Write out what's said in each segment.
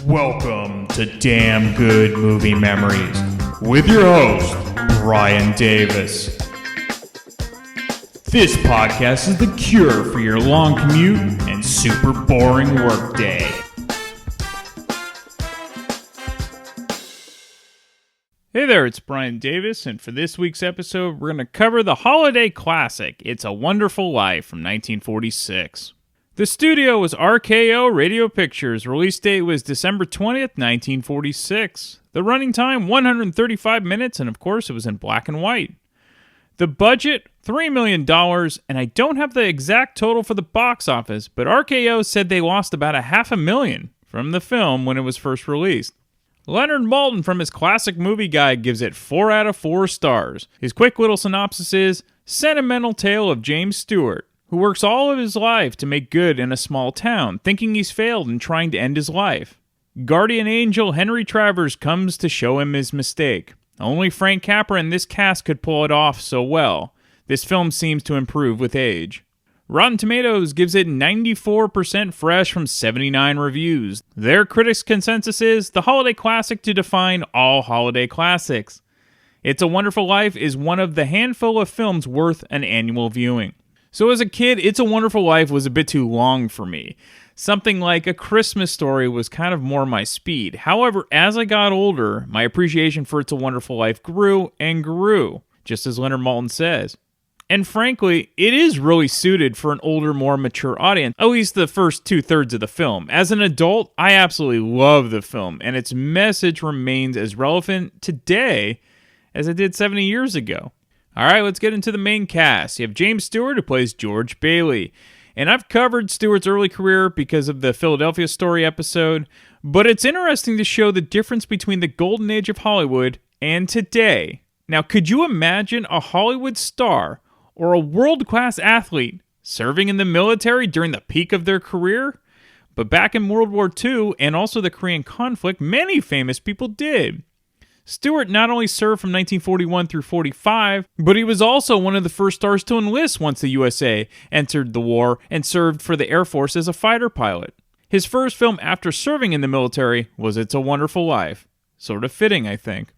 Welcome to Damn Good Movie Memories with your host, Brian Davis. This podcast is the cure for your long commute and super boring workday. Hey there, it's Brian Davis, and for this week's episode, we're going to cover the holiday classic, It's a Wonderful Life from 1946. The studio was RKO Radio Pictures. Release date was December 20th, 1946. The running time, 135 minutes, and of course, it was in black and white. The budget, $3 million, and I don't have the exact total for the box office, but RKO said they lost about $500,000 from the film when it was first released. Leonard Maltin from his Classic Movie Guide gives it 4 out of 4 stars. His quick little synopsis is, sentimental tale of James Stewart, who works all of his life to make good in a small town, thinking he's failed and trying to end his life. Guardian angel Henry Travers comes to show him his mistake. Only Frank Capra and this cast could pull it off so well. This film seems to improve with age. Rotten Tomatoes gives it 94% fresh from 79 reviews. Their critics' consensus is the holiday classic to define all holiday classics. It's a Wonderful Life is one of the handful of films worth an annual viewing. So as a kid, It's a Wonderful Life was a bit too long for me. Something like A Christmas Story was kind of more my speed. However, as I got older, my appreciation for It's a Wonderful Life grew and grew, just as Leonard Maltin says. And frankly, it is really suited for an older, more mature audience, at least the first 2/3 of the film. As an adult, I absolutely love the film, and its message remains as relevant today as it did 70 years ago. All right, let's get into the main cast. You have James Stewart, who plays George Bailey. And I've covered Stewart's early career because of the Philadelphia Story episode, but it's interesting to show the difference between the golden age of Hollywood and today. Now, could you imagine a Hollywood star or a world-class athlete serving in the military during the peak of their career? But back in World War II and also the Korean conflict, many famous people did. Stewart not only served from 1941 through 45, but he was also one of the first stars to enlist once the USA entered the war and served for the Air Force as a fighter pilot. His first film after serving in the military was It's a Wonderful Life. Sort of fitting, I think.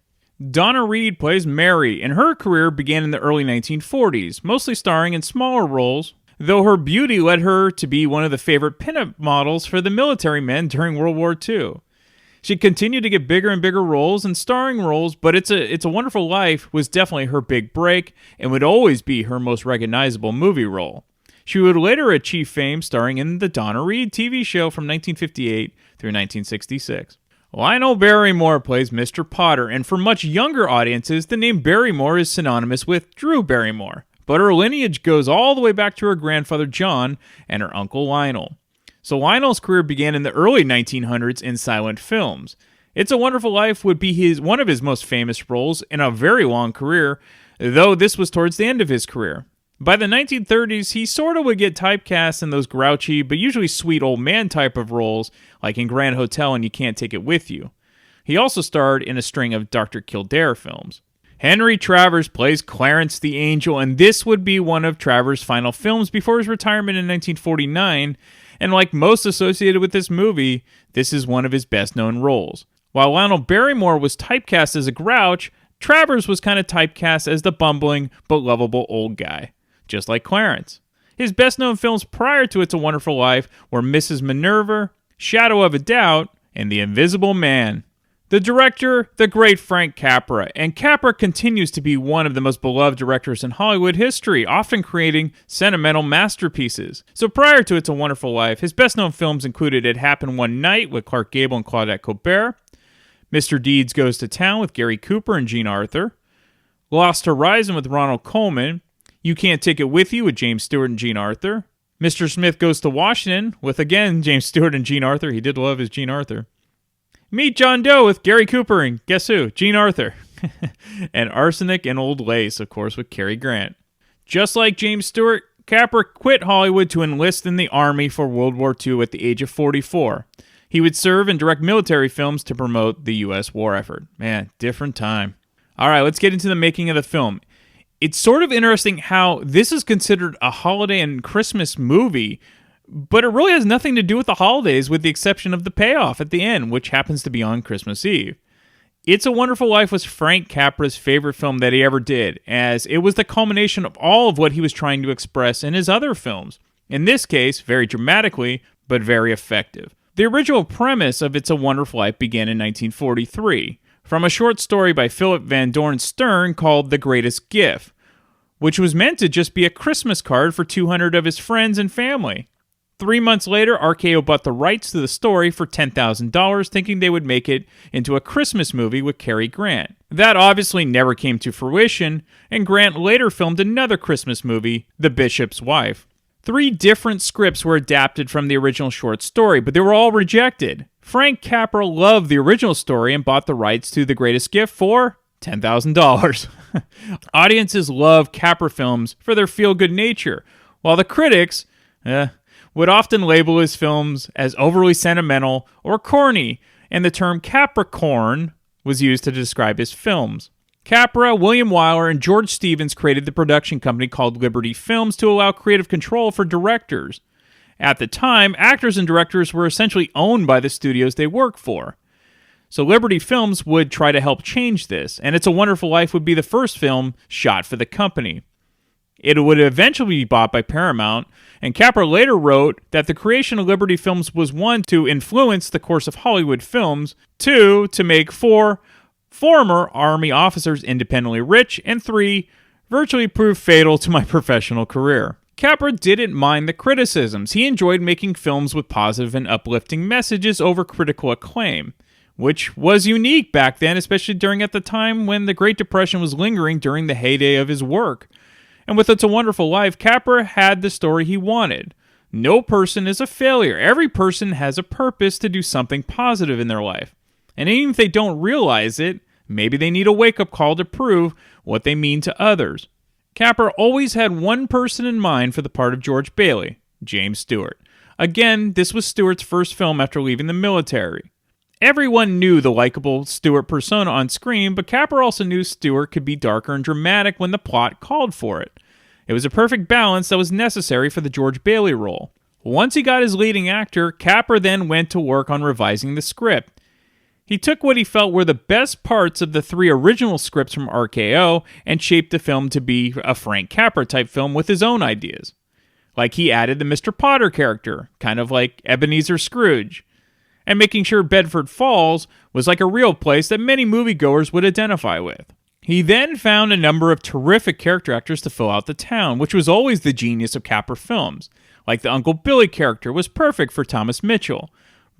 Donna Reed plays Mary, and her career began in the early 1940s, mostly starring in smaller roles, though her beauty led her to be one of the favorite pinup models for the military men during World War II. She continued to get bigger and bigger roles and starring roles, but It's a Wonderful Life was definitely her big break and would always be her most recognizable movie role. She would later achieve fame starring in the Donna Reed TV show from 1958 through 1966. Lionel Barrymore plays Mr. Potter, and for much younger audiences, the name Barrymore is synonymous with Drew Barrymore, but her lineage goes all the way back to her grandfather John and her uncle Lionel. So Lionel's career began in the early 1900s in silent films. It's a Wonderful Life would be one of his most famous roles in a very long career, though this was towards the end of his career. By the 1930s, he sort of would get typecast in those grouchy but usually sweet old man type of roles, like in Grand Hotel and You Can't Take It With You. He also starred in a string of Dr. Kildare films. Henry Travers plays Clarence the Angel, and this would be one of Travers' final films before his retirement in 1949, and like most associated with this movie, this is one of his best-known roles. While Lionel Barrymore was typecast as a grouch, Travers was kind of typecast as the bumbling but lovable old guy, just like Clarence. His best-known films prior to It's a Wonderful Life were Mrs. Minerva, Shadow of a Doubt, and The Invisible Man. The director, the great Frank Capra, and Capra continues to be one of the most beloved directors in Hollywood history, often creating sentimental masterpieces. So prior to It's a Wonderful Life, his best-known films included It Happened One Night with Clark Gable and Claudette Colbert, Mr. Deeds Goes to Town with Gary Cooper and Jean Arthur, Lost Horizon with Ronald Colman, You Can't Take It With You with James Stewart and Jean Arthur, Mr. Smith Goes to Washington with, again, James Stewart and Jean Arthur. He did love his Jean Arthur. Meet John Doe with Gary Cooper and guess who? Jean Arthur. And Arsenic and Old Lace, of course, with Cary Grant. Just like James Stewart, Capra quit Hollywood to enlist in the Army for World War II at the age of 44. He would serve and direct military films to promote the U.S. war effort. Man, different time. All right, let's get into the making of the film. It's sort of interesting how this is considered a holiday and Christmas movie But it really has nothing to do with the holidays, with the exception of the payoff at the end, which happens to be on Christmas Eve. It's a Wonderful Life was Frank Capra's favorite film that he ever did, as it was the culmination of all of what he was trying to express in his other films. In this case, very dramatically, but very effective. The original premise of It's a Wonderful Life began in 1943, from a short story by Philip Van Dorn Stern called The Greatest Gift, which was meant to just be a Christmas card for 200 of his friends and family. 3 months later, RKO bought the rights to the story for $10,000, thinking they would make it into a Christmas movie with Cary Grant. That obviously never came to fruition, and Grant later filmed another Christmas movie, The Bishop's Wife. 3 different scripts were adapted from the original short story, but they were all rejected. Frank Capra loved the original story and bought the rights to The Greatest Gift for $10,000. Audiences love Capra films for their feel-good nature, while the critics, would often label his films as overly sentimental or corny, and the term Capricorn was used to describe his films. Capra, William Wyler, and George Stevens created the production company called Liberty Films to allow creative control for directors. At the time, actors and directors were essentially owned by the studios they worked for. So Liberty Films would try to help change this, and It's a Wonderful Life would be the first film shot for the company. It would eventually be bought by Paramount, and Capra later wrote that the creation of Liberty Films was 1, to influence the course of Hollywood films, 2, to make 4 former Army officers independently rich, and 3, virtually proved fatal to my professional career. Capra didn't mind the criticisms. He enjoyed making films with positive and uplifting messages over critical acclaim, which was unique back then, especially during at the time when the Great Depression was lingering during the heyday of his work. And with It's a Wonderful Life, Capra had the story he wanted. No person is a failure. Every person has a purpose to do something positive in their life. And even if they don't realize it, maybe they need a wake-up call to prove what they mean to others. Capra always had one person in mind for the part of George Bailey, James Stewart. Again, this was Stewart's first film after leaving the military. Everyone knew the likable Stewart persona on screen, but Capra also knew Stewart could be darker and dramatic when the plot called for it. It was a perfect balance that was necessary for the George Bailey role. Once he got his leading actor, Capra then went to work on revising the script. He took what he felt were the best parts of the 3 original scripts from RKO and shaped the film to be a Frank Capra type film with his own ideas. Like he added the Mr. Potter character, kind of like Ebenezer Scrooge, and making sure Bedford Falls was like a real place that many moviegoers would identify with. He then found a number of terrific character actors to fill out the town, which was always the genius of Capra films. Like the Uncle Billy character was perfect for Thomas Mitchell.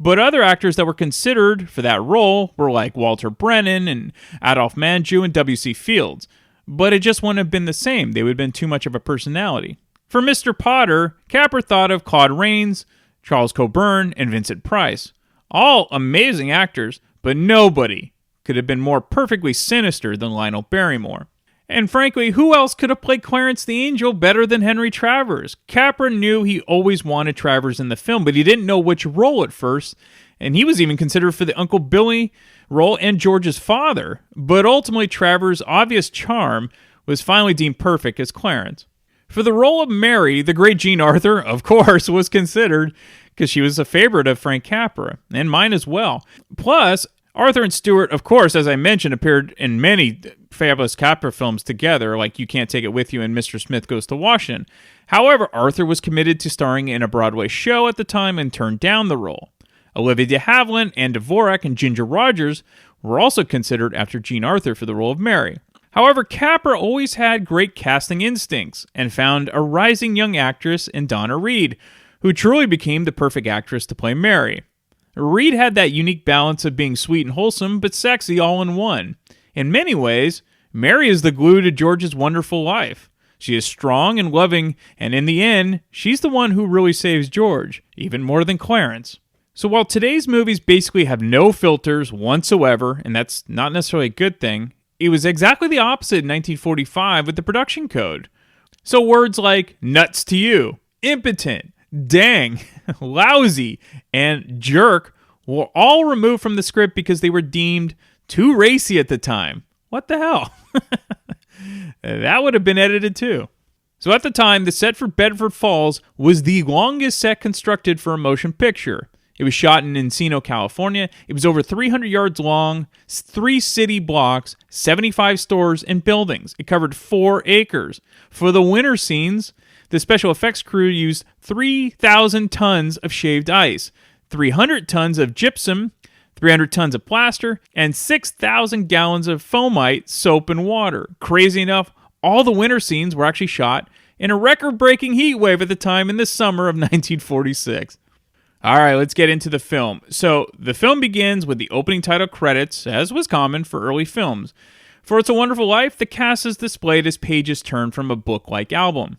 But other actors that were considered for that role were like Walter Brennan and Adolph Manju and W.C. Fields. But it just wouldn't have been the same. They would have been too much of a personality. For Mr. Potter, Capra thought of Claude Rains, Charles Coburn, and Vincent Price. All amazing actors, but nobody could have been more perfectly sinister than Lionel Barrymore. And frankly, who else could have played Clarence the Angel better than Henry Travers? Capra knew he always wanted Travers in the film, but he didn't know which role at first, and he was even considered for the Uncle Billy role and George's father. But ultimately, Travers' obvious charm was finally deemed perfect as Clarence. For the role of Mary, the great Jean Arthur, of course, was considered because she was a favorite of Frank Capra, and mine as well. Plus, Arthur and Stewart, of course, as I mentioned, appeared in many fabulous Capra films together, like You Can't Take It With You and Mr. Smith Goes to Washington. However, Arthur was committed to starring in a Broadway show at the time and turned down the role. Olivia de Havilland, Anne Dvorak, and Ginger Rogers were also considered after Jean Arthur for the role of Mary. However, Capra always had great casting instincts and found a rising young actress in Donna Reed, who truly became the perfect actress to play Mary. Reed had that unique balance of being sweet and wholesome, but sexy all in one. In many ways, Mary is the glue to George's wonderful life. She is strong and loving, and in the end, she's the one who really saves George, even more than Clarence. So while today's movies basically have no filters whatsoever, and that's not necessarily a good thing, it was exactly the opposite in 1945 with the production code. So words like nuts to you, impotent, dang, lousy, and jerk were all removed from the script because they were deemed too racy at the time. What the hell? That would have been edited too. So at the time, the set for Bedford Falls was the longest set constructed for a motion picture. It was shot in Encino, California. It was over 300 yards long, 3 city blocks, 75 stores and buildings. It covered 4 acres. For the winter scenes, the special effects crew used 3,000 tons of shaved ice, 300 tons of gypsum, 300 tons of plaster, and 6,000 gallons of foamite, soap, and water. Crazy enough, all the winter scenes were actually shot in a record-breaking heat wave at the time in the summer of 1946. All right, let's get into the film. So, the film begins with the opening title credits, as was common for early films. For It's a Wonderful Life, the cast is displayed as pages turned from a book-like album.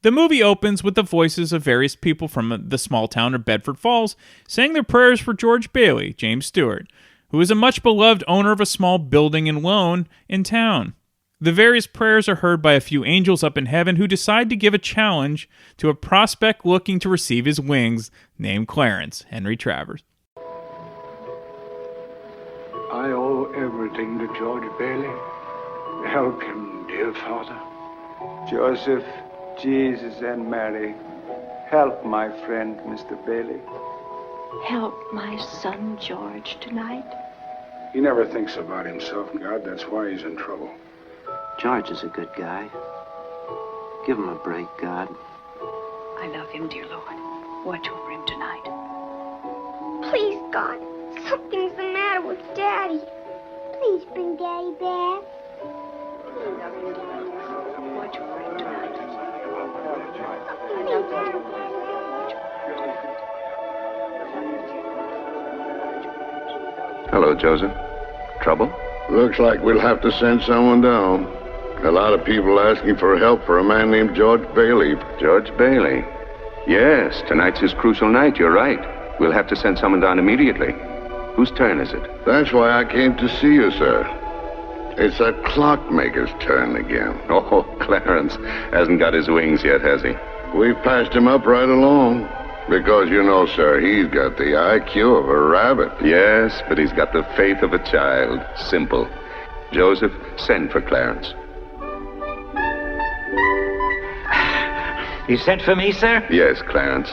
The movie opens with the voices of various people from the small town of Bedford Falls saying their prayers for George Bailey, James Stewart, who is a much-beloved owner of a small building and loan in town. The various prayers are heard by a few angels up in heaven who decide to give a challenge to a prospect looking to receive his wings, named Clarence Henry Travers. I owe everything to George Bailey. Help him, dear Father. Joseph, Jesus, and Mary, help my friend, Mr. Bailey. Help my son George tonight. He never thinks about himself, God. That's why he's in trouble. George is a good guy. Give him a break, God. I love him, dear Lord. Watch over him tonight. Please, God, something's the matter with Daddy. Please bring Daddy back. I love him, dear Lord. Watch over him tonight. I Please, love him, Daddy. dear Lord. Hello, Joseph. Trouble? Looks like we'll have to send someone down. A lot of people asking for help for a man named George Bailey. George Bailey. Yes, tonight's his crucial night, you're right. We'll have to send someone down immediately. Whose turn is it? That's why I came to see you, sir. It's that clockmaker's turn again. Oh, Clarence hasn't got his wings yet, has he? We've passed him up right along. Because, you know, sir, he's got the IQ of a rabbit. Yes, but he's got the faith of a child. Simple. Joseph, send for Clarence. You sent for me, sir? Yes, Clarence.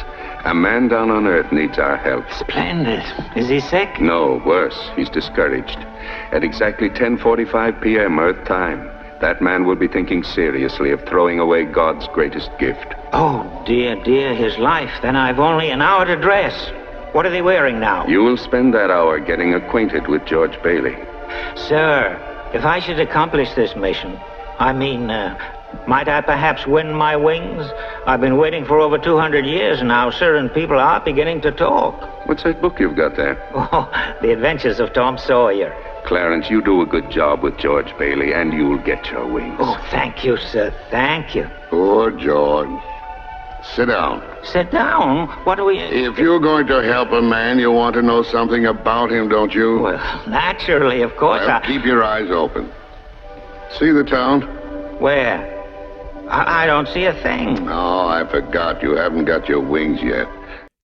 A man down on Earth needs our help. Splendid. Is he sick? No, worse. He's discouraged. At exactly 10:45 p.m. Earth time, that man will be thinking seriously of throwing away God's greatest gift. Oh, dear, his life. Then I've only an hour to dress. What are they wearing now? You will spend that hour getting acquainted with George Bailey. Sir, if I should accomplish this mission, might I perhaps win my wings? I've been waiting for over 200 years now, sir, and people are beginning to talk. What's that book you've got there? Oh, The Adventures of Tom Sawyer. Clarence, you do a good job with George Bailey, and you'll get your wings. Oh, thank you, sir. Thank you. Poor George. Sit down. Sit down? What are we... If you're going to help a man, you want to know something about him, don't you? Well, naturally, of course. Well, keep your eyes open. See the town? Where? I don't see a thing. Oh, I forgot. You haven't got your wings yet.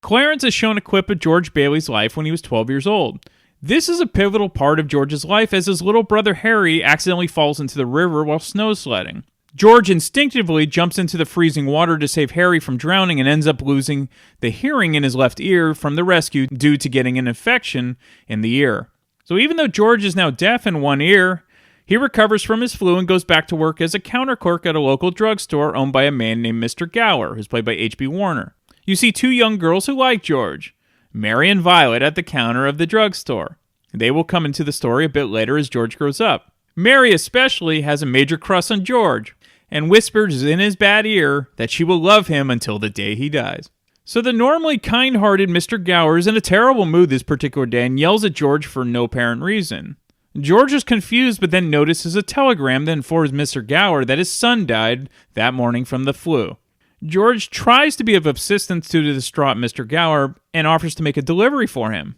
Clarence is shown a clip of George Bailey's life when he was 12 years old. This is a pivotal part of George's life as his little brother Harry accidentally falls into the river while snow sledding. George instinctively jumps into the freezing water to save Harry from drowning and ends up losing the hearing in his left ear from the rescue due to getting an infection in the ear. So even though George is now deaf in one ear, he recovers from his flu and goes back to work as a counter clerk at a local drugstore owned by a man named Mr. Gower, who's played by H.B. Warner. You see 2 young girls who like George, Mary and Violet, at the counter of the drugstore. They will come into the story a bit later as George grows up. Mary especially has a major crush on George and whispers in his bad ear that she will love him until the day he dies. So the normally kind-hearted Mr. Gower is in a terrible mood this particular day and yells at George for no apparent reason. George is confused but then notices a telegram that informs Mr. Gower that his son died that morning from the flu. George tries to be of assistance to the distraught Mr. Gower and offers to make a delivery for him.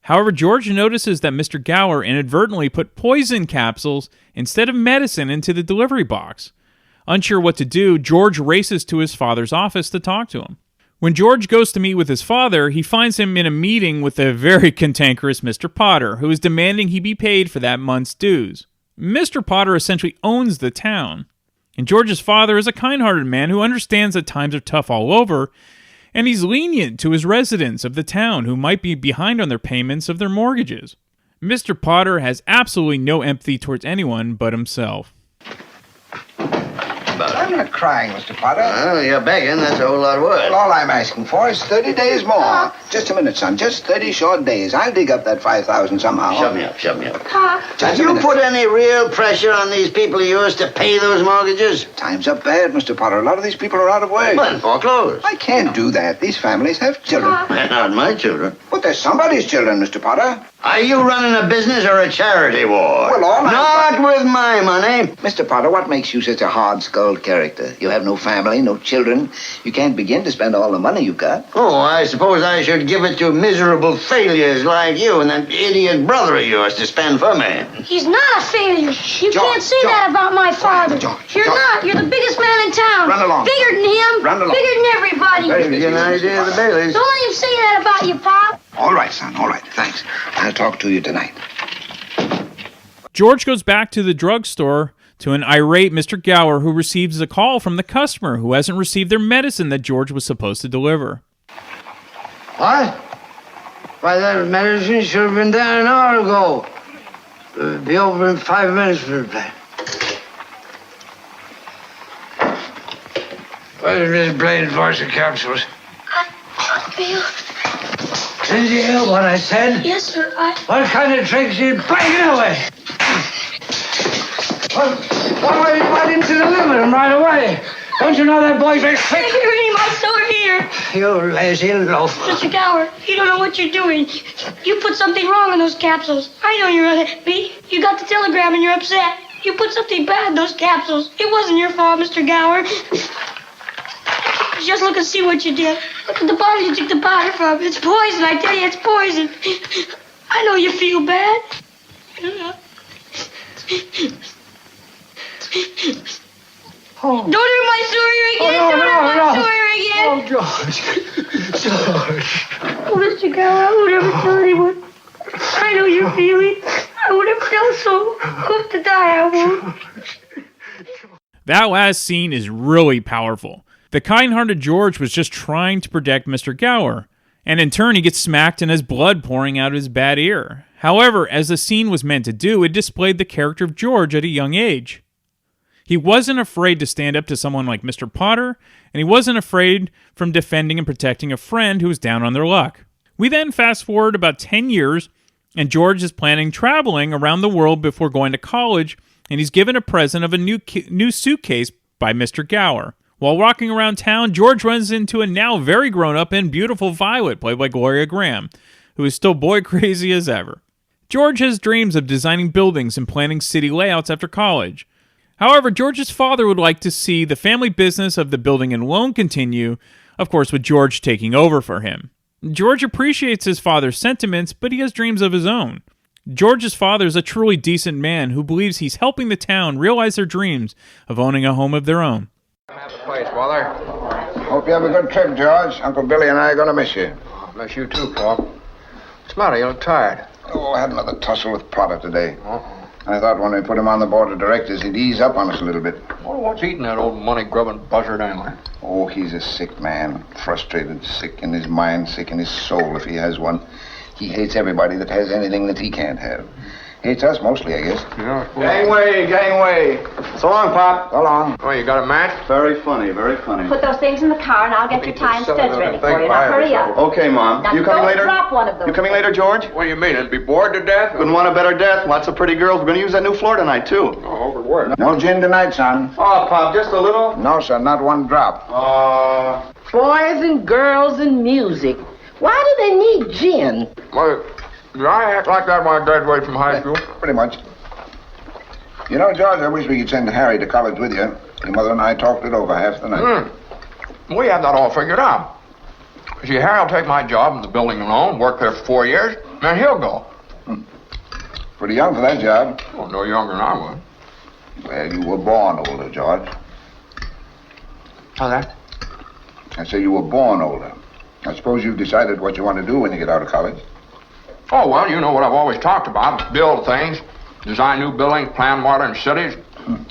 However, George notices that Mr. Gower inadvertently put poison capsules instead of medicine into the delivery box. Unsure what to do, George races to his father's office to talk to him. When George goes to meet with his father, he finds him in a meeting with a very cantankerous Mr. Potter, who is demanding he be paid for that month's dues. Mr. Potter essentially owns the town. And George's father is a kind-hearted man who understands that times are tough all over, and he's lenient to his residents of the town who might be behind on their payments of their mortgages. Mr. Potter has absolutely no empathy towards anyone but himself. I'm not crying, Mr. Potter. Well, you're begging. That's a whole lot of work. Well, all I'm asking for is 30 days more. Just a minute, son. Just 30 short days. I'll dig up that 5,000 somehow. Shut me up. Pop. Have you put any real pressure on these people of yours to pay those mortgages? Time's up bad, Mr. Potter. A lot of these people are out of work. Well, foreclosed. I can't do that. These families have children. They're not my children. But they're somebody's children, Mr. Potter. Are you running a business or a charity war? Well, all Not with my money. Mr. Potter, what makes you such a hard-skulled character? You have no family, no children. You can't begin to spend all the money you've got. Oh, I suppose I should give it to miserable failures like you and that idiot brother of yours to spend for me. He's not a failure. You can't say that about my father. You're not. You're the biggest man in town. Run along. Bigger than him. Run along. Bigger than everybody. Give you an idea of the Baileys. Don't let him say that about you, Pop. All right, son. All right. Thanks. I'll talk to you tonight. George goes back to the drugstore to an irate Mr. Gower who receives a call from the customer who hasn't received their medicine that George was supposed to deliver. What? Why, that medicine should have been down an hour ago. It'll be over in 5 minutes for the plan. What is this blade force of capsules? I feel... Did you hear what I said? Yes, sir. What kind of tricks are you playing anyway? Why you went into the limit right away? Don't you know that boy's very sick? I'm hurting my sore here. You lazy loaf. Mr. Gower, you don't know what you're doing. You put something wrong in those capsules. I know you're unhappy. You got the telegram and you're upset. You put something bad in those capsules. It wasn't your fault, Mr. Gower. Just look and see what you did. Look at the bottle you took the powder from. It's poison, I tell you, it's poison. I know you feel bad. Oh. Don't hurt my sore again. Don't hurt my sore again. Oh, George. Oh, Mr. Gower, I would never tell anyone. I know your feeling. I would never tell so. Hope to die, I won't. That last scene is really powerful. The kind-hearted George was just trying to protect Mr. Gower, and in turn he gets smacked and has blood pouring out of his bad ear. However, as the scene was meant to do, it displayed the character of George at a young age. He wasn't afraid to stand up to someone like Mr. Potter, and he wasn't afraid from defending and protecting a friend who was down on their luck. We then fast forward about 10 years, and George is planning traveling around the world before going to college, and he's given a present of a new suitcase by Mr. Gower. While walking around town, George runs into a now very grown-up and beautiful Violet, played by Gloria Graham, who is still boy crazy as ever. George has dreams of designing buildings and planning city layouts after college. However, George's father would like to see the family business of the building and loan continue, of course with George taking over for him. George appreciates his father's sentiments, but he has dreams of his own. George's father is a truly decent man who believes he's helping the town realize their dreams of owning a home of their own. Have the place, Walter. Hope you have a good trip, George. Uncle Billy and I are going to miss you. Miss you too, Pop. What's the matter? You look tired. Oh, I had another tussle with Potter today. I thought when we put him on the board of directors, he'd ease up on us a little bit. Well, what's eating that old money-grubbing buzzard anyway? Oh, he's a sick man. Frustrated, sick in his mind, sick in his soul if he has one. He hates everybody that has anything that he can't have. Hates us mostly, I guess. Yeah. Gangway. So long, Pop. So long. Oh, you got a match? Very funny, very funny. Put those things in the car and I'll get your tie and studs ready for you. Now hurry up. Okay, Mom. Now, You coming don't later? drop one of those. You coming later, George? What do you mean? It'd be bored to death? Couldn't want a better death. Lots of pretty girls. We're going to use that new floor tonight, too. Oh, overworked. No gin tonight, son. Oh, Pop, just a little? No, son, not one drop. Boys and girls and music. Why do they need gin? Well, did I act like that when I graduated from high school? Pretty much. You know, George, I wish we could send Harry to college with you. Your mother and I talked it over half the night. We have that all figured out. See, Harry will take my job in the building alone, work there for 4 years, then he'll go. Pretty young for that job. Oh, no younger than I was. Well, you were born older, George. How's that? I say you were born older. I suppose you've decided what you want to do when you get out of college. Oh, well, you know what I've always talked about. Build things, design new buildings, plan modern cities.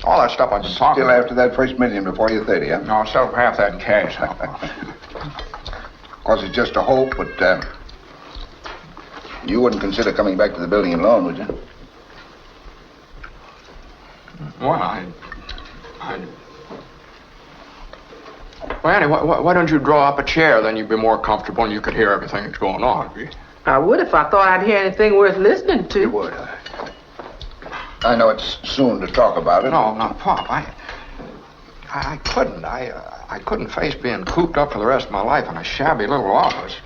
All that stuff I've been talking Still about. after that first million before you're 30, huh? No, I'll settle for half that in cash. Of course, it's just a hope, but you wouldn't consider coming back to the building and loan, would you? Well, Well, Annie, why don't you draw up a chair? Then you'd be more comfortable and you could hear everything that's going on. I would if I thought I'd hear anything worth listening to. You would. I know it's soon to talk about it. No, Pop. I couldn't. I couldn't face being cooped up for the rest of my life in a shabby little office.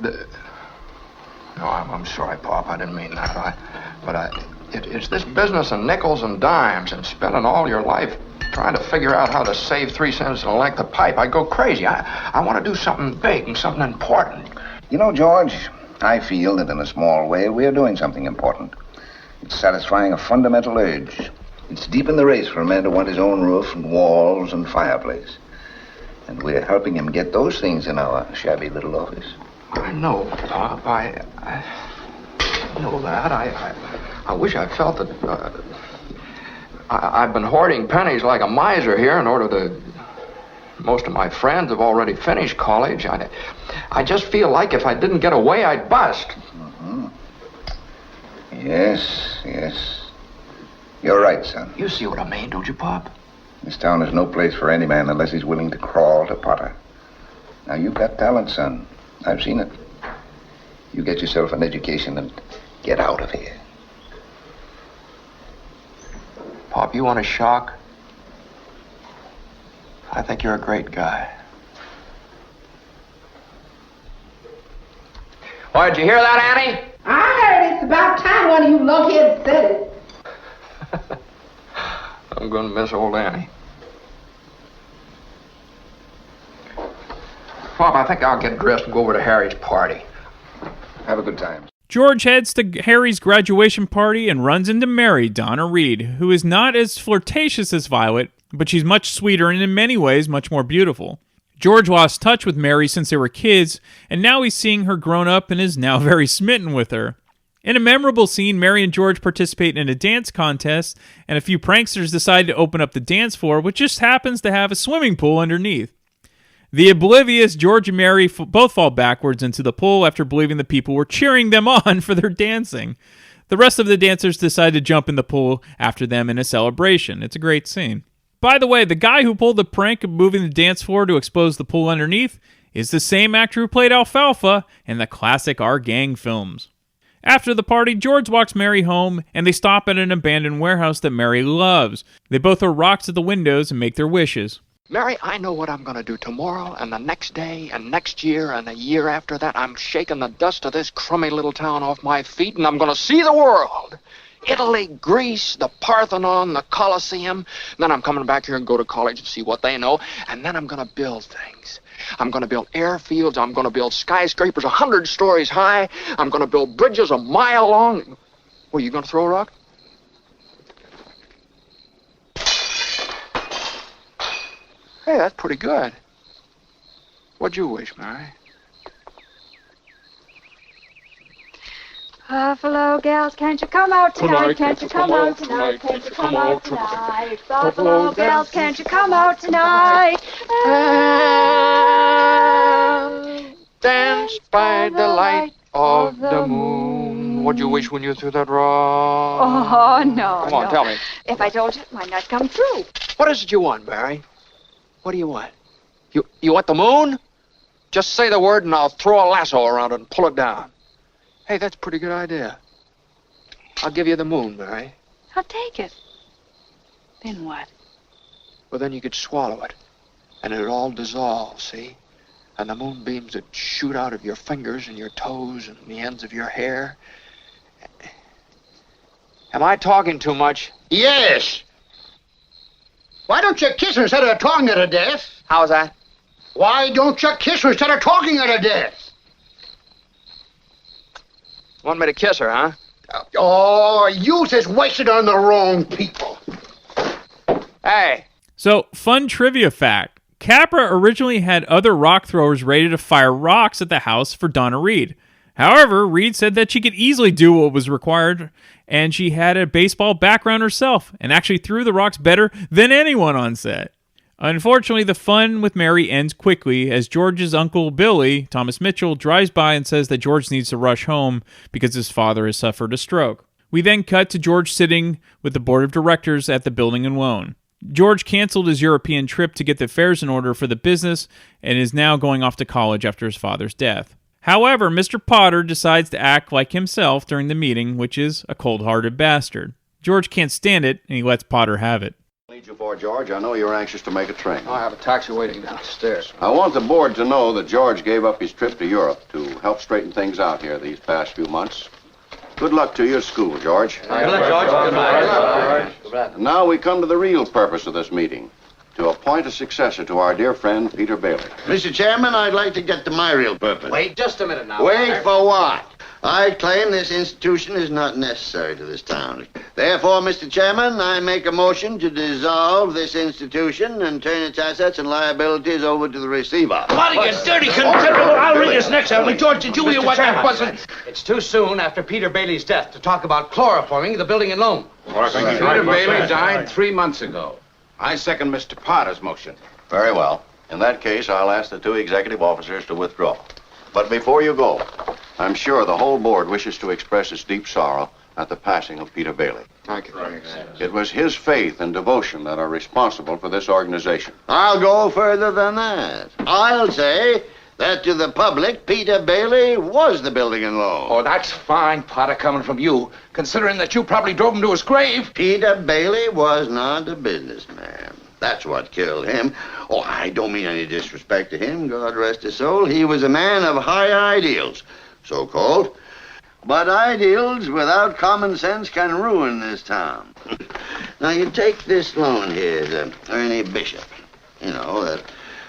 No, I'm sorry, Pop. I didn't mean that. It's this business of nickels and dimes and spending all your life trying to figure out how to save 3 cents a length of pipe. I'd go crazy. I want to do something big and something important. You know, George, I feel that in a small way we're doing something important. It's satisfying a fundamental urge. It's deep in the race for a man to want his own roof and walls and fireplace. And we're helping him get those things in our shabby little office. I know, Pop. I know that. I wish I felt that... I've been hoarding pennies like a miser here in order to... Most of my friends have already finished college. I just feel like if I didn't get away, I'd bust. Mm-hmm. Yes. You're right, son. You see what I mean, don't you, Pop? This town is no place for any man unless he's willing to crawl to Potter. Now, you've got talent, son. I've seen it. You get yourself an education and get out of here. Pop, you want a shock? I think you're a great guy. Why, did you hear that, Annie? I heard it's about time one of you lunkheads said it. I'm going to miss old Annie. Pop, I think I'll get dressed and go over to Harry's party. Have a good time. George heads to Harry's graduation party and runs into Mary, Donna Reed, who is not as flirtatious as Violet, but she's much sweeter and in many ways much more beautiful. George lost touch with Mary since they were kids, and now he's seeing her grown up and is now very smitten with her. In a memorable scene, Mary and George participate in a dance contest, and a few pranksters decide to open up the dance floor, which just happens to have a swimming pool underneath. The oblivious George and Mary both fall backwards into the pool after believing the people were cheering them on for their dancing. The rest of the dancers decide to jump in the pool after them in a celebration. It's a great scene. By the way, the guy who pulled the prank of moving the dance floor to expose the pool underneath is the same actor who played Alfalfa in the classic Our Gang films. After the party, George walks Mary home, and they stop at an abandoned warehouse that Mary loves. They both throw rocks at the windows and make their wishes. Mary, I know what I'm going to do tomorrow and the next day and next year and a year after that. I'm shaking the dust of this crummy little town off my feet, and I'm going to see the world. Italy, Greece, the Parthenon, the Colosseum. Then I'm coming back here and go to college and see what they know. And then I'm going to build things. I'm going to build airfields. I'm going to build skyscrapers 100 stories high. I'm going to build bridges a mile long. Well, you going to throw a rock? Hey, that's pretty good. What'd you wish, Mary? Buffalo gals, can't you come out tonight? Can't you come out tonight? Can't you come out tonight? Buffalo gals, can't you come out tonight? Dance by the light of the moon. What'd you wish when you threw that rock? Oh, no. Come on, tell me. If I told you, it might not come true. What is it you want, Mary? What do you want? You want the moon? Just say the word and I'll throw a lasso around it and pull it down. Hey, that's a pretty good idea. I'll give you the moon, Mary. I'll take it. Then what? Well, then you could swallow it. And it'd all dissolve, see? And the moonbeams would shoot out of your fingers and your toes and the ends of your hair. Am I talking too much? Yes. Why don't you kiss her instead of talking her to death? How's that? Why don't you kiss her instead of talking her to death? Want me to kiss her, huh? Oh, you just wasted on the wrong people. Hey. So, fun trivia fact. Capra originally had other rock throwers ready to fire rocks at the house for Donna Reed. However, Reed said that she could easily do what was required, and she had a baseball background herself, and actually threw the rocks better than anyone on set. Unfortunately, the fun with Mary ends quickly as George's uncle Billy, Thomas Mitchell, drives by and says that George needs to rush home because his father has suffered a stroke. We then cut to George sitting with the board of directors at the building and loan. George canceled his European trip to get the affairs in order for the business and is now going off to college after his father's death. However, Mr. Potter decides to act like himself during the meeting, which is a cold-hearted bastard. George can't stand it, and he lets Potter have it. Need you for, George. I know you're anxious to make a train. I have a taxi waiting downstairs. I want the board to know that George gave up his trip to Europe to help straighten things out here these past few months. Good luck to you at school, George. Good luck, George. Good luck. Good luck. And now we come to the real purpose of this meeting, to appoint a successor to our dear friend, Peter Bailey. Mr. Chairman, I'd like to get to my real purpose. Wait just a minute now. Wait for what? I claim this institution is not necessary to this town. Therefore, Mr. Chairman, I make a motion to dissolve this institution and turn its assets and liabilities over to the receiver. What are you dirty considerable? I'll read this next one. George, did you hear what that was? It's too soon after Peter Bailey's death to talk about chloroforming the building and loan. Peter Bailey died 3 months ago. I second Mr. Potter's motion. Very well. In that case, I'll ask the two executive officers to withdraw. But before you go, I'm sure the whole board wishes to express its deep sorrow at the passing of Peter Bailey. Thank you. It was his faith and devotion that are responsible for this organization. I'll go further than that. I'll say that to the public, Peter Bailey was the building and loan. Oh, that's fine, Potter, coming from you, considering that you probably drove him to his grave. Peter Bailey was not a businessman. That's what killed him. Oh, I don't mean any disrespect to him, God rest his soul. He was a man of high ideals, so-called. But ideals without common sense can ruin this town. Now, you take this loan here to Ernie Bishop. You know, that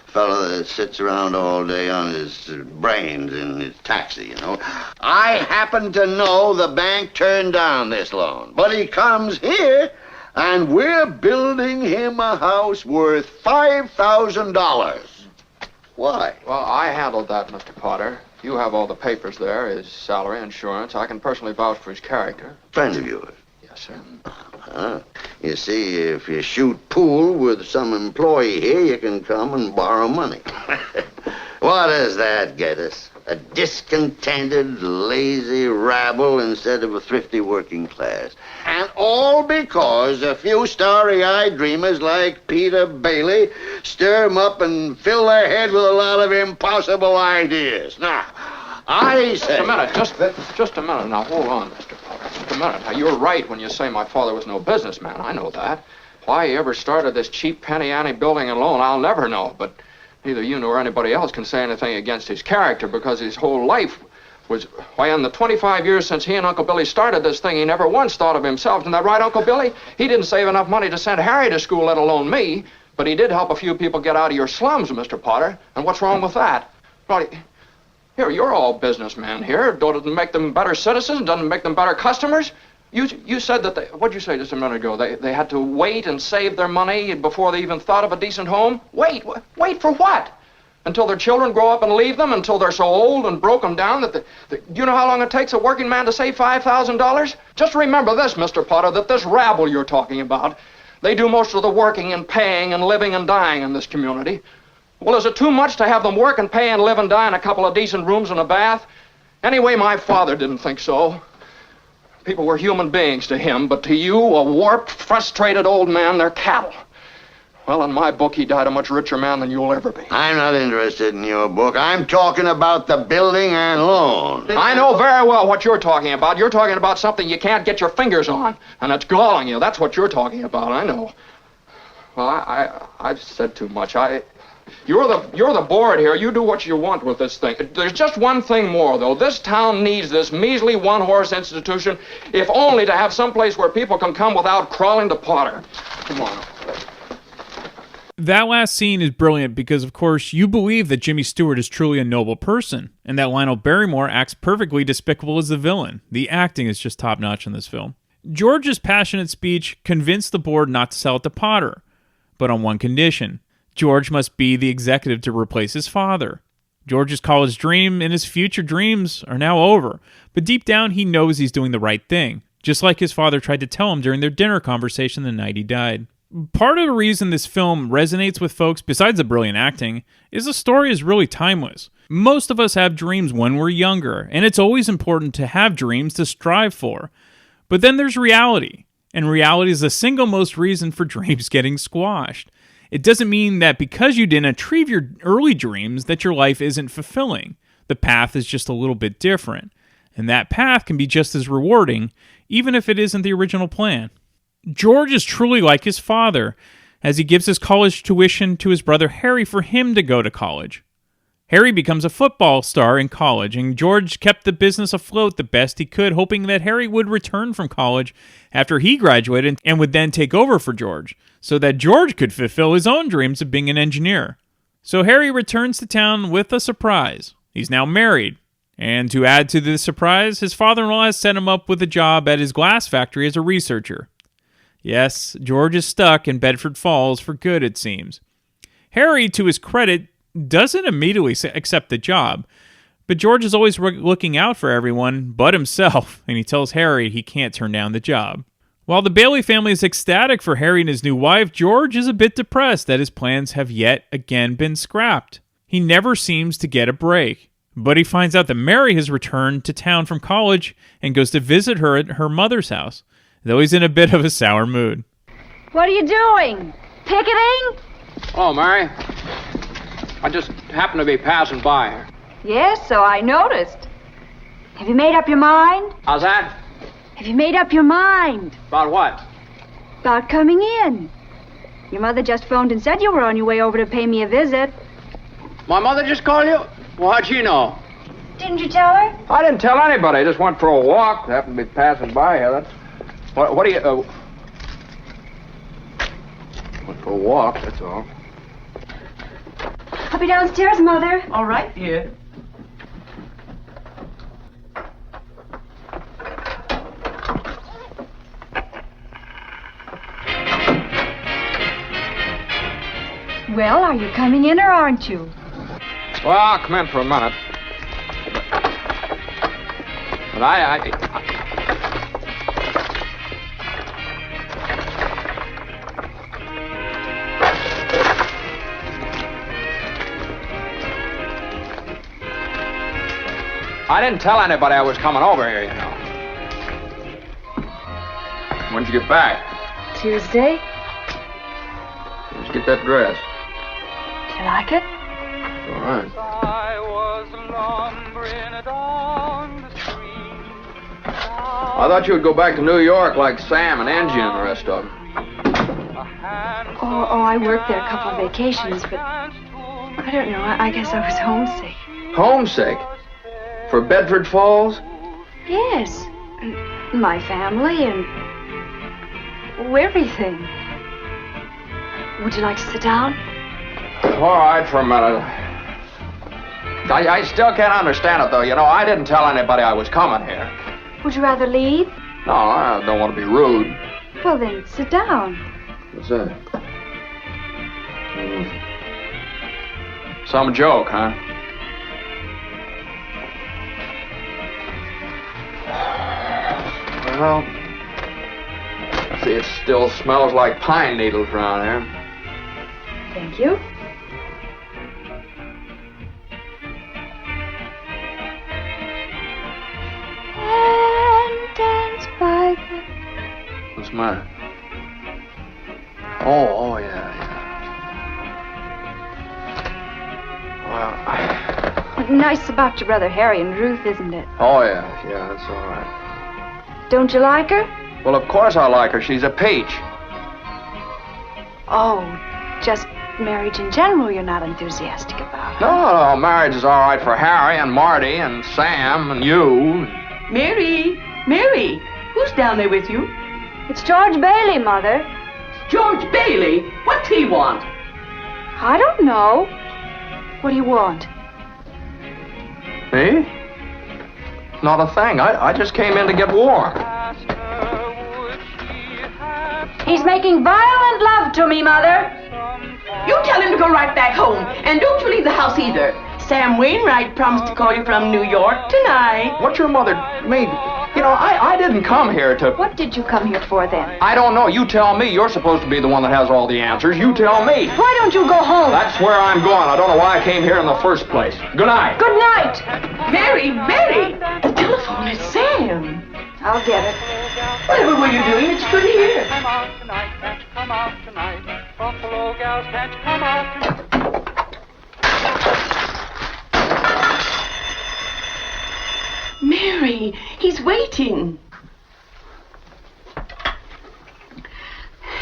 fellow that sits around all day on his brains in his taxi, you know. I happen to know the bank turned down this loan, but he comes here, and we're building him a house worth $5,000. Why? Well, I handled that, Mr. Potter. You have all the papers there, his salary, insurance. I can personally vouch for his character. Friend of yours? Yes, sir. You see, if you shoot pool with some employee here, you can come and borrow money. What does that get us? A discontented, lazy rabble instead of a thrifty working class. And all because a few starry-eyed dreamers like Peter Bailey stir 'em up and fill their head with a lot of impossible ideas. Now, I say... Just a minute. Just a minute. Now, hold on, Mr. Potter. Just a minute. Now, you're right when you say my father was no businessman. I know that. Why he ever started this cheap penny-ante building and loan, I'll never know. But neither you nor anybody else can say anything against his character because his whole life was... Why, in the 25 years since he and Uncle Billy started this thing, he never once thought of himself. Isn't that right, Uncle Billy? He didn't save enough money to send Harry to school, let alone me. But he did help a few people get out of your slums, Mr. Potter. And what's wrong with that? Well, here, you're all businessmen here. Doesn't it make them better citizens? Doesn't it make them better customers? You said that what'd you say just a minute ago? They had to wait and save their money before they even thought of a decent home? Wait for what? Until their children grow up and leave them? Until they're so old and broken down that do you know how long it takes a working man to save $5,000? Just remember this, Mr. Potter, that this rabble you're talking about, they do most of the working and paying and living and dying in this community. Well, is it too much to have them work and pay and live and die in a couple of decent rooms and a bath? Anyway, my father didn't think so. People were human beings to him, but to you, a warped, frustrated old man, they're cattle. Well, in my book, he died a much richer man than you'll ever be. I'm not interested in your book. I'm talking about the building and loan. I know very well what you're talking about. You're talking about something you can't get your fingers on, and it's galling you. That's what you're talking about, I know. Well, I've said too much. You're the board here. You do what you want with this thing. There's just one thing more, though. This town needs this measly one-horse institution, if only to have some place where people can come without crawling to Potter. Come on. That last scene is brilliant because, of course, you believe that Jimmy Stewart is truly a noble person, and that Lionel Barrymore acts perfectly despicable as the villain. The acting is just top-notch in this film. George's passionate speech convinced the board not to sell it to Potter, but on one condition. George must be the executive to replace his father. George's college dream and his future dreams are now over, but deep down he knows he's doing the right thing, just like his father tried to tell him during their dinner conversation the night he died. Part of the reason this film resonates with folks, besides the brilliant acting, is the story is really timeless. Most of us have dreams when we're younger, and it's always important to have dreams to strive for. But then there's reality, and reality is the single most reason for dreams getting squashed. It doesn't mean that because you didn't achieve your early dreams that your life isn't fulfilling. The path is just a little bit different, and that path can be just as rewarding, even if it isn't the original plan. George is truly like his father, as he gives his college tuition to his brother Harry for him to go to college. Harry becomes a football star in college, and George kept the business afloat the best he could, hoping that Harry would return from college after he graduated and would then take over for George, so that George could fulfill his own dreams of being an engineer. So Harry returns to town with a surprise. He's now married, and to add to this surprise, his father-in-law has set him up with a job at his glass factory as a researcher. Yes, George is stuck in Bedford Falls for good, it seems. Harry, to his credit, doesn't immediately accept the job, but George is always looking out for everyone but himself, and he tells Harry he can't turn down the job. While the Bailey family is ecstatic for Harry and his new wife, George is a bit depressed that his plans have yet again been scrapped. He never seems to get a break, but he finds out that Mary has returned to town from college and goes to visit her at her mother's house, though he's in a bit of a sour mood. What are you doing? Picketing? Oh, Mary. I just happened to be passing by her. Yes, so I noticed. Have you made up your mind? How's that? Have you made up your mind? About what? About coming in. Your mother just phoned and said you were on your way over to pay me a visit. My mother just called you? Well, how'd she know? Didn't you tell her? I didn't tell anybody. I just went for a walk. Happened to be passing by here. That's... What do you... Went for a walk, that's all. I'll be downstairs, Mother. All right, dear. Well, are you coming in or aren't you? Well, I'll come in for a minute. But I didn't tell anybody I was coming over here, you know. When'd you get back? Tuesday. Where'd you get that dress? Do you like it? All right. I thought you would go back to New York like Sam and Angie and the rest of them. Oh, I worked there a couple of vacations, but I don't know. I guess I was homesick. Homesick? For Bedford Falls? Yes. My family and everything. Would you like to sit down? All right, for a minute. I still can't understand it, though. You know, I didn't tell anybody I was coming here. Would you rather leave? No, I don't want to be rude. Well, then, sit down. What's that? Some joke, huh? Well, see, it still smells like pine needles around here. Thank you. And dance by the... What's the matter? Oh, yeah. Well, What's nice about your brother Harry and Ruth, isn't it? Oh, yeah, that's all right. Don't you like her? Well, of course I like her. She's a peach. Oh, just marriage in general you're not enthusiastic about. No, marriage is all right for Harry and Marty and Sam and you. Mary, who's down there with you? It's George Bailey, Mother. George Bailey? What's he want? I don't know. What do you want? Me? Not a thing. I just came in to get warm. He's making violent love to me, Mother. You tell him to go right back home, and don't you leave the house either. Sam Wainwright promised to call you from New York tonight. What's your mother made? You know, I didn't come here to... What did you come here for, then? I don't know. You tell me. You're supposed to be the one that has all the answers. You tell me. Why don't you go home? That's where I'm going. I don't know why I came here in the first place. Good night. Good night. Mary! The telephone is Sam. I'll get it. Whatever were you doing? It's good here. Come out tonight, can't you come out tonight? Buffalo gals, can't you come out tonight? Mary, he's waiting.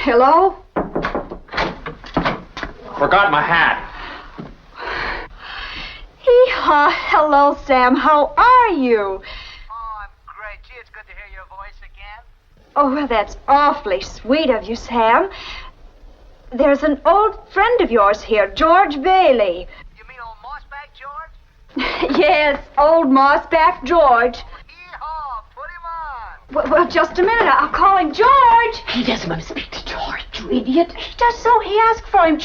Hello? Forgot my hat. Hee-haw. Hello, Sam. How are you? Oh, well, that's awfully sweet of you, Sam. There's an old friend of yours here, George Bailey. You mean old Mossback George? Yes, old Mossback George. Hee-haw, put him on. Well, just a minute. I'll call him George. He doesn't want to speak to George, you idiot. He does so. He asked for him.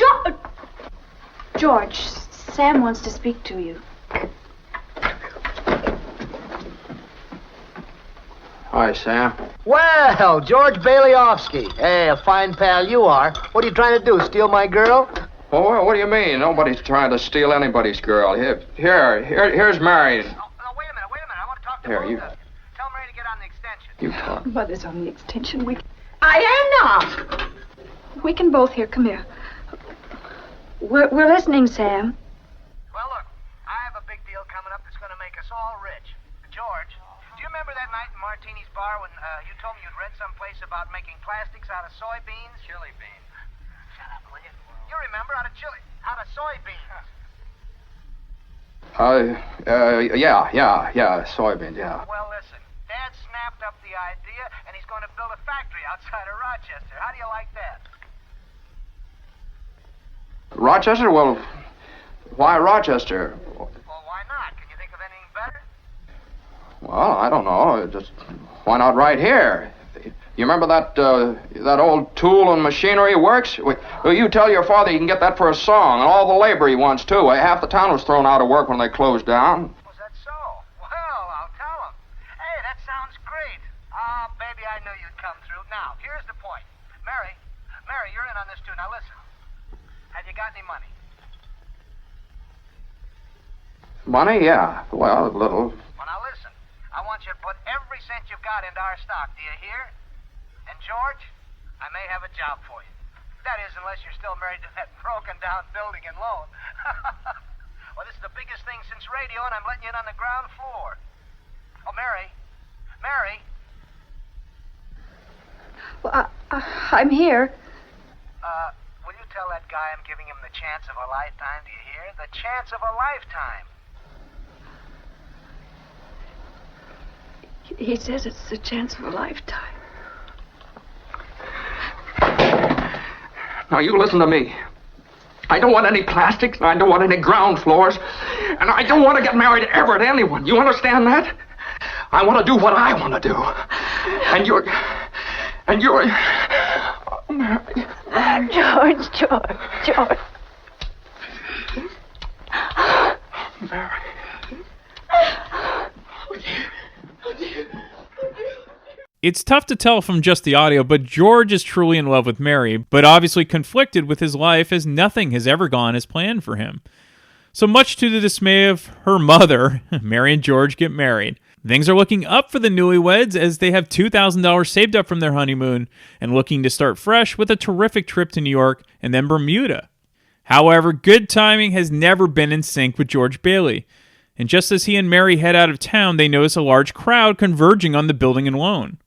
George, Sam wants to speak to you. Hi, Sam. Well, George Baileyovsky. Hey, a fine pal you are. What are you trying to do, steal my girl? Oh, what do you mean? Nobody's trying to steal anybody's girl. Here's Mary. Wait a minute. I want to talk to Here, both you. of you. Tell Mary to get on the extension. You talk. Mother's on the extension. I am not. We can both hear. Come here. We're listening, Sam. Well, look, I have a big deal coming up that's going to make us all rich. George, do you remember that night in Martini's bar when you told me you'd read someplace about making plastics out of soybeans? Chili beans. Shut up, will you? You remember, out of soybeans. Yeah, soybeans, yeah. Well, listen, Dad snapped up the idea, and he's going to build a factory outside of Rochester. How do you like that? Rochester? Well, why Rochester? Well, why not? Can you think of anything better? Well, I don't know. Just why not right here? You remember that old tool and machinery works? Well, you tell your father you can get that for a song, and all the labor he wants, too. Half the town was thrown out of work when they closed down. Was that so? Well, I'll tell him. Hey, that sounds great. Ah, baby, I knew you'd come through. Now, here's the point. Mary, you're in on this, too. Now, listen. Have you got any money? Money? Yeah. Well, a little. Well, now, listen. I want you to put every cent you've got into our stock. Do you hear? And, George, I may have a job for you. That is, unless you're still married to that broken-down building and loan. Well, this is the biggest thing since radio, and I'm letting you in on the ground floor. Oh, Mary. Well, I'm here. Will you tell that guy I'm giving him the chance of a lifetime? Do you hear? The chance of a lifetime. He says it's the chance of a lifetime. Now, you listen to me. I don't want any plastics, and I don't want any ground floors, and I don't want to get married ever to anyone. You understand that? I want to do what I want to do. And you're... George. Mary. It's tough to tell from just the audio, but George is truly in love with Mary, but obviously conflicted with his life as nothing has ever gone as planned for him. So much to the dismay of her mother, Mary and George get married. Things are looking up for the newlyweds as they have $2,000 saved up from their honeymoon and looking to start fresh with a terrific trip to New York and then Bermuda. However, good timing has never been in sync with George Bailey. And just as he and Mary head out of town, they notice a large crowd converging on the building and loan.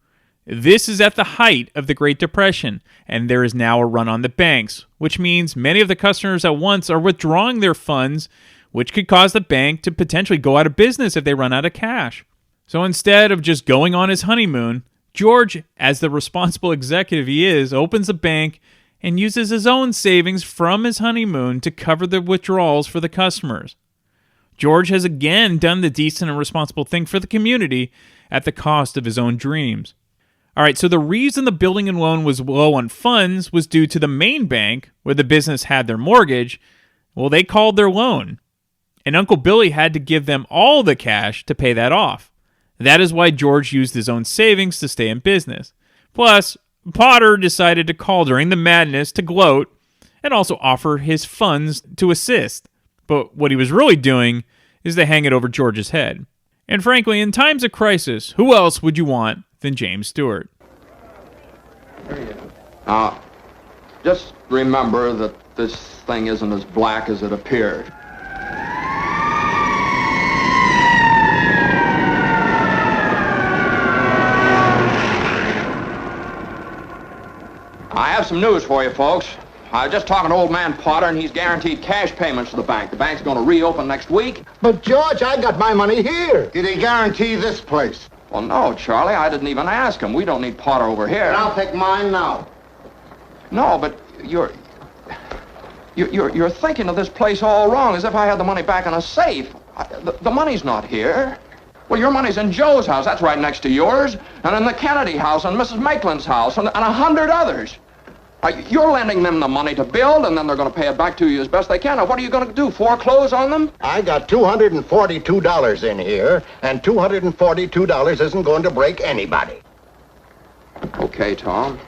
This is at the height of the Great Depression, and there is now a run on the banks, which means many of the customers at once are withdrawing their funds, which could cause the bank to potentially go out of business if they run out of cash. So instead of just going on his honeymoon, George, as the responsible executive he is, opens the bank and uses his own savings from his honeymoon to cover the withdrawals for the customers. George has again done the decent and responsible thing for the community at the cost of his own dreams. All right, so the reason the building and loan was low on funds was due to the main bank, where the business had their mortgage. Well, they called their loan. and Uncle Billy had to give them all the cash to pay that off. That is why George used his own savings to stay in business. Plus, Potter decided to call during the madness to gloat and also offer his funds to assist. But what he was really doing is to hang it over George's head. And frankly, in times of crisis, who else would you want than James Stewart? Now, just remember that this thing isn't as black as it appeared. I have some news for you, folks. I was just talking to old man Potter, and he's guaranteed cash payments to the bank. The bank's going to reopen next week. But, George, I got my money here. Did he guarantee this place? Well, no, Charlie, I didn't even ask him. We don't need Potter over here. And I'll take mine now. No, but you're thinking of this place all wrong, as if I had the money back in a safe. The money's not here. Well, your money's in Joe's house. That's right next to yours. And in the Kennedy house, and Mrs. Maitland's house, and 100 others. You're lending them the money to build, and then they're going to pay it back to you as best they can. Now, what are you going to do, foreclose on them? I got $242 in here, and $242 isn't going to break anybody. Okay, Tom.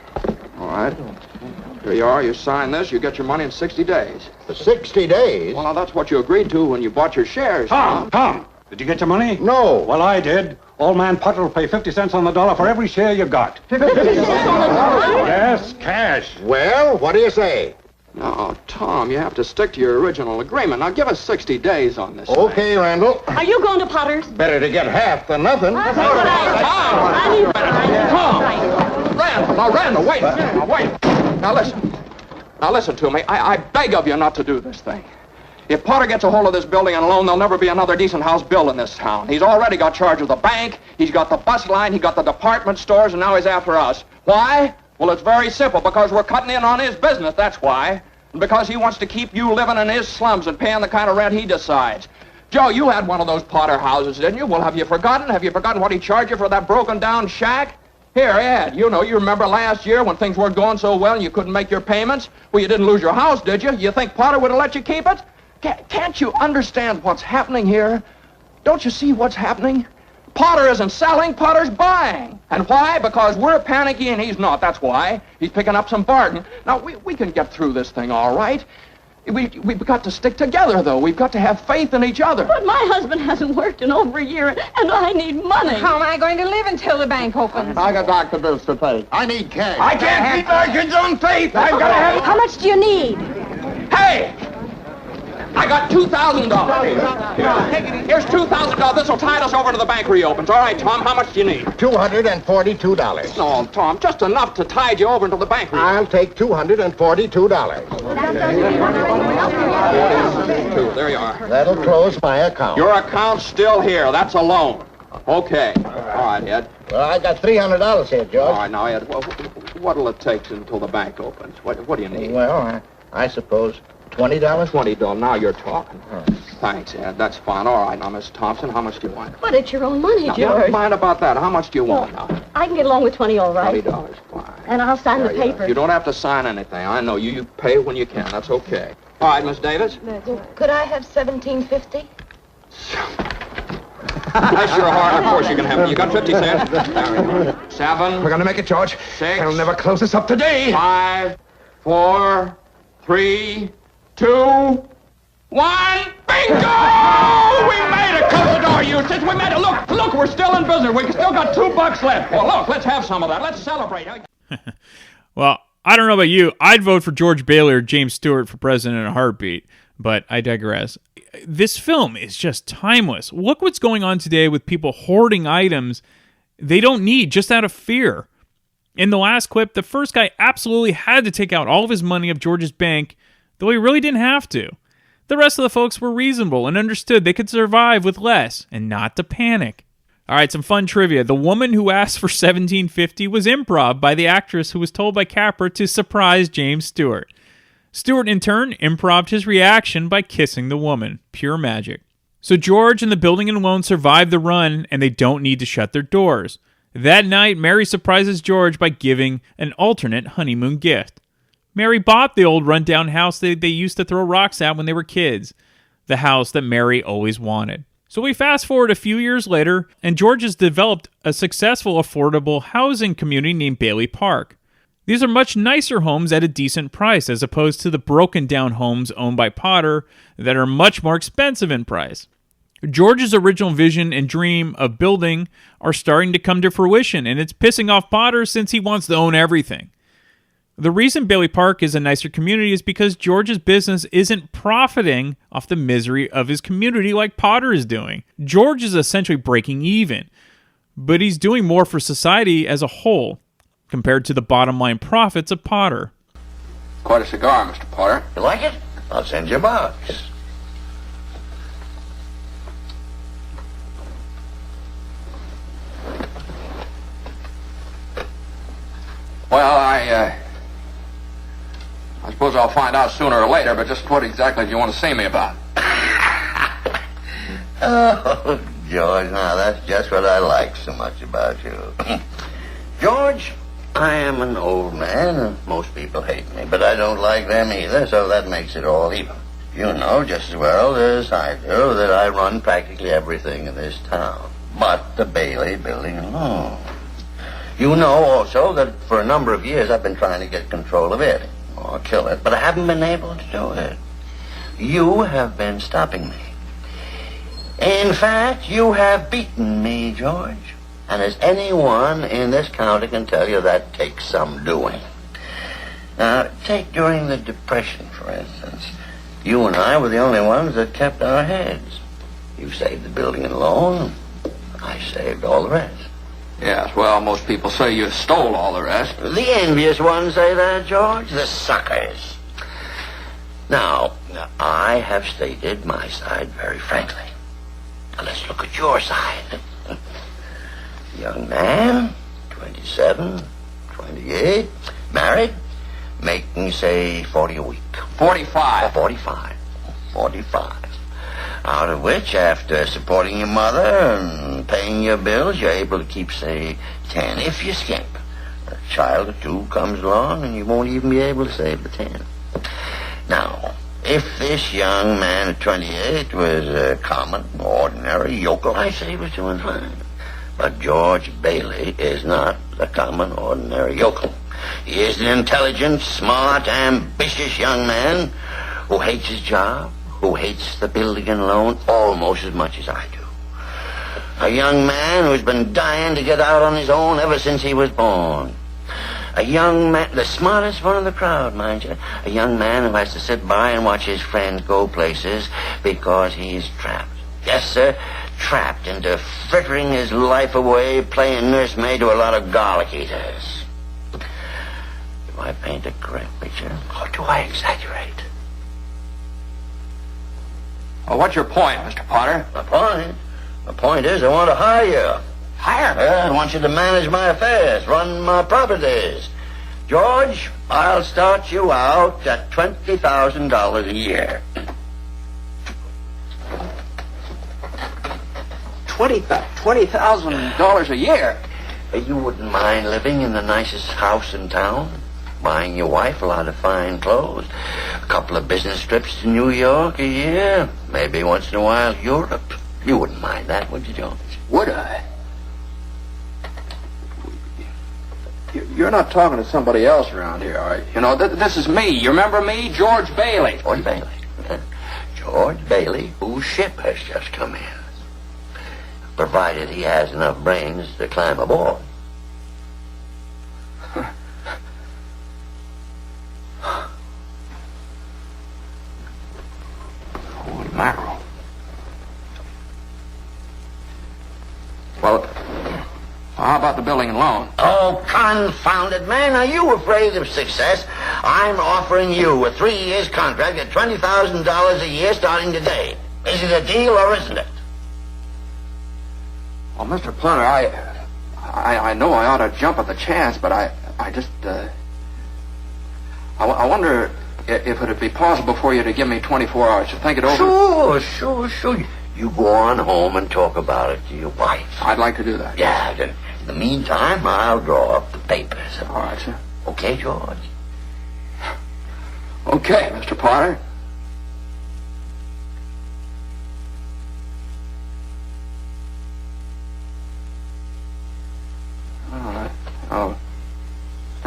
All right. Here you are. You sign this. You get your money in 60 days. 60 days? Well, now, that's what you agreed to when you bought your shares, Tom, did you get your money? No. Well, I did. Old man Potter will pay 50 cents on the dollar for every share you got. 50 cents on the dollar? Yes, cash. Well, what do you say? No, Tom, you have to stick to your original agreement. Now, give us 60 daes on this. Okay, Randall. Are you going to Potter's? Better to get half than nothing. Tom! Randall, wait. Now, wait. Now, listen to me. I beg of you not to do this thing. If Potter gets a hold of this building and alone, there'll never be another decent house built in this town. He's already got charge of the bank, he's got the bus line, he got the department stores, and now he's after us. Why? Well, it's very simple. Because we're cutting in on his business, that's why. And because he wants to keep you living in his slums and paying the kind of rent he decides. Joe, you had one of those Potter houses, didn't you? Well, have you forgotten? Have you forgotten what he charged you for that broken-down shack? Here, Ed, you remember last year when things weren't going so well and you couldn't make your payments? Well, you didn't lose your house, did you? You think Potter would have let you keep it? Can't you understand what's happening here? Don't you see what's happening? Potter isn't selling, Potter's buying. And why? Because we're panicky and he's not, that's why. He's picking up some bargain. Now, we can get through this thing all right. We've got to stick together, though. We've got to have faith in each other. But my husband hasn't worked in over a year, and I need money. How am I going to live until the bank opens? I got doctor bills to pay. I need cash. I can't keep my kids on faith. I've got to have... How much do you need? Hey! I got $2,000. Here's $2,000. This will tide us over to the bank reopens. All right, Tom, how much do you need? $242. No, Tom, just enough to tide you over until the bank reopens. I'll take $242. There you are. That'll close my account. Your account's still here. That's a loan. Okay. All right, Ed. Well, I got $300 here, George. All right, now, Ed, what'll it take until the bank opens? What do you need? Well, I suppose... $20? $20. Now you're talking. Oh. Thanks, Ed. That's fine. All right, now, Miss Thompson, how much do you want? But it's your own money, Now, George. never mind about that. How much do you want now? I can get along with 20, all right. $20, fine. And I'll sign the paper. You don't have to sign anything. I know you. You pay when you can. That's okay. All right, Miss Davis. Could I have $17.50? That's your heart. Of course you can have it. You got 50 cents. There we go. 7. We're going to make it, George. 6. They'll never close us up today. 5, 4, 3, 2, 1. Bingo! We made it. Close the door, Eustace. We made it. Look, we're still in business. We still got $2 left. Well, look, let's have some of that. Let's celebrate. Well, I don't know about you. I'd vote for George Bailey or James Stewart for president in a heartbeat, but I digress. This film is just timeless. Look what's going on today with people hoarding items they don't need just out of fear. In the last clip, the first guy absolutely had to take out all of his money of George's bank, though he really didn't have to. The rest of the folks were reasonable and understood they could survive with less and not to panic. All right, some fun trivia. The woman who asked for $17.50 was improv by the actress who was told by Capra to surprise James Stewart. Stewart, in turn, improv'd his reaction by kissing the woman. Pure magic. So George and the building and loan survive the run, and they don't need to shut their doors. That night, Mary surprises George by giving an alternate honeymoon gift. Mary bought the old rundown house they used to throw rocks at when they were kids. the house that Mary always wanted. So we fast forward a few years later, and George has developed a successful affordable housing community named Bailey Park. These are much nicer homes at a decent price as opposed to the broken down homes owned by Potter that are much more expensive in price. George's original vision and dream of building are starting to come to fruition, and it's pissing off Potter since he wants to own everything. The reason Bailey Park is a nicer community is because George's business isn't profiting off the misery of his community like Potter is doing. George is essentially breaking even, but he's doing more for society as a whole compared to the bottom line profits of Potter. Quite a cigar, Mr. Potter. You like it? I'll send you a box. Well, I suppose I'll find out sooner or later, but just what exactly do you want to see me about? Oh, George, now that's just what I like so much about you. George, I am an old man, and most people hate me, but I don't like them either, so that makes it all even. You know just as well as I do that I run practically everything in this town, but the Bailey building alone. You know also that for a number of years I've been trying to get control of it, or kill it, but I haven't been able to do it. You have been stopping me. In fact, you have beaten me, George. And as anyone in this county can tell you, that takes some doing. Now, take during the Depression, for instance. You and I were the only ones that kept our heads. You saved the building and loan. I saved all the rest. Yes, well, most people say you stole all the rest. The envious ones say that, George. The suckers. Now, I have stated my side very frankly. Now, let's look at your side. Young man, 27, 28, married, making, say, 40 a week. 45. 45. 45. Out of which, after supporting your mother and paying your bills, you're able to keep, say, 10, if you skimp. A child or two comes along, and you won't even be able to save the 10. Now, if this young man at 28 was a common, ordinary yokel, I say he was doing fine. But George Bailey is not a common, ordinary yokel. He is an intelligent, smart, ambitious young man who hates his job, who hates the building and loan almost as much as I do. A young man who's been dying to get out on his own ever since he was born. A young man, the smartest one in the crowd, mind you. A young man who has to sit by and watch his friends go places because he's trapped. Yes, sir, trapped into frittering his life away playing nursemaid to a lot of garlic eaters. Do I paint a correct picture, or do I exaggerate? Well, what's your point, Mr. Potter? My point? My point is I want to hire you. Hire me? I want you to manage my affairs, run my properties. George, I'll start you out at $20,000 a year. $20,000 a year? You wouldn't mind living in the nicest house in town? Buying your wife a lot of fine clothes, a couple of business trips to New York a year, maybe once in a while Europe. You wouldn't mind that, would you, Jones? Would I? You're not talking to somebody else around here, are you? You know, this is me. You remember me? George Bailey. George Bailey. George Bailey, whose ship has just come in. Provided he has enough brains to climb aboard. Holy mackerel. Well, how about the building and loan? Oh, confound it, man. Are you afraid of success? I'm offering you a 3 years contract at $20,000 a year starting today. Is it a deal or isn't it? Well, Mr. Potter, I know I ought to jump at the chance, but I wonder if it'd be possible for you to give me 24 hours to think it over. Sure. You go on home and talk about it to your wife. I'd like to do that. Yeah, in the meantime, I'll draw up the papers. All right, sir. Okay, George? Okay, Mr. Potter.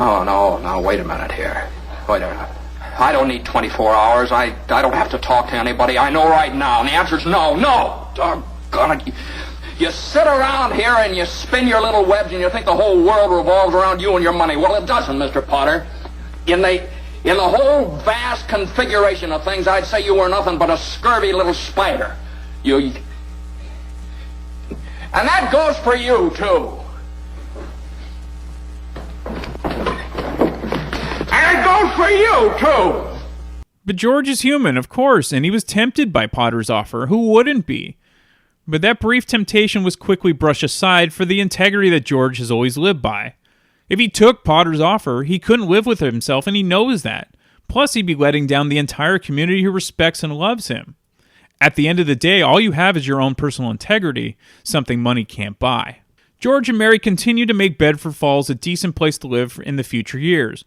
Oh, no, wait a minute here. Wait a minute. I don't need 24 hours. I don't have to talk to anybody. I know right now. And the answer's no. Doggone it. You sit around here and you spin your little webs and you think the whole world revolves around you and your money. Well, it doesn't, Mr. Potter. In the whole vast configuration of things, I'd say you were nothing but a scurvy little spider. And that goes for you, too. And it goes for you, too. But George is human, of course, and he was tempted by Potter's offer. Who wouldn't be? But that brief temptation was quickly brushed aside for the integrity that George has always lived by. If he took Potter's offer, he couldn't live with himself, and he knows that. Plus, he'd be letting down the entire community who respects and loves him. At the end of the day, all you have is your own personal integrity, something money can't buy. George and Mary continue to make Bedford Falls a decent place to live in the future years.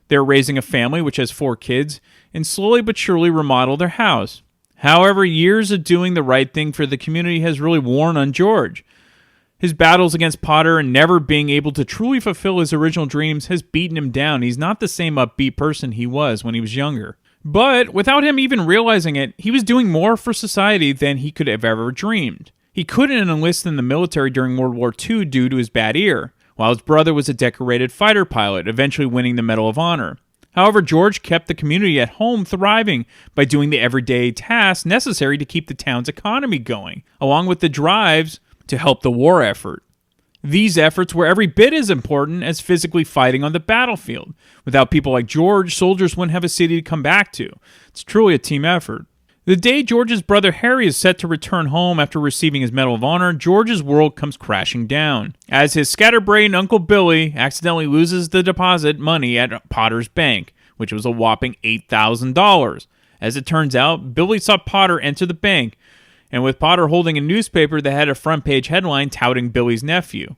They're raising a family which has 4 kids, and slowly but surely remodel their house. However, years of doing the right thing for the community has really worn on George. His battles against Potter and never being able to truly fulfill his original dreams has beaten him down. He's not the same upbeat person he was when he was younger. But without him even realizing it, he was doing more for society than he could have ever dreamed. He couldn't enlist in the military during World War II due to his bad ear, while his brother was a decorated fighter pilot, eventually winning the Medal of Honor. However, George kept the community at home thriving by doing the everyday tasks necessary to keep the town's economy going, along with the drives to help the war effort. These efforts were every bit as important as physically fighting on the battlefield. Without people like George, soldiers wouldn't have a city to come back to. It's truly a team effort. The day George's brother Harry is set to return home after receiving his Medal of Honor, George's world comes crashing down, as his scatterbrained Uncle Billy accidentally loses the deposit money at Potter's bank, which was a whopping $8,000. As it turns out, Billy saw Potter enter the bank, and with Potter holding a newspaper that had a front-page headline touting Billy's nephew.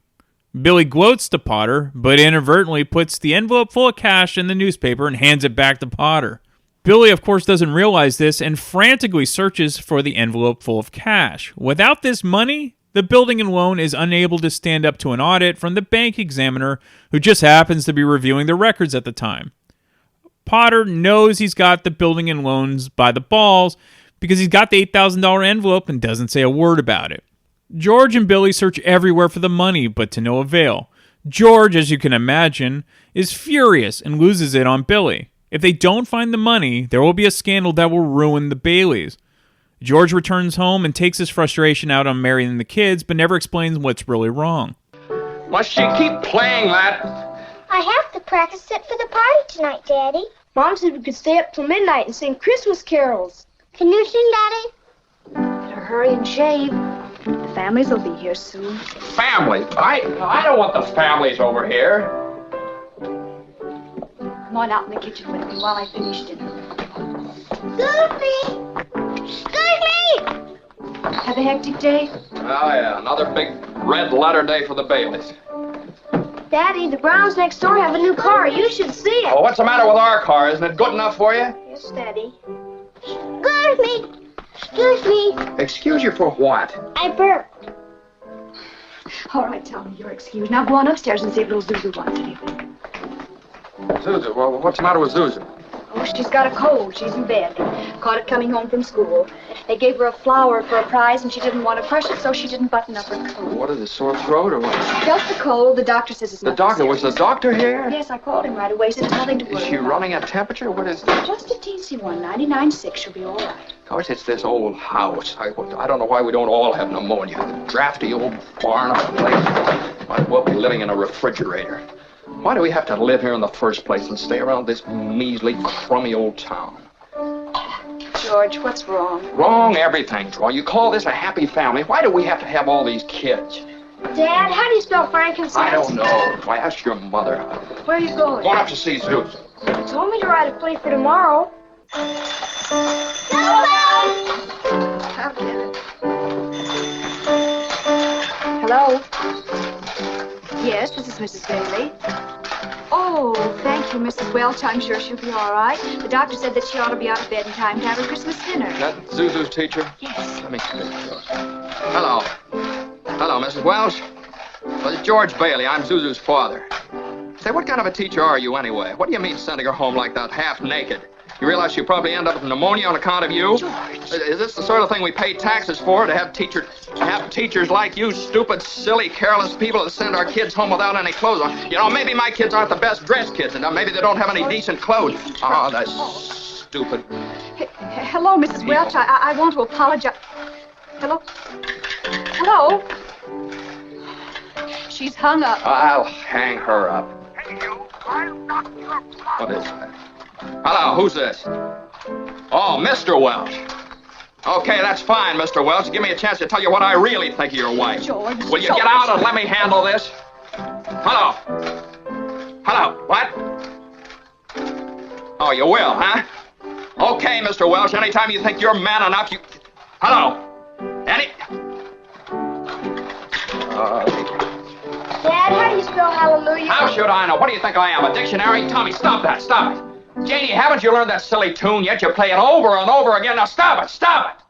Billy gloats to Potter, but inadvertently puts the envelope full of cash in the newspaper and hands it back to Potter. Billy, of course, doesn't realize this and frantically searches for the envelope full of cash. Without this money, the building and loan is unable to stand up to an audit from the bank examiner, who just happens to be reviewing the records at the time. Potter knows he's got the building and loans by the balls because he's got the $8,000 envelope and doesn't say a word about it. George and Billy search everywhere for the money, but to no avail. George, as you can imagine, is furious and loses it on Billy. If they don't find the money, there will be a scandal that will ruin the Baileys. George returns home and takes his frustration out on Mary and the kids, but never explains what's really wrong. Must she keep playing that? I have to practice it for the party tonight, Daddy. Mom said we could stay up till midnight and sing Christmas carols. Can you sing, Daddy? Better hurry and shave. The families will be here soon. Family? I don't want the families over here. Come on out in the kitchen with me while I finish dinner. Excuse me! Have a hectic day? Oh, yeah, another big red letter day for the Baileys. Daddy, the Browns next door have a new car. You should see it. Oh, what's the matter with our car? Isn't it good enough for you? Yes, Daddy. Excuse me. Excuse me. Excuse you for what? I burped. All right, Tommy, you're excused. Now go on upstairs and see if little Zuzu wants anything. Zuzu? Well, what's the matter with Zuzu? Oh, she's got a cold. She's in bed. Caught it coming home from school. They gave her a flower for a prize, and she didn't want to crush it, so she didn't button up her coat. What is it, sore throat or what? Just a cold. The doctor says it's The nothing doctor? serious. Was the doctor here? Yes, I called him right away. Said it's nothing to worry Is she about. running a temperature? What is that? Just a teensy one. 99.6. She'll be all right. Of course, it's this old house. I don't know why we don't all have pneumonia. The drafty old barn of a place. Might as well be living in a refrigerator. Why do we have to live here in the first place and stay around this measly, crummy old town? George, what's wrong? Wrong, everything's wrong. You call this a happy family? Why do we have to have all these kids? Dad, how do you spell frankincense? I don't know. Why, ask your mother. Where are you going? Going up to see Zeus. You told me to write a play for tomorrow. I'll get it. Hello? Yes, this is Mrs. Bailey. Oh, thank you, Mrs. Welch. I'm sure she'll be all right. The doctor said that she ought to be out of bed in time to have her Christmas dinner. That Zuzu's teacher? Yes. Let me speak to her. Hello. Hello, Mrs. Welch. Well, it's George Bailey. I'm Zuzu's father. Say, what kind of a teacher are you anyway? What do you mean sending her home like that, half naked? You realize she'll probably end up with pneumonia on account of you? George. Is this the sort of thing we pay taxes for, to have teachers like you, stupid, silly, careless people that send our kids home without any clothes on? You know, maybe my kids aren't the best dressed kids, and maybe they don't have any decent clothes. Oh, that's stupid. Hello, Mrs. Welch. I want to apologize. Hello? Hello? She's hung up. I'll hang her up. What is that? Hello, who's this? Oh, Mr. Welch. Okay, that's fine, Mr. Welch. Give me a chance to tell you what I really think of your wife. George. Will you get out and let me handle this? Hello? Hello? What? Oh, you will, huh? Okay, Mr. Welch, anytime you think you're man enough, you... Hello? Dad, how do you spell hallelujah? How should I know? What do you think I am, a dictionary? Tommy, stop that, stop it. Janie, haven't you learned that silly tune yet? You play it over and over again. Now stop it, stop it.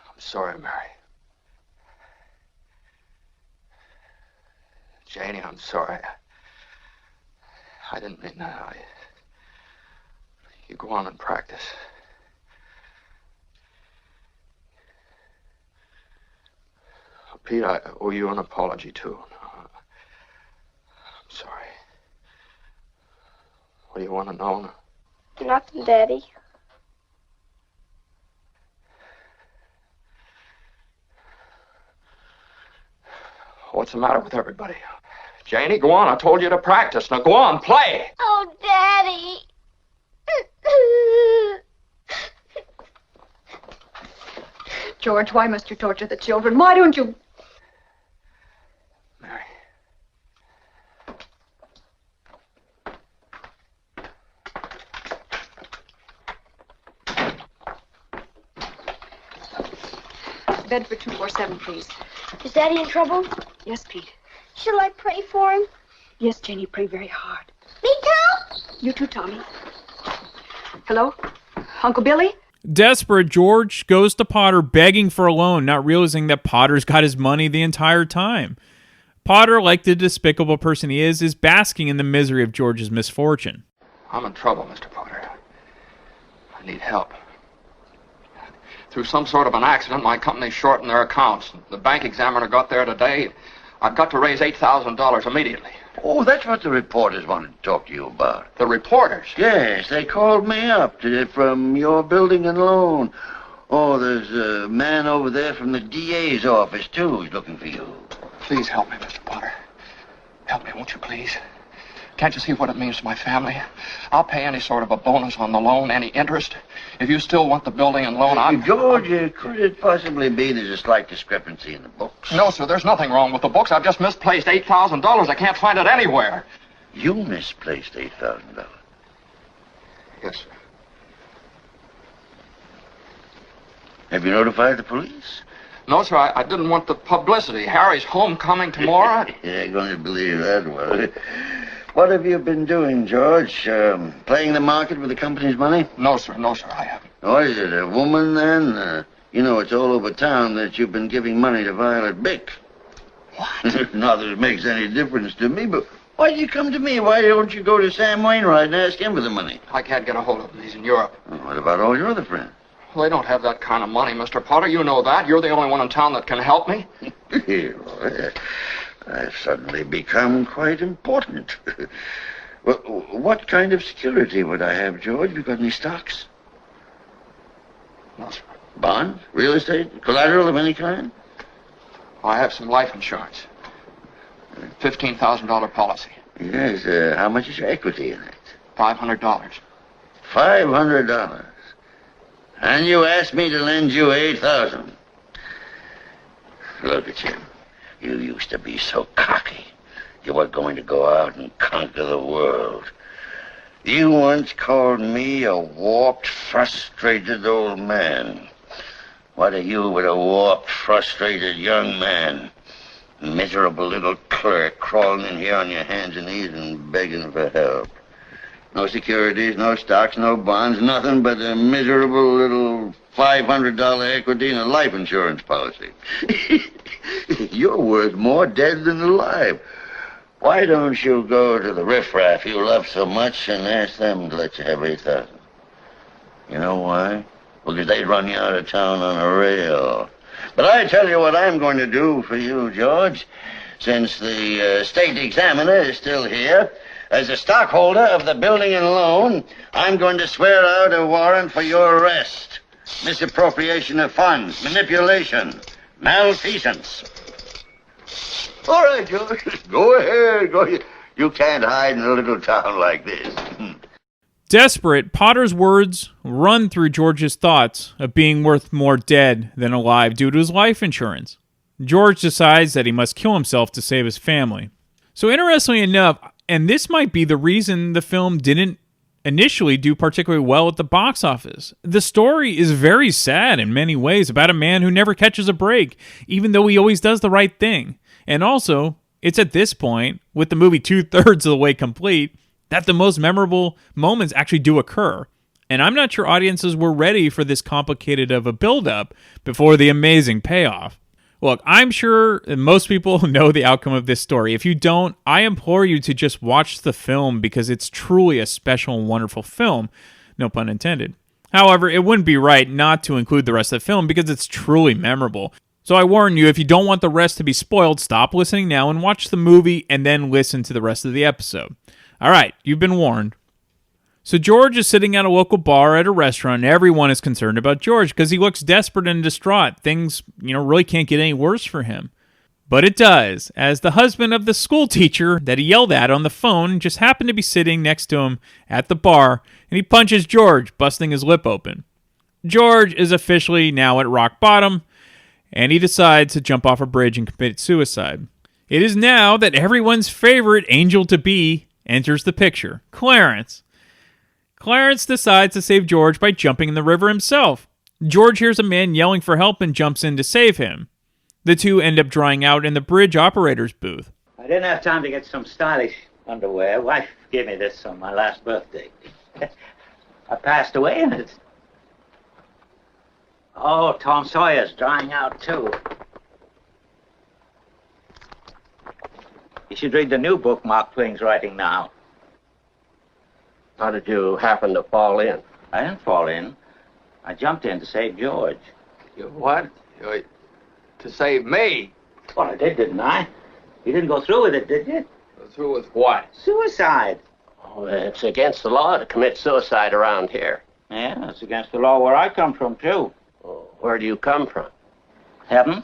I'm sorry, Mary. Janie, I'm sorry. I didn't mean that. You go on and practice. Pete, I owe you an apology, too. I'm sorry. What do you want to know? Nothing, Daddy. What's the matter with everybody? Janie, go on. I told you to practice. Now go on, play. Oh, Daddy. George, why must you torture the children? Why don't you... Mary. Bed for 247, please. Is Daddy in trouble? Yes, Pete. Shall I pray for him? Yes, Janie, pray very hard. Me too? You too, Tommy. Hello? Uncle Billy? Desperate, George goes to Potter begging for a loan, not realizing that Potter's got his money the entire time. Potter, like the despicable person he is basking in the misery of George's misfortune. I'm in trouble, Mr. Potter. I need help. Through some sort of an accident, my company's short in their accounts. The bank examiner got there today. I've got to raise $8,000 immediately. Oh, that's what the reporters wanted to talk to you about. The reporters? Yes, they called me up from your building and loan. Oh, there's a man over there from the DA's office, too. He's looking for you. Please help me, Mr. Potter. Help me, won't you, please? Can't you see what it means to my family? I'll pay any sort of a bonus on the loan, any interest. If you still want the building and loan, George, could it possibly be there's a slight discrepancy in the books? No, sir, there's nothing wrong with the books. I've just misplaced $8,000. I can't find it anywhere. You misplaced $8,000? Yes, sir. Have you notified the police? No, sir, I didn't want the publicity. Harry's homecoming tomorrow. You're going to believe that one. What have you been doing, George? Playing the market with the company's money? No, sir, I haven't. Oh, is it a woman, then? You know, it's all over town that you've been giving money to Violet Bick. What? Not that it makes any difference to me, but why did you come to me? Why don't you go to Sam Wainwright and ask him for the money? I can't get a hold of him. He's in Europe. Well, what about all your other friends? Well, they don't have that kind of money, Mr. Potter. You know that. You're the only one in town that can help me. I've suddenly become quite important. Well, what kind of security would I have, George? You got any stocks? No, sir. Bonds? Real estate? Collateral of any kind? I have some life insurance. $15,000 policy. Yes, how much is your equity in it? $500. $500. And you asked me to lend you $8,000. Look at you. You used to be so cocky. You were going to go out and conquer the world. You once called me a warped, frustrated old man. What are you but a warped, frustrated young man? Miserable little clerk crawling in here on your hands and knees and begging for help. No securities, no stocks, no bonds, nothing but a miserable little $500 equity in a life insurance policy. You're worth more dead than alive. Why don't you go to the riffraff you love so much and ask them to let you have 8,000? You know why? Because they'd run you out of town on a rail. But I tell you what I'm going to do for you, George. Since the state examiner is still here, as a stockholder of the building and loan, I'm going to swear out a warrant for your arrest. Misappropriation of funds, manipulation, malfeasance. All right, George. Go ahead. Go. You can't hide in a little town like this. Desperate, Potter's words run through George's thoughts of being worth more dead than alive due to his life insurance. George decides that he must kill himself to save his family. So interestingly enough, and this might be the reason the film didn't initially do particularly well at the box office, the story is very sad in many ways about a man who never catches a break, even though he always does the right thing. And also, it's at this point, with the movie 2/3 of the way complete, that the most memorable moments actually do occur. And I'm not sure audiences were ready for this complicated of a build-up before the amazing payoff. Look, I'm sure most people know the outcome of this story. If you don't, I implore you to just watch the film because it's truly a special and wonderful film. No pun intended. However, it wouldn't be right not to include the rest of the film because it's truly memorable. So I warn you, if you don't want the rest to be spoiled, stop listening now and watch the movie and then listen to the rest of the episode. All right, you've been warned. So George is sitting at a local bar at a restaurant, and everyone is concerned about George because he looks desperate and distraught. Things, really can't get any worse for him. But it does, as the husband of the school teacher that he yelled at on the phone just happened to be sitting next to him at the bar, and he punches George, busting his lip open. George is officially now at rock bottom, and he decides to jump off a bridge and commit suicide. It is now that everyone's favorite angel-to-be enters the picture, Clarence. Clarence decides to save George by jumping in the river himself. George hears a man yelling for help and jumps in to save him. The two end up drying out in the bridge operator's booth. I didn't have time to get some stylish underwear. Wife gave me this on my last birthday. I passed away in it. Oh, Tom Sawyer's drying out, too. You should read the new book Mark Twain's writing now. How did you happen to fall in? I didn't fall in. I jumped in to save George. You what? To save me? Well, I did, didn't I? You didn't go through with it, did you? Go through with what? Suicide. Oh, it's against the law to commit suicide around here. Yeah, it's against the law where I come from, too. Oh, where do you come from? Heaven.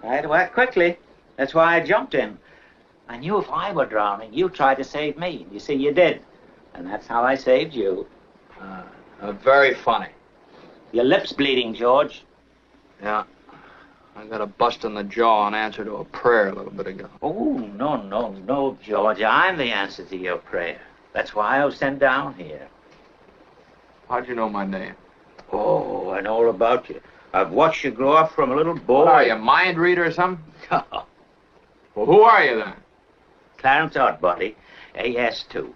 I had to act quickly. That's why I jumped in. I knew if I were drowning, you'd try to save me. You see, you did. And that's how I saved you. Very funny. Your lip's bleeding, George. Yeah. I got a bust in the jaw in answer to a prayer a little bit ago. Oh, no, George. I'm the answer to your prayer. That's why I was sent down here. How'd you know my name? Oh, I know all about you. I've watched you grow up from a little boy. What are you, a mind reader or something? Well, who are you then? Clarence Oddbody, AS2.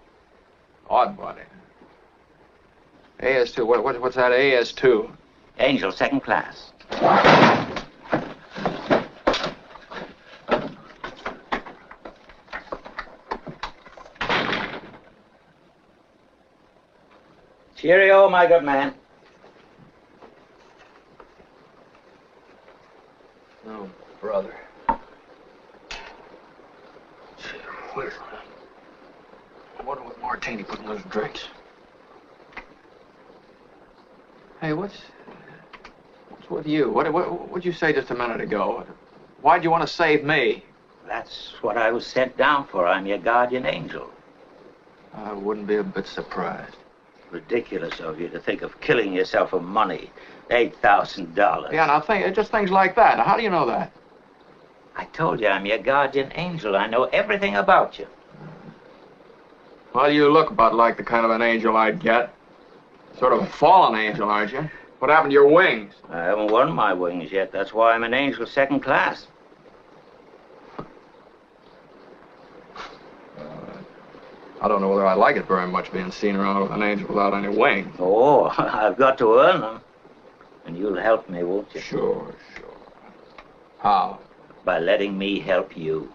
Oddbody. AS2, what's that AS2? Angel, second class. Cheerio, my good man. Oh, brother. I wonder what Martini put in those drinks. Hey, what's with you? What'd you say just a minute ago? Why'd you want to save me? That's what I was sent down for. I'm your guardian angel. I wouldn't be a bit surprised. Ridiculous of you to think of killing yourself for money. $8,000. Yeah, now just things like that. Now, how do you know that? I told you I'm your guardian angel. I know everything about you. Well, you look about like the kind of an angel I'd get. Sort of a fallen angel, aren't you? What happened to your wings? I haven't won my wings yet. That's why I'm an angel second class. I don't know whether I like it very much being seen around with an angel without any wings. Oh, I've got to earn them. And you'll help me, won't you? Sure. How? By letting me help you.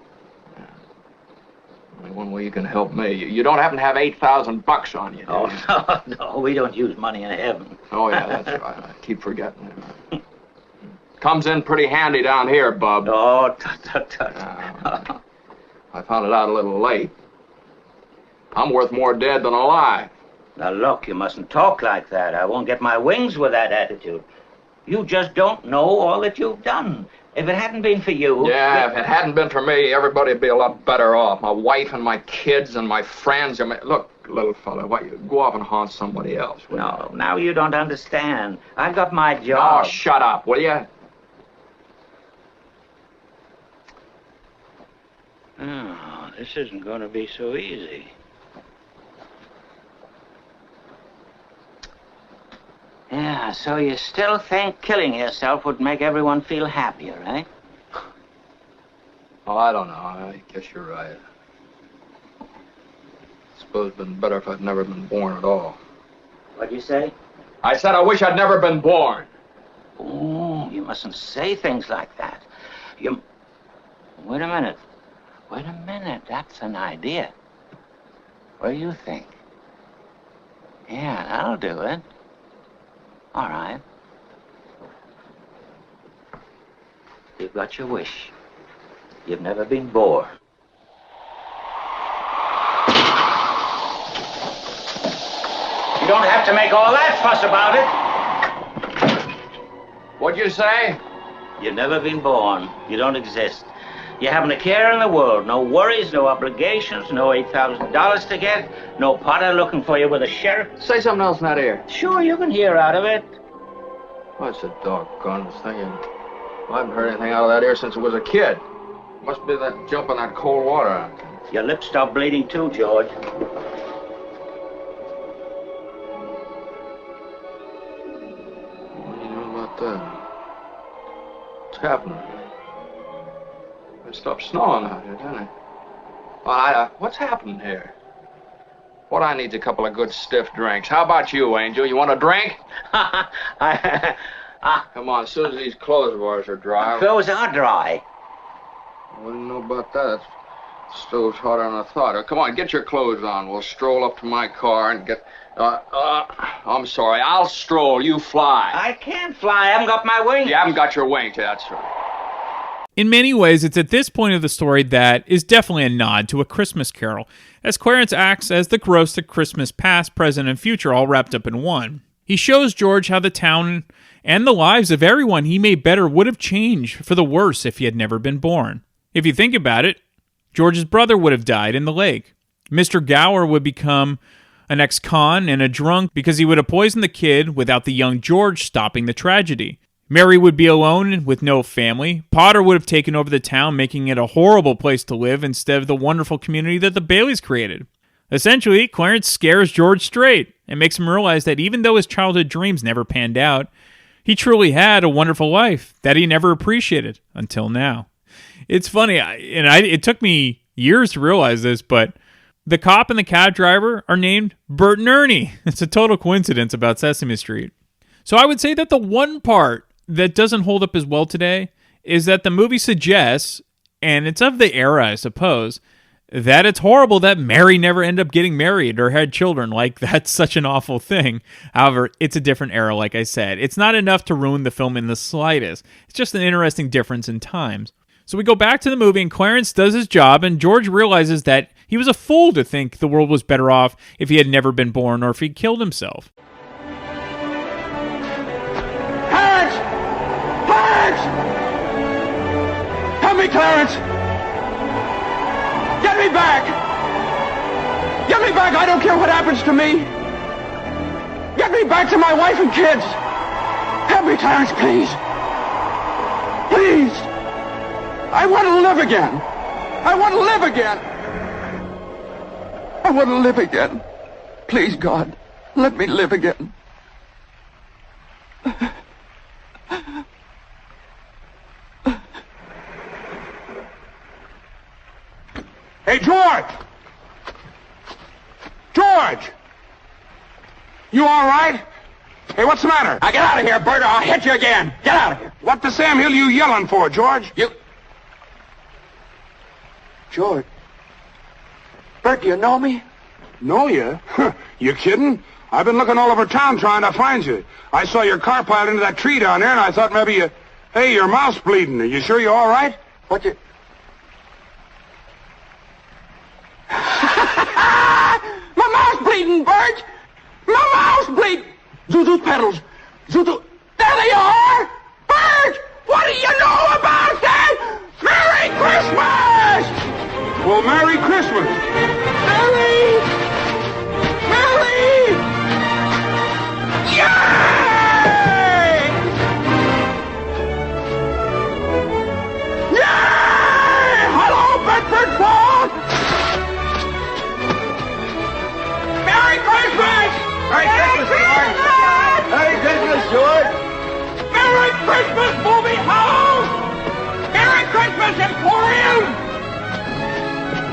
Only one way you can help me. You don't happen to have $8,000 on you, do you? Oh, no, we don't use money in heaven. Oh, yeah, that's right. I keep forgetting it. Comes in pretty handy down here, bub. Oh, tut. I found it out a little late. I'm worth more dead than alive. Now, look, you mustn't talk like that. I won't get my wings with that attitude. You just don't know all that you've done. If it hadn't been for you... Yeah, if it hadn't been for me, everybody would be a lot better off. My wife and my kids and my friends. Look, little fella, why you go off and haunt somebody else? No, now you don't understand. I've got my job. Oh, shut up, will you? Oh, this isn't going to be so easy. Yeah, so you still think killing yourself would make everyone feel happier, eh? Oh, I don't know. I guess you're right. I suppose it'd been better if I'd never been born at all. What'd you say? I said I wish I'd never been born. Oh, you mustn't say things like that. Wait a minute. That's an idea. What do you think? Yeah, that'll do it. All right. You've got your wish. You've never been born. You don't have to make all that fuss about it. What'd you say? You've never been born. You don't exist. You haven't a care in the world. No worries, no obligations, no $8,000 to get, no potter looking for you with a sheriff. Say something else in that ear. Sure, you can hear out of it. What's the doggone thing? I haven't heard anything out of that ear since I was a kid. Must be that jump in that cold water. Your lips stopped bleeding too, George. What do you know about that? What's happening? It stopped snowing out here, didn't it? Well, what's happening here? What I need's a couple of good stiff drinks. How about you, Angel? You want a drink? Come on, as soon as these clothes of ours are dry. Clothes are dry. I wouldn't know about that. The stove's hotter than I thought. Come on, get your clothes on. We'll stroll up to my car and get... I'm sorry. I'll stroll. You fly. I can't fly. I haven't got my wings. You haven't got your wings. That's right. In many ways, it's at this point of the story that is definitely a nod to A Christmas Carol, as Clarence acts as the ghost of Christmas past, present, and future all wrapped up in one. He shows George how the town and the lives of everyone he made better would have changed for the worse if he had never been born. If you think about it, George's brother would have died in the lake. Mr. Gower would become an ex-con and a drunk because he would have poisoned the kid without the young George stopping the tragedy. Mary would be alone with no family. Potter would have taken over the town, making it a horrible place to live instead of the wonderful community that the Baileys created. Essentially, Clarence scares George straight and makes him realize that even though his childhood dreams never panned out, he truly had a wonderful life that he never appreciated until now. It's funny, it took me years to realize this, but the cop and the cab driver are named Bert and Ernie. It's a total coincidence about Sesame Street. So I would say that the one part that doesn't hold up as well today is that the movie suggests, and it's of the era, I suppose, that it's horrible that Mary never ended up getting married or had children. Like, that's such an awful thing. However, it's a different era, like I said. It's not enough to ruin the film in the slightest. It's just an interesting difference in times. So we go back to the movie, and Clarence does his job, and George realizes that he was a fool to think the world was better off if he had never been born or if he killed himself. Help me, Clarence! Get me back! Get me back! I don't care what happens to me! Get me back to my wife and kids! Help me, Clarence, please! Please! I want to live again! I want to live again! I want to live again! Please, God, let me live again. Hey, George! George! You all right? Hey, what's the matter? Now get out of here, Bert, or I'll hit you again. Get out of here. What the Sam Hill you yelling for, George? George. Bert, do you know me? Know you? You kidding? I've been looking all over town trying to find you. I saw your car piled into that tree down there, and I thought maybe you... Hey, your mouth's bleeding. Are you sure you're all right? What you... My mouth's bleeding, Bert! My mouth's bleeding! Zuzu's pedals. Zuzu... There they are! Bert! What do you know about that? Merry Christmas! Well, Merry Christmas! Merry! Merry! Yay! Yay! Hello, Bedford Falls! Merry Christmas! Merry Christmas, George! Merry Christmas, George! Merry Christmas, Movie House! Merry Christmas, Emporium!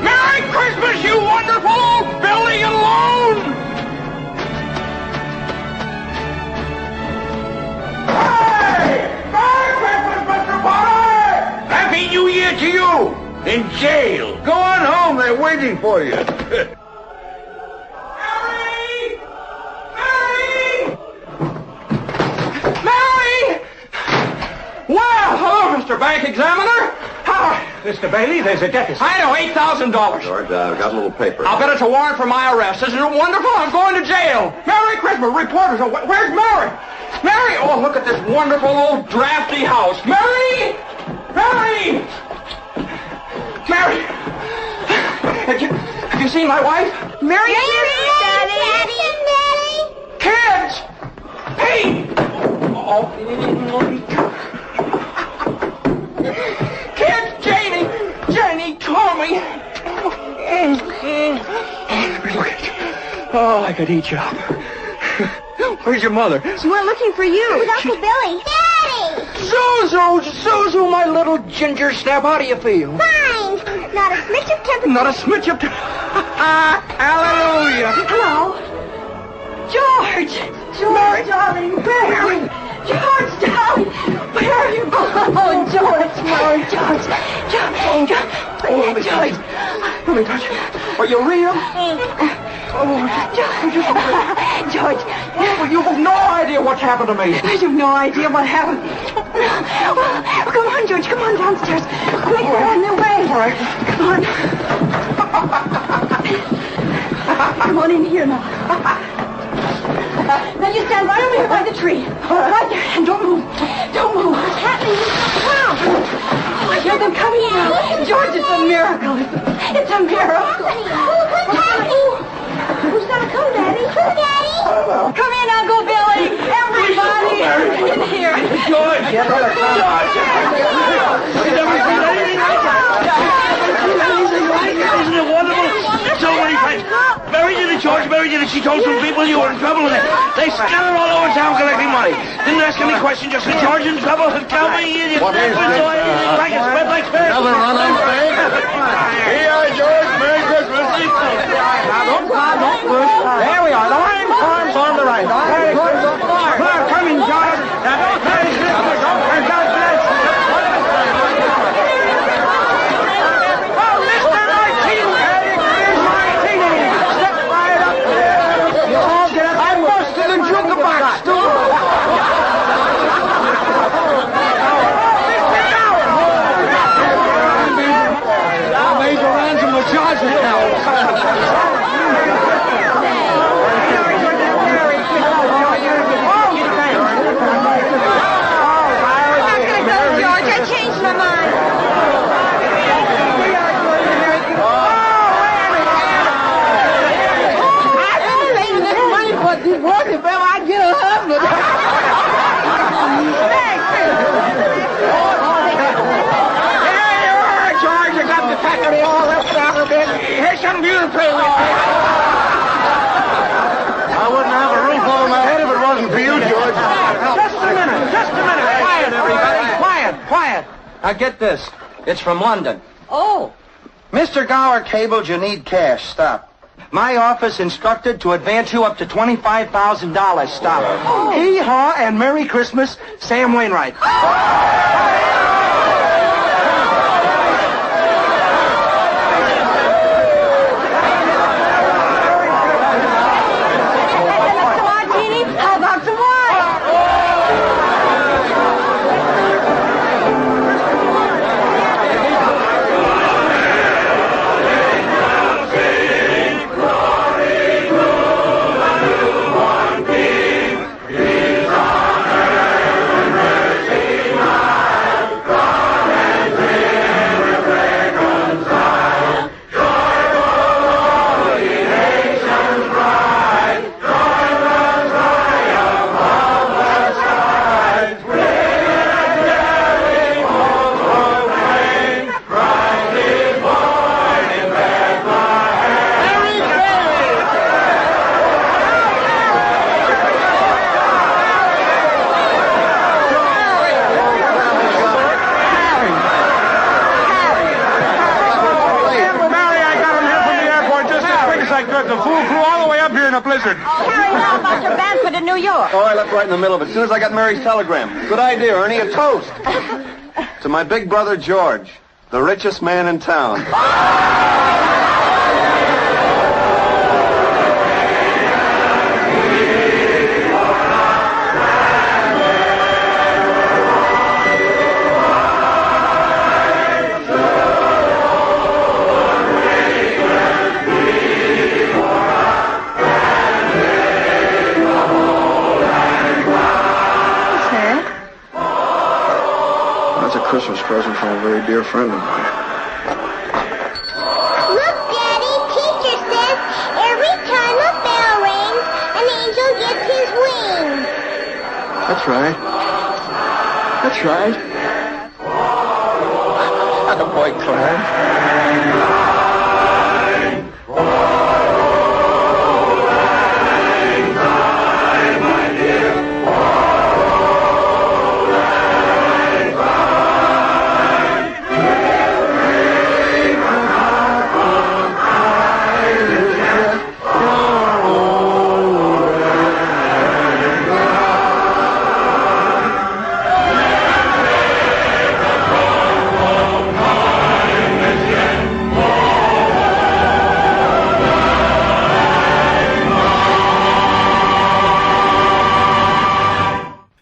Merry Christmas, you wonderful old building and loan! Hey! Merry Christmas, Mr. Potter! Happy New Year to you! In jail! Go on home, they're waiting for you. Well, hello, Mr. Bank Examiner. How... Mr. Bailey, there's a deficit. I know, $8,000. George, I've got a little paper. I'll bet it's a warrant for my arrest. Isn't it wonderful? I'm going to jail. Merry Christmas. Reporters. Where's Mary? Mary! Oh, look at this wonderful old drafty house. Mary! Mary! Mary! Have you seen my wife? Merry Kids! Hey! Oh. Kids, Janie told me. Oh, I could eat you up. Where's your mother? She went looking for you. With Uncle Billy. Daddy! Zuzu, my little ginger snap. How do you feel? Fine. Not a smidge of temperature. Not a smidge of Hallelujah. Hello. George, darling, where are you? George, darling, where are you? Oh, George. George. Let me touch you. Are you real? Oh, George. Well, you have no idea what's happened to me. You have no idea what happened. Oh, come on, George. Come on downstairs. Quick, they're on their way. All right. Come on. Come on in here now. Now you stand right over here by the tree. Right there. And don't move. Don't move. What's happening? Wow. Oh, I hear them coming now. George, it's a miracle. It's a miracle. What's happening? Who's gonna come, Daddy? Daddy? Come in, Uncle Billy. Everybody in here. George! Isn't it wonderful? So many friends. Mary did it, George. Mary did it. She told some people you were in trouble with it. They scattered all over town collecting money. Didn't ask any questions, just said, George in trouble. Tell me. What is this? Another run-on thing? Here, George. Merry Christmas. Now, don't cry, don't push. There we are. The line farms on the right. Merry Christmas. Come in, George. Now, don't Merry Christmas. Don't turn God bless. I wouldn't have a roof over my head if it wasn't for you, George. Just a minute. Quiet, everybody. Quiet. Now, get this. It's from London. Oh, Mr. Gower cabled you need cash. Stop. My office instructed to advance you up to $25,000. Stop. Hee-haw and Merry Christmas, Sam Wainwright. How about some wine? The fool flew all the way up here in a blizzard. Harry, how about your Banford in New York? Oh, I left right in the middle of it. As soon as I got Mary's telegram. Good idea, Ernie. A toast. To my big brother, George, the richest man in town. Christmas present from a very dear friend of mine. Look, Daddy, teacher says every time a bell rings, an angel gets his wings. That's right. That's right. Attaboy, Clarence.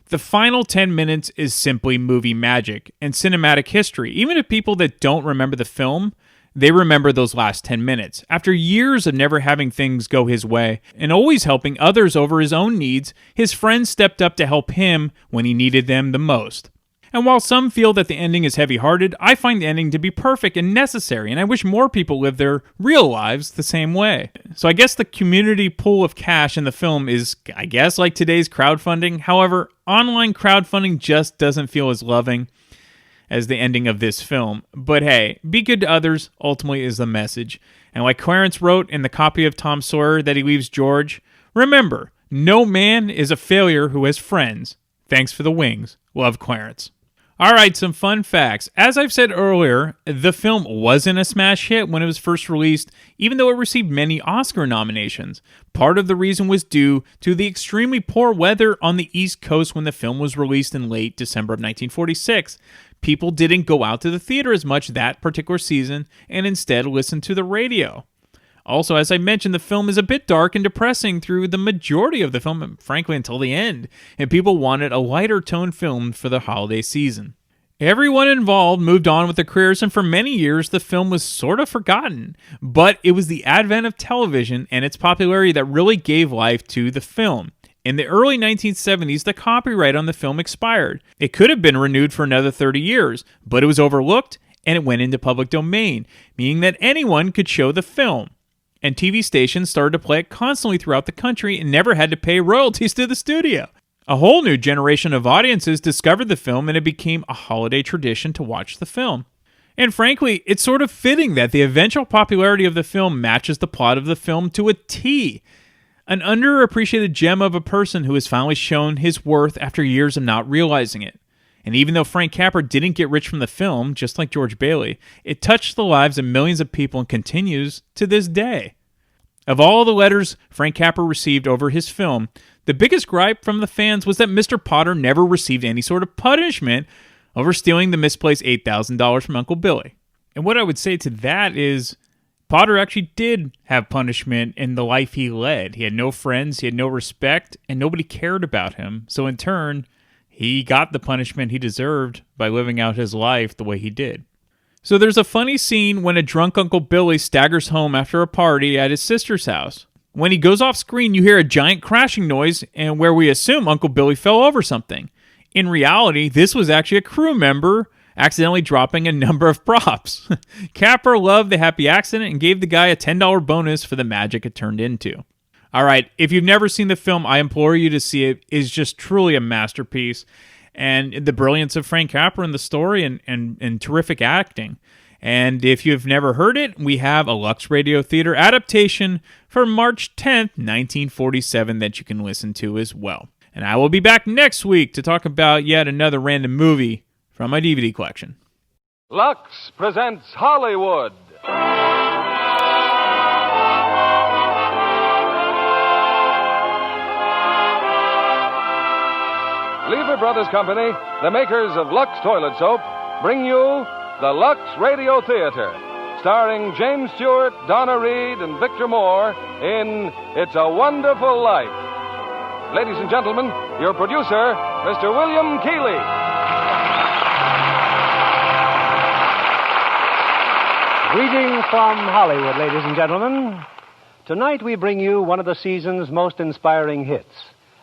The final 10 minutes is simply movie magic and cinematic history. Even to people that don't remember the film, they remember those last 10 minutes. After years of never having things go his way and always helping others over his own needs, his friends stepped up to help him when he needed them the most. And while some feel that the ending is heavy-hearted, I find the ending to be perfect and necessary, and I wish more people lived their real lives the same way. So I guess the community pool of cash in the film is, I guess, like today's crowdfunding. However, online crowdfunding just doesn't feel as loving as the ending of this film. But hey, be good to others ultimately is the message. And like Clarence wrote in the copy of Tom Sawyer that he leaves George, remember, no man is a failure who has friends. Thanks for the wings. Love, Clarence. All right, some fun facts. As I've said earlier, the film wasn't a smash hit when it was first released, even though it received many Oscar nominations. Part of the reason was due to the extremely poor weather on the East Coast when the film was released in late December of 1946. People didn't go out to the theater as much that particular season and instead listened to the radio. Also, as I mentioned, the film is a bit dark and depressing through the majority of the film, and frankly until the end, and people wanted a lighter tone film for the holiday season. Everyone involved moved on with their careers, and for many years the film was sort of forgotten, but it was the advent of television and its popularity that really gave life to the film. In the early 1970s, the copyright on the film expired. It could have been renewed for another 30 years, but it was overlooked and it went into public domain, meaning that anyone could show the film. And TV stations started to play it constantly throughout the country and never had to pay royalties to the studio. A whole new generation of audiences discovered the film and it became a holiday tradition to watch the film. And frankly, it's sort of fitting that the eventual popularity of the film matches the plot of the film to a T. An underappreciated gem of a person who has finally shown his worth after years of not realizing it. And even though Frank Capra didn't get rich from the film, just like George Bailey, it touched the lives of millions of people and continues to this day. Of all the letters Frank Capra received over his film, the biggest gripe from the fans was that Mr. Potter never received any sort of punishment over stealing the misplaced $8,000 from Uncle Billy. And what I would say to that is, Potter actually did have punishment in the life he led. He had no friends, he had no respect, and nobody cared about him. So in turn, he got the punishment he deserved by living out his life the way he did. So there's a funny scene when a drunk Uncle Billy staggers home after a party at his sister's house. When he goes off screen, you hear a giant crashing noise, and where we assume Uncle Billy fell over something. In reality, this was actually a crew member accidentally dropping a number of props. Capra loved the happy accident and gave the guy a $10 bonus for the magic it turned into. All right, if you've never seen the film, I implore you to see it. It's just truly a masterpiece. And the brilliance of Frank Capra in the story and terrific acting. And if you've never heard it, we have a Lux Radio Theater adaptation for March 10th, 1947 that you can listen to as well. And I will be back next week to talk about yet another random movie from my DVD collection. Lux presents Hollywood. Lever Brothers Company, the makers of Lux Toilet Soap, bring you the Lux Radio Theater, starring James Stewart, Donna Reed, and Victor Moore in It's a Wonderful Life. Ladies and gentlemen, your producer, Mr. William Keighley. Greetings from Hollywood, ladies and gentlemen. Tonight we bring you one of the season's most inspiring hits,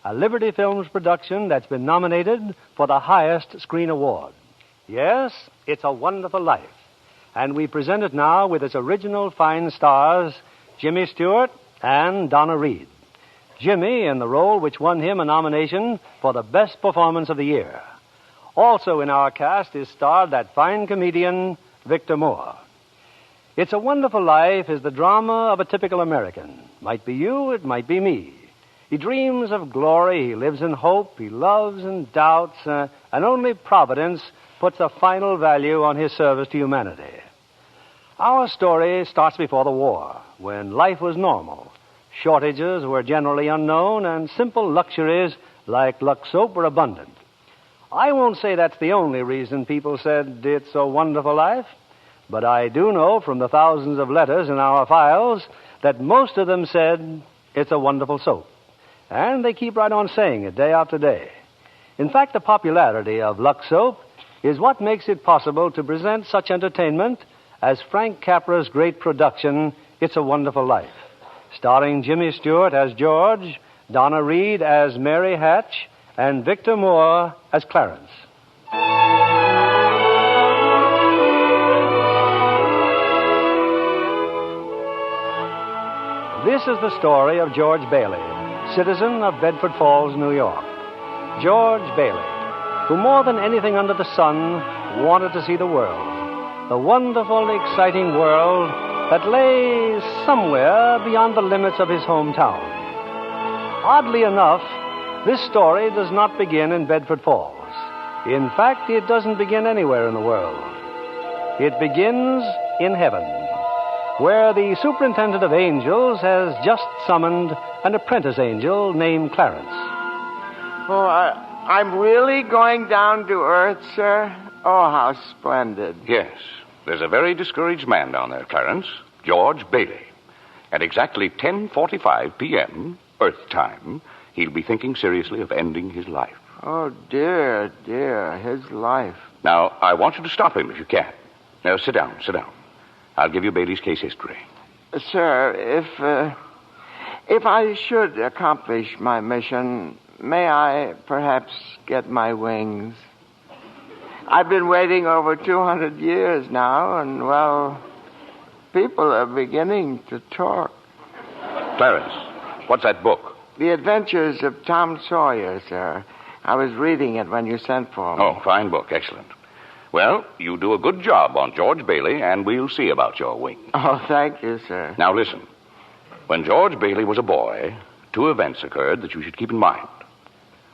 a Liberty Films production that's been nominated for the highest screen award. Yes, It's a Wonderful Life. And we present it now with its original fine stars, Jimmy Stewart and Donna Reed. Jimmy in the role which won him a nomination for the best performance of the year. Also in our cast is starred that fine comedian, Victor Moore. It's a Wonderful Life is the drama of a typical American. Might be you, it might be me. He dreams of glory, he lives in hope, he loves and doubts, and only Providence puts a final value on his service to humanity. Our story starts before the war, when life was normal. Shortages were generally unknown, and simple luxuries like Lux soap were abundant. I won't say that's the only reason people said it's a wonderful life, but I do know from the thousands of letters in our files that most of them said it's a wonderful soap. And they keep right on saying it day after day. In fact, the popularity of Lux soap is what makes it possible to present such entertainment as Frank Capra's great production, It's a Wonderful Life, starring Jimmy Stewart as George, Donna Reed as Mary Hatch, and Victor Moore as Clarence. This is the story of George Bailey, citizen of Bedford Falls, New York. George Bailey, who more than anything under the sun wanted to see the world, the wonderful, exciting world that lay somewhere beyond the limits of his hometown. Oddly enough, this story does not begin in Bedford Falls. In fact, it doesn't begin anywhere in the world. It begins in heaven, where the superintendent of angels has just summoned an apprentice angel named Clarence. Oh, I'm really going down to Earth, sir? Oh, how splendid. Yes. There's a very discouraged man down there, Clarence. George Bailey. At exactly 10:45 p.m., Earth time, he'll be thinking seriously of ending his life. Oh, dear, dear, his life. Now, I want you to stop him if you can. Now, sit down. I'll give you Bailey's case history. Sir, if I should accomplish my mission, may I perhaps get my wings? I've been waiting over 200 years now, and, well, people are beginning to talk. Clarence, what's that book? The Adventures of Tom Sawyer, sir. I was reading it when you sent for me. Oh, fine book. Excellent. Well, you do a good job on George Bailey, and we'll see about your wings. Oh, thank you, sir. Now, listen. When George Bailey was a boy, two events occurred that you should keep in mind.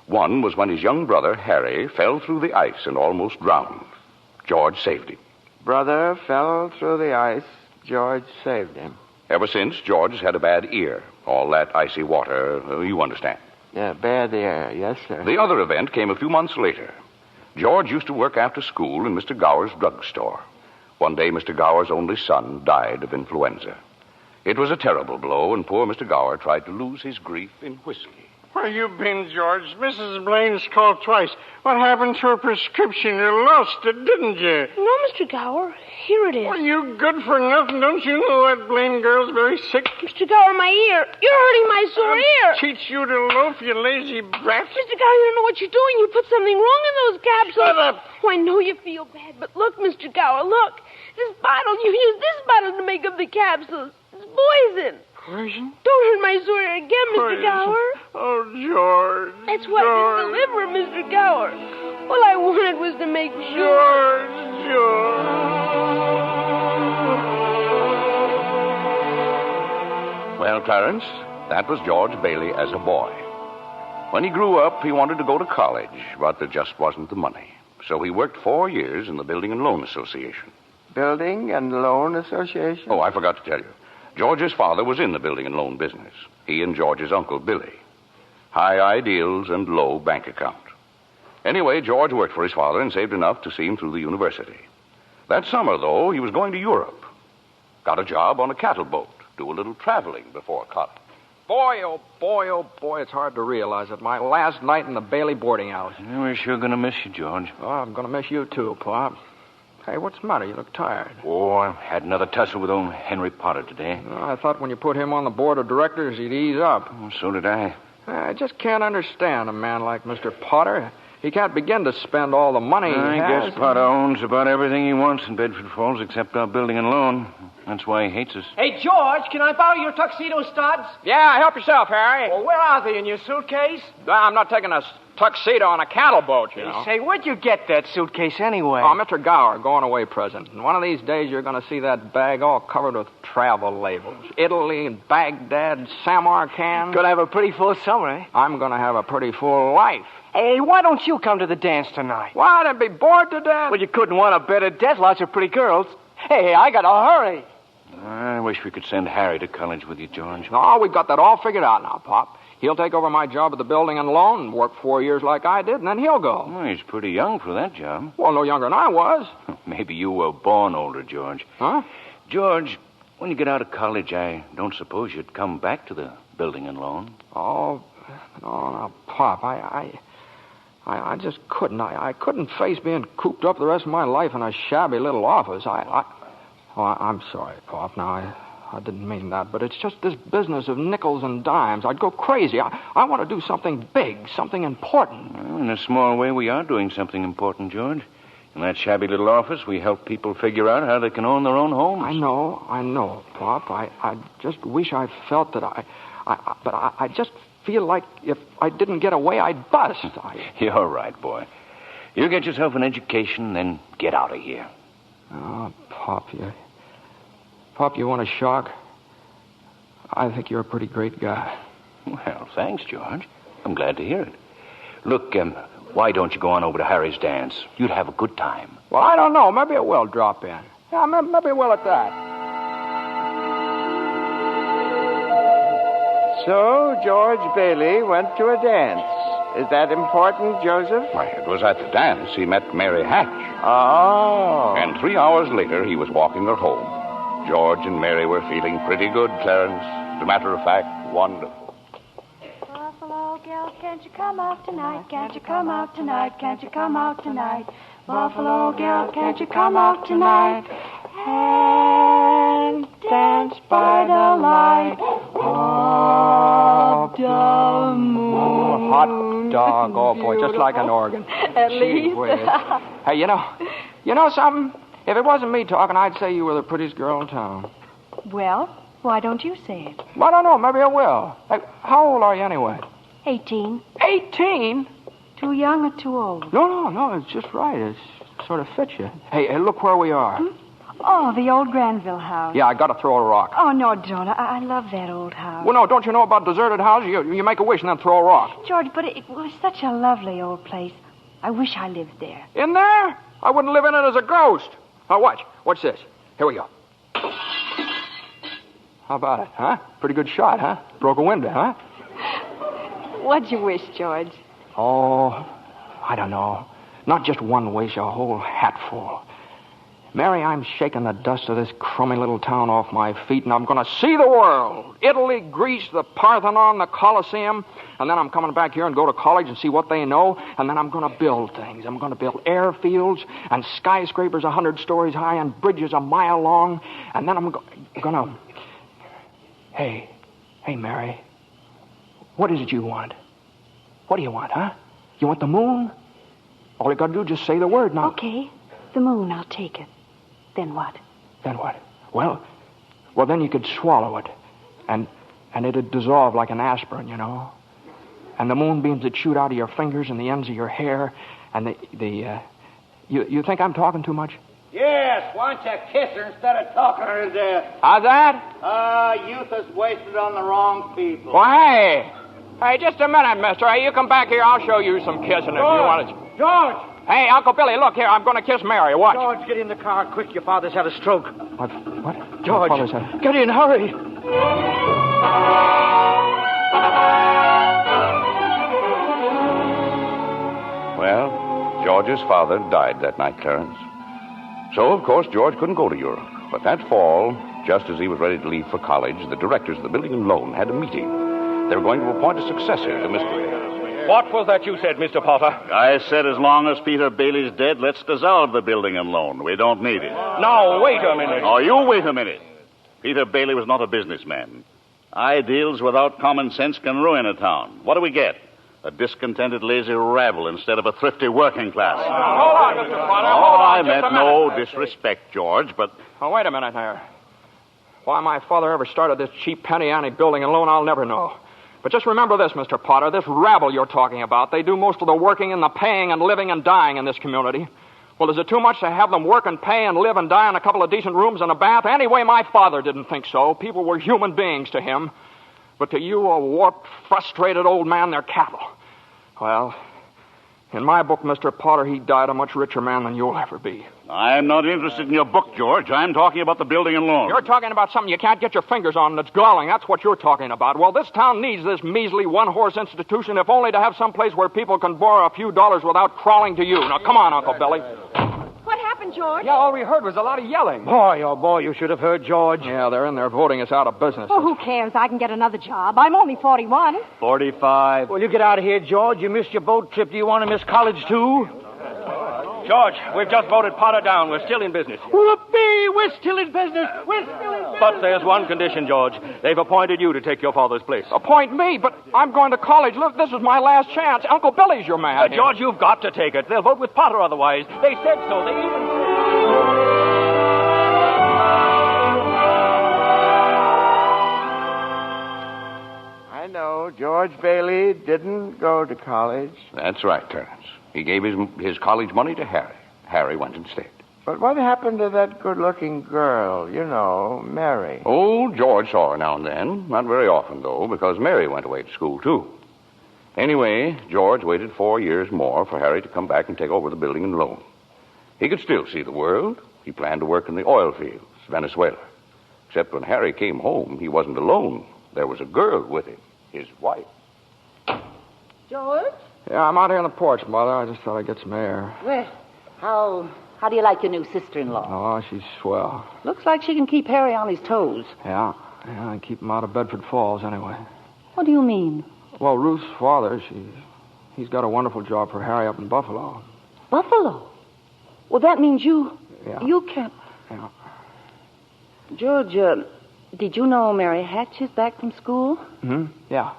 One was when his young brother, Harry, fell through the ice and almost drowned. George saved him. Brother fell through the ice. George saved him. Ever since, George has had a bad ear. All that icy water, you understand. Yeah, bad ear. Yes, sir. The other event came a few months later. George used to work after school in Mr. Gower's drugstore. One day, Mr. Gower's only son died of influenza. It was a terrible blow, and poor Mr. Gower tried to lose his grief in whiskey. Where you been, George? Mrs. Blaine's called twice. What happened to her prescription? You lost it, didn't you? No, Mr. Gower. Here it is. Well, you good for nothing. Don't you know that Blaine girl's very sick? Mr. Gower, my ear. You're hurting my sore ear. Teach you to loaf, you lazy brat. Mr. Gower, you don't know what you're doing. You put something wrong in those capsules. Shut up. Oh, I know you feel bad, but look, Mr. Gower, look. This bottle, you used this bottle to make up the capsules. It's poison. Poison? Don't hurt my sore ear again, Mr. Poison. Gower. Oh, George. That's why I didn't deliver, Mr. Gower. All I wanted was to make sure. Well, Clarence, that was George Bailey as a boy. When he grew up, he wanted to go to college, but there just wasn't the money. So he worked 4 years in the Building and Loan Association. Building and Loan Association? Oh, I forgot to tell you. George's father was in the building and loan business. He and George's uncle, Billy. High ideals and low bank account. Anyway, George worked for his father and saved enough to see him through the university. That summer, though, he was going to Europe. Got a job on a cattle boat. Do a little traveling before college. Boy, oh boy, it's hard to realize it. My last night in the Bailey boarding house. Yeah, we're sure going to miss you, George. Oh, I'm going to miss you, too, Pop. Hey, what's the matter? You look tired. Oh, I had another tussle with old Henry Potter today. Oh, I thought when you put him on the board of directors, he'd ease up. Oh, so did I. I just can't understand a man like Mr. Potter. He can't begin to spend all the money he I has. guess Potter owns about everything he wants in Bedford Falls except our building and loan. That's why he hates us. Hey, George, can I borrow your tuxedo studs? Yeah, help yourself, Harry. Well, where are they? In your suitcase? I'm not taking a tuxedo on a cattle boat, you know. Say, where'd you get that suitcase anyway? Oh, Mr. Gower, going away present. And one of these days you're going to see that bag all covered with travel labels. Italy, Baghdad, Samarkand. Gonna have a pretty full summer, eh? I'm going to have a pretty full life. Hey, why don't you come to the dance tonight? Why, I'd be bored to death. Well, you couldn't want a better death. Lots of pretty girls. Hey, I gotta hurry. I wish we could send Harry to college with you, George. No, we've got that all figured out now, Pop. He'll take over my job at the building and loan and work 4 years like I did, and then he'll go. Well, he's pretty young for that job. Well, no younger than I was. Maybe you were born older, George. Huh? George, when you get out of college, I don't suppose you'd come back to the building and loan. Oh, no, Pop, I just couldn't. I couldn't face being cooped up the rest of my life in a shabby little office. I'm sorry, Pop. Now, I didn't mean that, but it's just this business of nickels and dimes. I'd go crazy. I want to do something big, something important. Well, in a small way, we are doing something important, George. In that shabby little office, we help people figure out how they can own their own homes. I know, Pop. I just wish I felt that but I just feel like if I didn't get away, I'd bust. You're right, boy. You get yourself an education, then get out of here. Oh, Pop, you want a shock? I think you're a pretty great guy. Well, thanks, George. I'm glad to hear it. Look, why don't you go on over to Harry's dance? You'd have a good time. Well, I don't know. Maybe it will drop in. Yeah, maybe it will at that. So, George Bailey went to a dance. Is that important, Joseph? Why, it was at the dance he met Mary Hatch. Oh. And 3 hours later, he was walking her home. George and Mary were feeling pretty good, Clarence. As a matter of fact, wonderful. Buffalo girl, can't you come out tonight? Can't you come out tonight? Can't you come out tonight? Buffalo girl, can't you come out tonight? And dance by the light of the moon. Hot dog. Oh, boy, just like an organ. At least. Hey, you know something? If it wasn't me talking, I'd say you were the prettiest girl in town. Well, why don't you say it? Well, I don't know. Maybe I will. Hey, how old are you anyway? 18. 18? Too young or too old? No. It's just right. It sort of fits you. Hey, look where we are. Oh, the old Granville house. Yeah, I gotta throw a rock. Oh, no, don't. I love that old house. Well, no, don't you know about deserted houses? You make a wish and then throw a rock. George, but it was such a lovely old place. I wish I lived there. In there? I wouldn't live in it as a ghost. Now, watch. Watch this. Here we go. How about it, huh? Pretty good shot, huh? Broke a window, huh? What'd you wish, George? Oh, I don't know. Not just one wish, a whole hatful. Mary, I'm shaking the dust of this crummy little town off my feet, and I'm going to see the world. Italy, Greece, the Parthenon, the Colosseum. And then I'm coming back here and go to college and see what they know. And then I'm going to build things. I'm going to build airfields and skyscrapers 100 stories high and bridges a mile long. And then I'm going to... Hey, Mary. What is it you want? What do you want, huh? You want the moon? All you got to do is just say the word now. Okay, the moon, I'll take it. Then what? Then what? Well, then you could swallow it. And it'd dissolve like an aspirin, you know. And the moonbeams would shoot out of your fingers and the ends of your hair. And you think I'm talking too much? Yes, why don't you kiss her instead of talking her to death? How's that? Youth is wasted on the wrong people. Well, hey, just a minute, mister. Hey, you come back here. I'll show you some kissing if you want it. George! Hey, Uncle Billy, look here. I'm going to kiss Mary. Watch. George, get in the car quick. Your father's had a stroke. What? George, My father's had... get in, hurry. Well, George's father died that night, Clarence. So, of course, George couldn't go to Europe. But that fall, just as he was ready to leave for college, the directors of the building and loan had a meeting. They were going to appoint a successor to Mr. Bailey. What was that you said, Mr. Potter? I said as long as Peter Bailey's dead, let's dissolve the building and loan. We don't need it. Now, wait a minute. Oh, you wait a minute. Peter Bailey was not a businessman. Ideals without common sense can ruin a town. What do we get? A discontented, lazy rabble instead of a thrifty working class. Hold on, Mr. Potter. I meant no disrespect, George, but... Oh, wait a minute there. Why my father ever started this cheap penny ante building and loan, I'll never know. But just remember this, Mr. Potter, this rabble you're talking about, they do most of the working and the paying and living and dying in this community. Well, is it too much to have them work and pay and live and die in a couple of decent rooms and a bath? Anyway, my father didn't think so. People were human beings to him. But to you, a warped, frustrated old man, they're cattle. Well, in my book, Mr. Potter, he died a much richer man than you'll ever be. I'm not interested in your book, George. I'm talking about the building and loan. You're talking about something you can't get your fingers on that's galling. That's what you're talking about. Well, this town needs this measly one-horse institution, if only to have some place where people can borrow a few dollars without crawling to you. Now, come on, Uncle Billy. What happened, George? Yeah, all we heard was a lot of yelling. Boy, oh boy, you should have heard George. Yeah, they're in there voting us out of business. Oh, who cares? I can get another job. I'm only 41. 45. Well, you get out of here, George. You missed your boat trip. Do you want to miss college, too? George, we've just voted Potter down. We're still in business. Whoopee! We're still in business. We're still in business. But there's one condition, George. They've appointed you to take your father's place. Appoint me? But I'm going to college. Look, this is my last chance. Uncle Billy's your man. George, you've got to take it. They'll vote with Potter otherwise. They said so. They even... I know. George Bailey didn't go to college. That's right, Terence. He gave his college money to Harry. Harry went instead. But what happened to that good-looking girl, you know, Mary? Oh, George saw her now and then. Not very often, though, because Mary went away to school, too. Anyway, George waited 4 years more for Harry to come back and take over the building and loan. He could still see the world. He planned to work in the oil fields, Venezuela. Except when Harry came home, he wasn't alone. There was a girl with him, his wife. George? Yeah, I'm out here on the porch, Mother. I just thought I'd get some air. Well, how do you like your new sister-in-law? Oh, she's swell. Looks like she can keep Harry on his toes. Yeah, and keep him out of Bedford Falls anyway. What do you mean? Well, Ruth's father, he's got a wonderful job for Harry up in Buffalo. Buffalo? Well, that means you can't... Yeah. George, did you know Mary Hatch is back from school? Hmm? Yeah.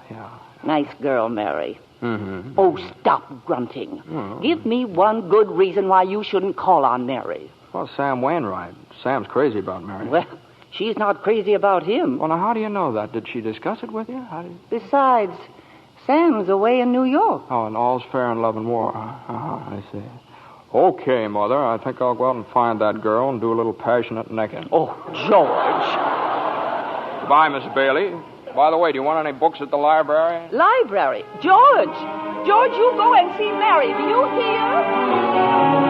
Nice girl, Mary. Mm-hmm. Oh, stop grunting. Mm-hmm. Give me one good reason why you shouldn't call on Mary. Well, Sam Wainwright. Sam's crazy about Mary. Well, she's not crazy about him. Well, now, how do you know that? Did she discuss it with you? Besides, Sam's away in New York. Oh, and all's fair in love and war. I see. Okay, Mother. I think I'll go out and find that girl and do a little passionate necking. Oh, George. Goodbye, Miss Bailey. By the way, do you want any books at the library? Library? George! George, you go and see Mary. Do you hear?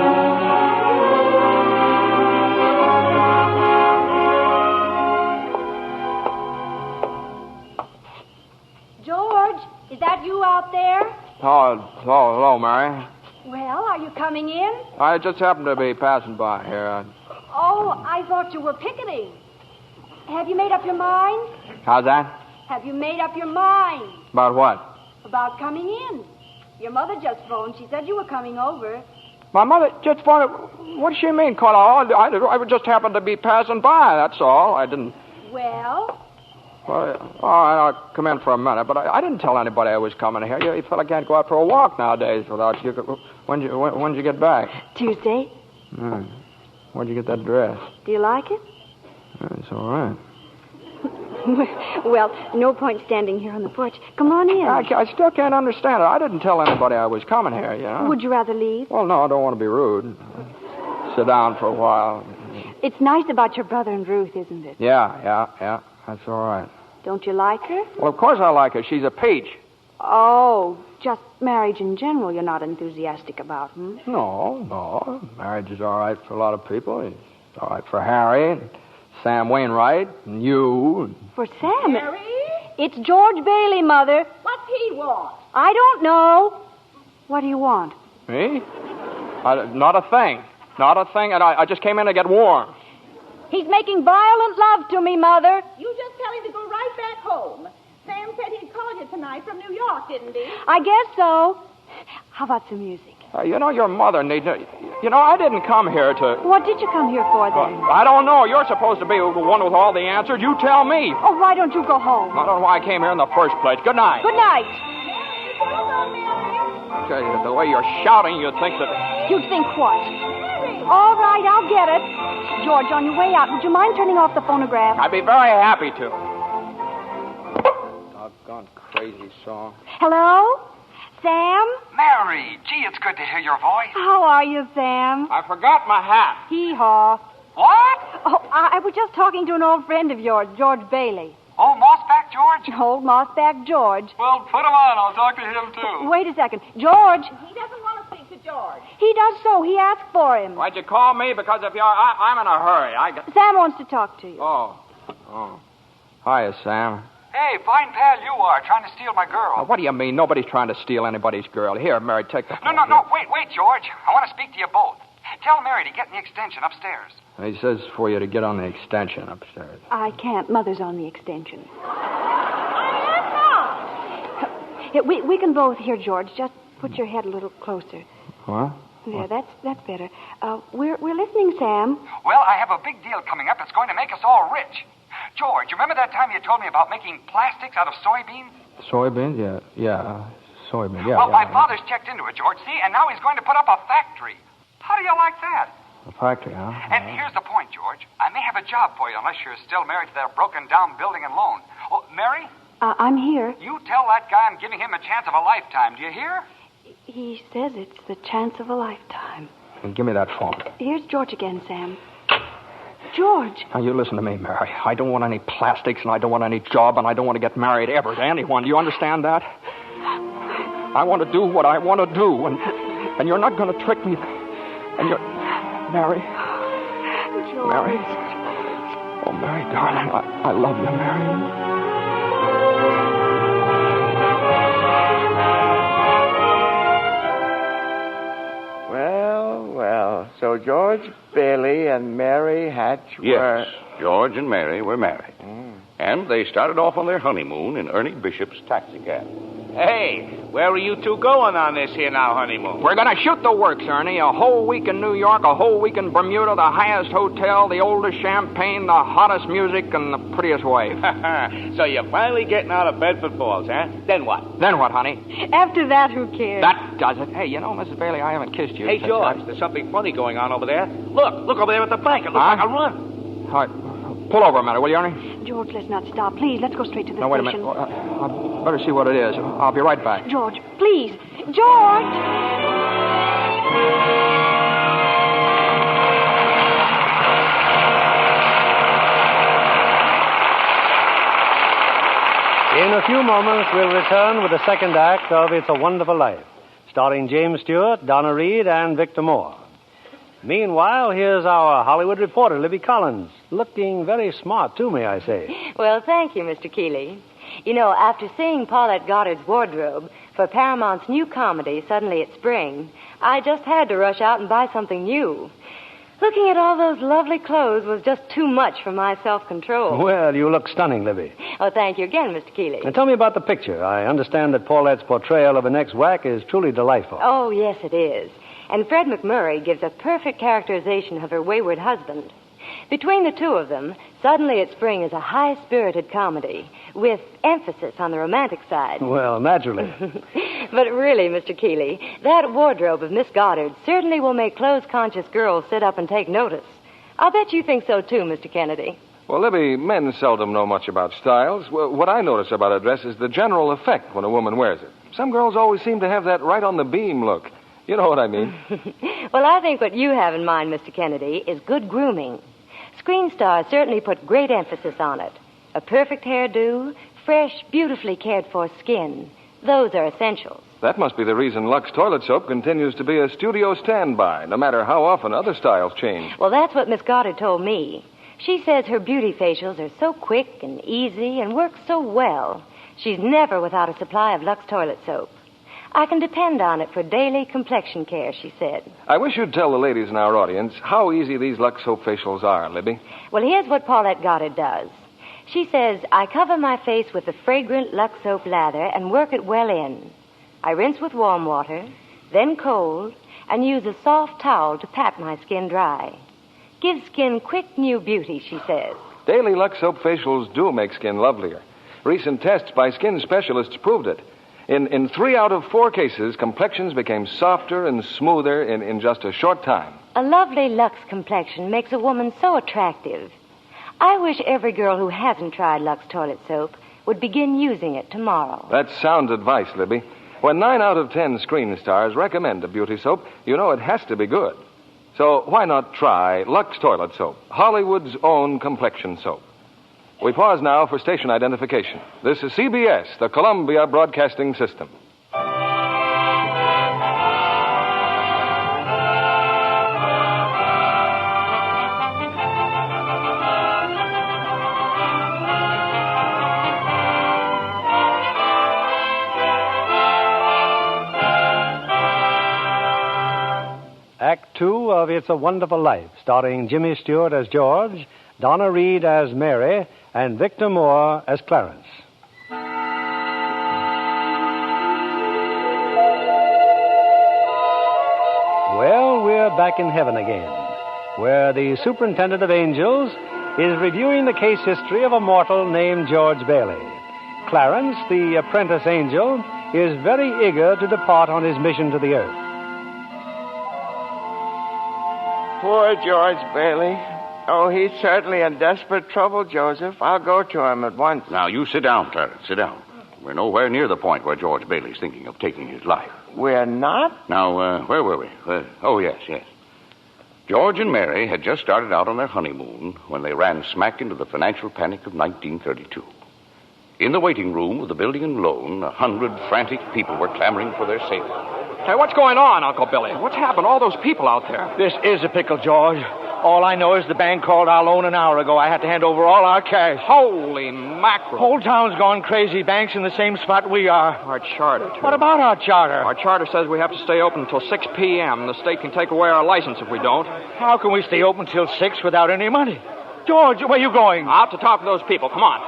George, is that you out there? Hello, Mary. Well, are you coming in? I just happened to be passing by here. Oh, I thought you were picketing. Have you made up your mind? How's that? Have you made up your mind About what? about coming in? Your mother just phoned. She said you were coming over. My mother just phoned. What does she mean, Carla? I just happened to be passing by, that's all. I didn't... Well, Well, all right, I'll come in for a minute, but I didn't tell anybody I was coming here. You fella can't go out for a walk nowadays without you. When'd you get back? Tuesday. Where'd you get that dress? Do you like it? It's all right. Well, no point standing here on the porch. Come on in. I still can't understand it. I didn't tell anybody I was coming here, you know. Would you rather leave? Well, no, I don't want to be rude. Sit down for a while. It's nice about your brother and Ruth, isn't it? Yeah. That's all right. Don't you like her? Well, of course I like her. She's a peach. Oh, just marriage in general you're not enthusiastic about, hmm? No. Marriage is all right for a lot of people. It's all right for Harry and Sam Wainwright and you. For Sam? Mary? It's George Bailey, Mother. What's he want? I don't know. What do you want? Me? Not a thing. Not a thing, and I just came in to get warm. He's making violent love to me, Mother. You just tell him to go right back home. Sam said he'd call you tonight from New York, didn't he? I guess so. How about some music? Your mother needs... I didn't come here to... What did you come here for, then? I don't know. You're supposed to be the one with all the answers. You tell me. Oh, why don't you go home? I don't know why I came here in the first place. Good night. Good night. The way you're shouting, you'd think that... You'd think what? All right, I'll get it. George, on your way out, would you mind turning off the phonograph? I'd be very happy to. Doggone crazy song. Hello? Sam? Mary, gee, it's good to hear your voice. How are you, Sam? I forgot my hat. Hee-haw. What? Oh, I was just talking to an old friend of yours, George Bailey. Oh, Mossback George? Old Mossback George. Well, put him on. I'll talk to him, too. Wait a second. George. He doesn't want to speak to George. He does so. He asked for him. Why'd you call me? Because if you're... I'm in a hurry. Sam wants to talk to you. Oh. Hiya, Sam. Hey, fine pal you are, trying to steal my girl. What do you mean? Nobody's trying to steal anybody's girl. Here, Mary, take the phone. No, wait, George. I want to speak to you both. Tell Mary to get in the extension upstairs. He says for you to get on the extension upstairs. I can't. Mother's on the extension. I am not. We can both hear, George. Just put your head a little closer. What? There, that's better. We're listening, Sam. Well, I have a big deal coming up that's going to make us all rich. George, remember that time you told me about making plastics out of soybeans? Soybeans? Yeah. Soybeans, yeah. Well, my father's checked into it, George, see? And now he's going to put up a factory. How do you like that? A factory, huh? And here's the point, George. I may have a job for you unless you're still married to that broken-down building and loan. Oh, Mary? I'm here. You tell that guy I'm giving him a chance of a lifetime. Do you hear? He says it's the chance of a lifetime. Give me that phone. Here's George again, Sam. George. Now, you listen to me, Mary. I don't want any plastics, and I don't want any job, and I don't want to get married ever to anyone. Do you understand that? I want to do what I want to do, and you're not going to trick me. And you're... Mary. George. Mary. Oh, Mary, darling, I love you, Mary. Well, so George Bailey and Mary Hatch were... Yes, George and Mary were married. And they started off on their honeymoon in Ernie Bishop's taxicab. Hey, where are you two going on this here now honeymoon? We're going to shoot the works, Ernie. A whole week in New York, a whole week in Bermuda, the highest hotel, the oldest champagne, the hottest music, and the prettiest wife. So you're finally getting out of Bedford Falls, huh? Then what? Then what, honey? After that, who cares? That does it. Hey, Mrs. Bailey, I haven't kissed you. Hey, George, there's something funny going on over there. Look over there at the bank. It looks like a run. All right. Pull over a minute, will you, Ernie? George, let's not stop. Please, let's go straight to the No, wait a station. minute. I better see what it is. I'll be right back. George, please. George! a few moments, we'll return with the second act of It's a Wonderful Life, starring James Stewart, Donna Reed, and Victor Moore. Meanwhile, here's our Hollywood reporter, Libby Collins, looking very smart, too, may I say. Well, thank you, Mr. Keeley. You know, after seeing Paulette Goddard's wardrobe for Paramount's new comedy, Suddenly It's Spring, I just had to rush out and buy something new. Looking at all those lovely clothes was just too much for my self-control. Well, you look stunning, Libby. Oh, thank you again, Mr. Keeley. Now, tell me about the picture. I understand that Paulette's portrayal of an ex-whack is truly delightful. Oh, yes, it is. And Fred McMurray gives a perfect characterization of her wayward husband. Between the two of them, Suddenly It's Spring is a high-spirited comedy with emphasis on the romantic side. Well, naturally. But really, Mr. Keeley, that wardrobe of Miss Goddard certainly will make clothes-conscious girls sit up and take notice. I'll bet you think so, too, Mr. Kennedy. Well, Libby, men seldom know much about styles. Well, what I notice about a dress is the general effect when a woman wears it. Some girls always seem to have that right-on-the-beam look. You know what I mean. Well, I think what you have in mind, Mr. Kennedy, is good grooming. Screen stars certainly put great emphasis on it. A perfect hairdo, fresh, beautifully cared-for skin. Those are essentials. That must be the reason Lux Toilet Soap continues to be a studio standby, no matter how often other styles change. Well, that's what Miss Goddard told me. She says her beauty facials are so quick and easy and work so well. She's never without a supply of Lux Toilet Soap. I can depend on it for daily complexion care, she said. I wish you'd tell the ladies in our audience how easy these Lux Soap facials are, Libby. Well, here's what Paulette Goddard does. She says, I cover my face with the fragrant Lux Soap lather and work it well in. I rinse with warm water, then cold, and use a soft towel to pat my skin dry. Gives skin quick new beauty, she says. Daily Lux Soap facials do make skin lovelier. Recent tests by skin specialists proved it. In 3 out of 4 cases, complexions became softer and smoother in just a short time. A lovely Lux complexion makes a woman so attractive. I wish every girl who hasn't tried Lux Toilet Soap would begin using it tomorrow. That's sound advice, Libby. When 9 out of 10 screen stars recommend a beauty soap, you know it has to be good. So why not try Lux Toilet Soap, Hollywood's own complexion soap? We pause now for station identification. This is CBS, the Columbia Broadcasting System. Act 2 of It's a Wonderful Life, starring Jimmy Stewart as George, Donna Reed as Mary, and Victor Moore as Clarence. Well, we're back in heaven again, where the superintendent of angels is reviewing the case history of a mortal named George Bailey. Clarence, the apprentice angel, is very eager to depart on his mission to the earth. Poor George Bailey. Oh, he's certainly in desperate trouble, Joseph. I'll go to him at once. Now, you sit down, Clarence. Sit down. We're nowhere near the point where George Bailey's thinking of taking his life. We're not? Now, where were we? Oh, yes. George and Mary had just started out on their honeymoon when they ran smack into the financial panic of 1932. In the waiting room of the building and loan, 100 frantic people were clamoring for their safety. Hey, what's going on, Uncle Billy? What's happened to all those people out there? This is a pickle, George. All I know is the bank called our loan an hour ago. I had to hand over all our cash. Holy mackerel. Whole town's gone crazy. Bank's in the same spot we are. Our charter, too. What about our charter? Our charter says we have to stay open until 6 p.m. The state can take away our license if we don't. How can we stay open till 6 without any money? George, where are you going? Out to talk to those people. Come on.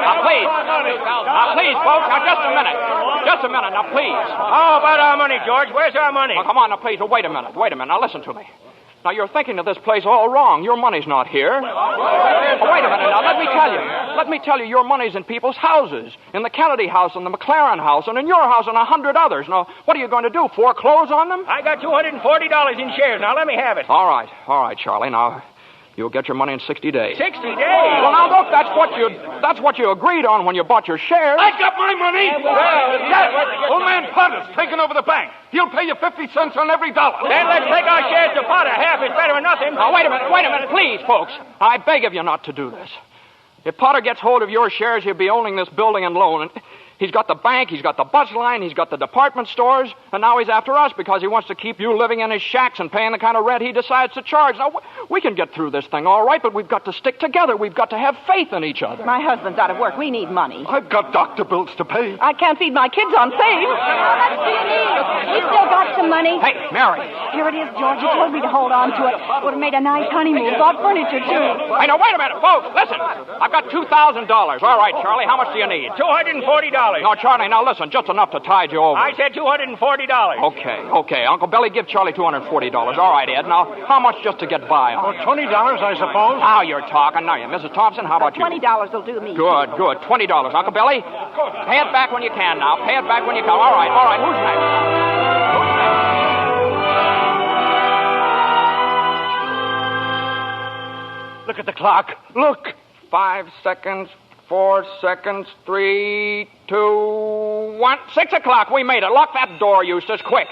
Now, please. Now, please, folks. Now, just a minute. Just a minute. Now, please. How about our money, George? Where's our money? Well, come on. Now, please. Well, wait a minute. Now, listen to me. Now, you're thinking of this place all wrong. Your money's not here. Wait a minute. Now, let me tell you. Let me tell you, your money's in people's houses. In the Kennedy house, and the McLaren house, and in your house, and 100 others. Now, what are you going to do? Foreclose on them? I got $240 in shares. Now, let me have it. All right, Charlie. Now, you'll get your money in 60 days. 60 days? Well, now, look, that's what you agreed on when you bought your shares. I got my money! Yes! Old man Potter's taking over the bank. He'll pay you 50 cents on every dollar. Then let's take our shares to Potter. Half is better than nothing. Now, wait a minute, please, folks. I beg of you not to do this. If Potter gets hold of your shares, he'll be owning this building and loan. And he's got the bank, he's got the bus line, he's got the department stores, and now he's after us because he wants to keep you living in his shacks and paying the kind of rent he decides to charge. Now, we can get through this thing all right, but we've got to stick together. We've got to have faith in each other. My husband's out of work. We need money. I've got doctor bills to pay. I can't feed my kids on faith. How much do you need? We still got some money. Hey, Mary. Here it is, George. You told me to hold on to it. Would have made a nice honeymoon. Bought furniture, too. Hey, now, wait a minute, folks. Listen. I've got $2,000. All right, Charlie, how much do you need? $240. No, Charlie, now listen, just enough to tide you over. I said $240. Okay. Uncle Billy, give Charlie $240. All right, Ed. Now, how much just to get by on? $20, I suppose. Now you're talking. Now, Mrs. Thompson, how about you? $20 will do me. Good. $20. Uncle Billy, pay it back when you can now. Pay it back when you can. All right. Who's next? Look at the clock. Look. 5 seconds, 4 seconds, 3, 2, 1. 6 o'clock. We made it. Lock that door, Eustace. Quick.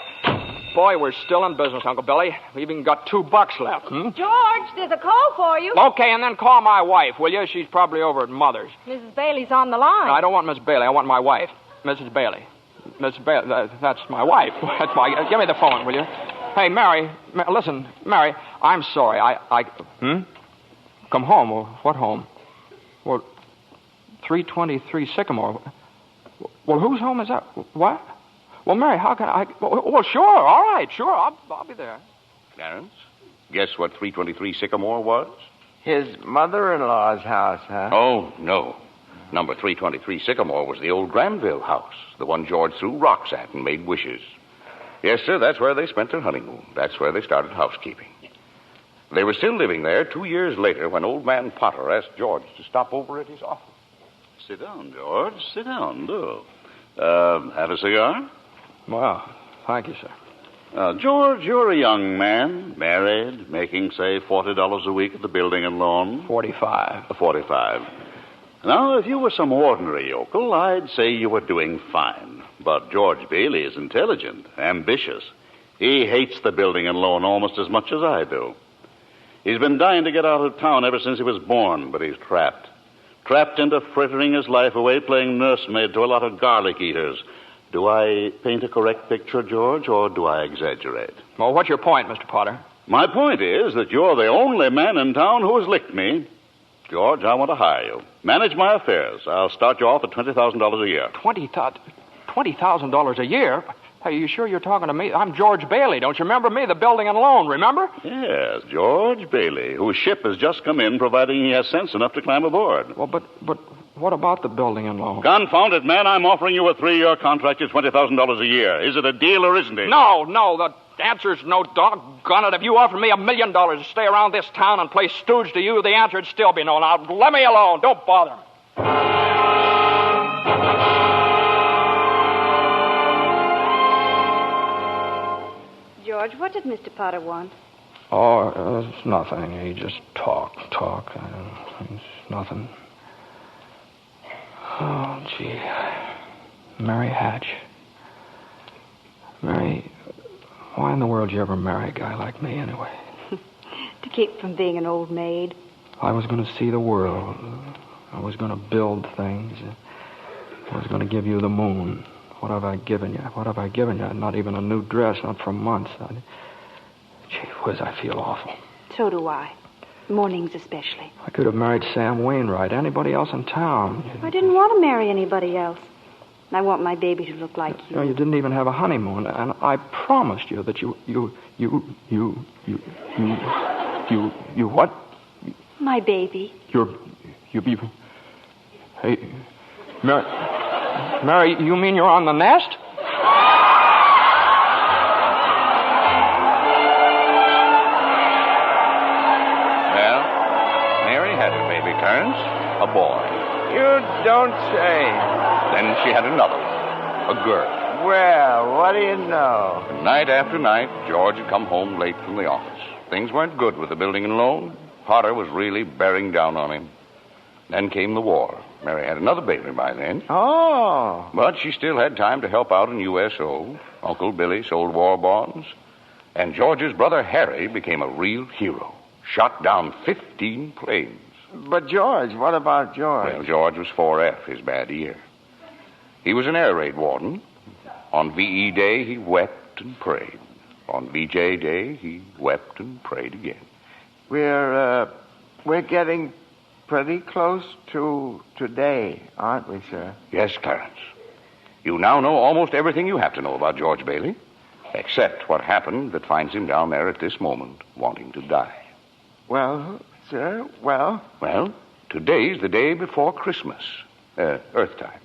Boy, we're still in business, Uncle Billy. We've even got $2 left. George, there's a call for you. Okay, and then call my wife, will you? She's probably over at Mother's. Mrs. Bailey's on the line. No, I don't want Miss Bailey. I want my wife. Mrs. Bailey. Mrs. Bailey. That's my wife. That's my... give me the phone, will you? Hey, Mary. Listen, Mary, I'm sorry. I Come home? Well, what home? Well, 323 Sycamore. Well, whose home is that? What? Well, Mary, how can I... Well, sure, all right, sure, I'll be there. Clarence, guess what 323 Sycamore was? His mother-in-law's house, huh? Oh, no. Number 323 Sycamore was the old Granville house, the one George threw rocks at and made wishes. Yes, sir, that's where they spent their honeymoon. That's where they started housekeeping. They were still living there 2 years later when old man Potter asked George to stop over at his office. Sit down, George. Sit down, do. Have a cigar? Well, thank you, sir. George, you're a young man, married, making, say, $40 a week at the building and loan. 45. 45. Now, if you were some ordinary yokel, I'd say you were doing fine. But George Bailey is intelligent, ambitious. He hates the building and loan almost as much as I do. He's been dying to get out of town ever since he was born, but he's trapped. Trapped into frittering his life away playing nursemaid to a lot of garlic eaters. Do I paint a correct picture, George, or do I exaggerate? Well, what's your point, Mr. Potter? My point is that you're the only man in town who has licked me. George, I want to hire you. Manage my affairs. I'll start you off at $20,000 a year. $20,000 a year? Are you sure you're talking to me? I'm George Bailey. Don't you remember me? The building and loan, remember? Yes, George Bailey, whose ship has just come in, providing he has sense enough to climb aboard. Well, but what about the building and loan? Confound it, man. I'm offering you a 3-year contract at $20,000 a year. Is it a deal or isn't it? No. The answer's no, doggone it. If you offered me $1 million to stay around this town and play stooge to you, the answer'd still be no. Now, let me alone. Don't bother me. George, what did Mr. Potter want? Oh, it's nothing. He just talk. It's nothing. Oh, gee. Mary Hatch. Mary, why in the world did you ever marry a guy like me anyway? To keep from being an old maid. I was going to see the world. I was going to build things. I was going to give you the moon. What have I given you? Not even a new dress, not for months. Gee whiz, I feel awful. So do I. Mornings especially. I could have married Sam Wainwright, anybody else in town. I didn't want to marry anybody else. I want my baby to look like you. You didn't even have a honeymoon, and I promised you that you what? My baby. Hey, Mary, you mean you're on the nest? Well, Mary had her baby, Clarence. A boy. You don't say. Then she had another one. A girl. Well, what do you know? And night after night, George had come home late from the office. Things weren't good with the building and loan. Potter was really bearing down on him. Then came the war. Mary had another baby by then. Oh. But she still had time to help out in USO. Uncle Billy sold war bonds. And George's brother Harry became a real hero. Shot down 15 planes. But George, what about George? Well, George was 4F, his bad ear. He was an air raid warden. On VE Day, he wept and prayed. On VJ Day, he wept and prayed again. We're getting pretty close to today, aren't we, sir? Yes, Clarence. You now know almost everything you have to know about George Bailey, except what happened that finds him down there at this moment, wanting to die. Well, sir, well? Well, today's the day before Christmas, Earth time.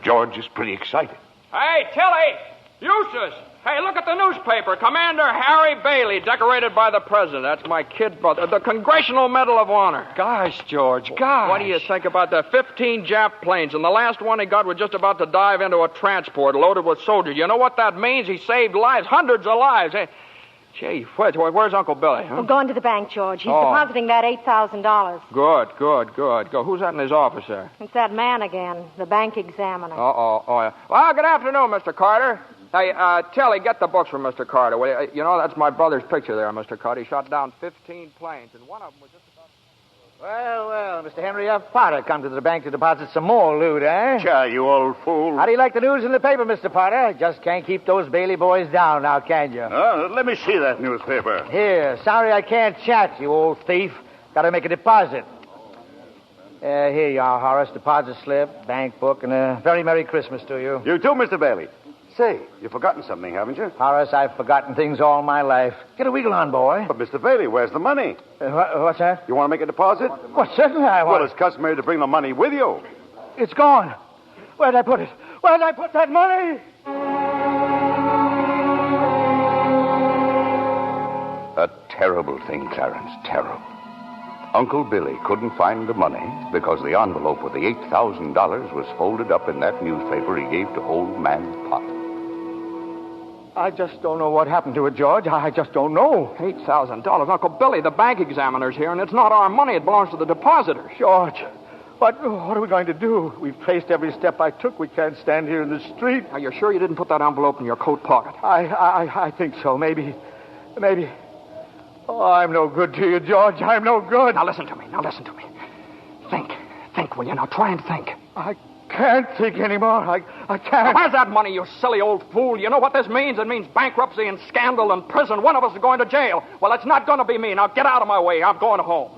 George is pretty excited. Hey, Tilly! Eustace! Hey, look at the newspaper. Commander Harry Bailey, decorated by the president. That's my kid brother. The Congressional Medal of Honor. Gosh, George, gosh. What do you think about the 15 Jap planes? And the last one he got was just about to dive into a transport loaded with soldiers. You know what that means? He saved lives, hundreds of lives. Hey, gee, where's Uncle Billy? Huh? We're going to the bank, George. He's depositing that $8,000. Good. Go. Who's that in his office there? It's that man again, the bank examiner. Oh, yeah. Well, good afternoon, Mr. Carter. Hey, Tilly, get the books from Mr. Carter. Will you know, that's my brother's picture there, Mr. Carter. He shot down 15 planes, and one of them was just about... Well, Mr. Henry F. Potter come to the bank to deposit some more loot, eh? Sure, you old fool. How do you like the news in the paper, Mr. Potter? Just can't keep those Bailey boys down now, can you? Let me see that newspaper. Here, sorry I can't chat, you old thief. Got to make a deposit. Here you are, Horace. Deposit slip, bank book, and a very Merry Christmas to you. You too, Mr. Bailey. Say, you've forgotten something, haven't you? Horace, I've forgotten things all my life. Get a wiggle on, boy. But, Mr. Bailey, where's the money? What's that? You want to make a deposit? Well, certainly I want. Well, it's customary to bring the money with you. It's gone. Where'd I put it? Where'd I put that money? A terrible thing, Clarence, terrible. Uncle Billy couldn't find the money because the envelope with the $8,000 was folded up in that newspaper he gave to old man Potter. I just don't know what happened to it, George. I just don't know. $8,000. Uncle Billy, the bank examiner's here, and it's not our money. It belongs to the depositors. George, what are we going to do? We've traced every step I took. We can't stand here in the street. Are you sure you didn't put that envelope in your coat pocket? I think so. Maybe. Oh, I'm no good to you, George. I'm no good. Now listen to me. Think, will you? Now try and think. I can't think anymore. I can't. Where's that money, you silly old fool? You know what this means? It means bankruptcy and scandal and prison. One of us is going to jail. Well, it's not going to be me. Now get out of my way. I'm going home.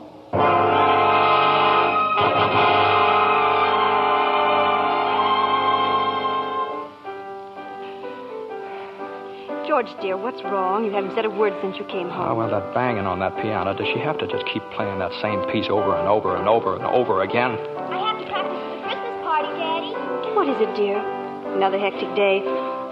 George, dear, what's wrong? You haven't said a word since you came home. Oh, well, that banging on that piano. Does she have to just keep playing that same piece over and over and over and over again? I have to practice for the Christmas party, Daddy. What is it, dear? Another hectic day?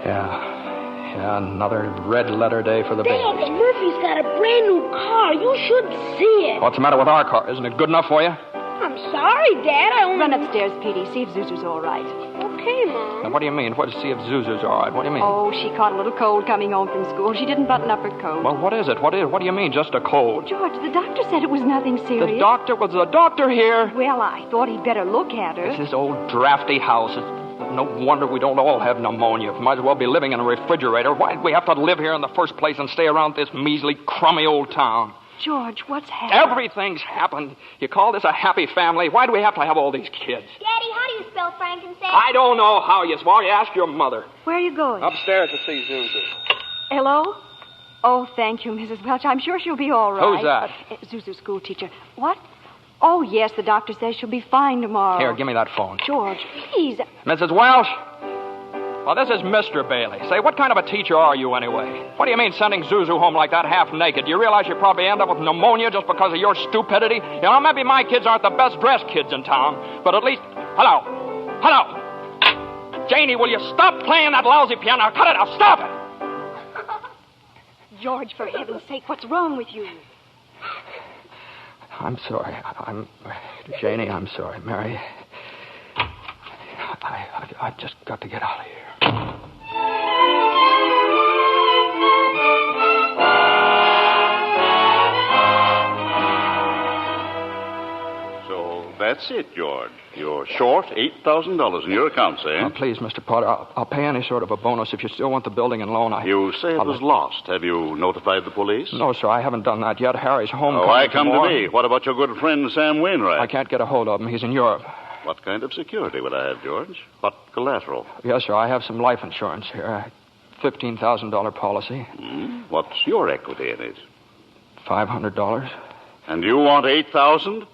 Yeah, another red letter day for the baby. Dad, Murphy's got a brand new car. You should see it. What's the matter with our car? Isn't it good enough for you? I'm sorry, Dad. I only... Run upstairs, Petey. See if Zuzu's all right. Okay, Mom. Now, what do you mean? What to see if Zuzu's all right? What do you mean? Oh, she caught a little cold coming home from school. She didn't button up her coat. Well, what is it? What do you mean, just a cold? George, the doctor said it was nothing serious. Was the doctor here? Well, I thought he'd better look at her. It's this old drafty house. It's no wonder we don't all have pneumonia. Might as well be living in a refrigerator. Why'd we have to live here in the first place and stay around this measly, crummy old town? George, what's happened? Everything's happened. You call this a happy family? Why do we have to have all these kids? Daddy, how do you spell frankincense? I don't know how you spell. You ask your mother. Where are you going? Upstairs to see Zuzu. Hello? Oh, thank you, Mrs. Welch. I'm sure she'll be all right. Who's that? Zuzu's school teacher. What? Oh, yes, the doctor says she'll be fine tomorrow. Here, give me that phone. George, please. Mrs. Welch? Well, this is Mr. Bailey. Say, what kind of a teacher are you anyway? What do you mean sending Zuzu home like that half naked? Do you realize you probably end up with pneumonia just because of your stupidity? You know, maybe my kids aren't the best dressed kids in town, but at least... Hello? Janie, will you stop playing that lousy piano? Cut it out. Stop it. George, for heaven's sake, what's wrong with you? I'm sorry. Janie, I'm sorry. Mary, I've just got to get out of here. That's it, George. You're short $8,000 in your account, eh? Oh, please, Mr. Potter, I'll pay any sort of a bonus if you still want the building and loan. You say it was lost. Have you notified the police? No, sir, I haven't done that yet. Harry's home. Oh, I come to me. What about your good friend, Sam Wainwright? I can't get a hold of him. He's in Europe. What kind of security would I have, George? What collateral? Yes, sir, I have some life insurance here. $15,000 policy. What's your equity in it? $500. And you want $8,000?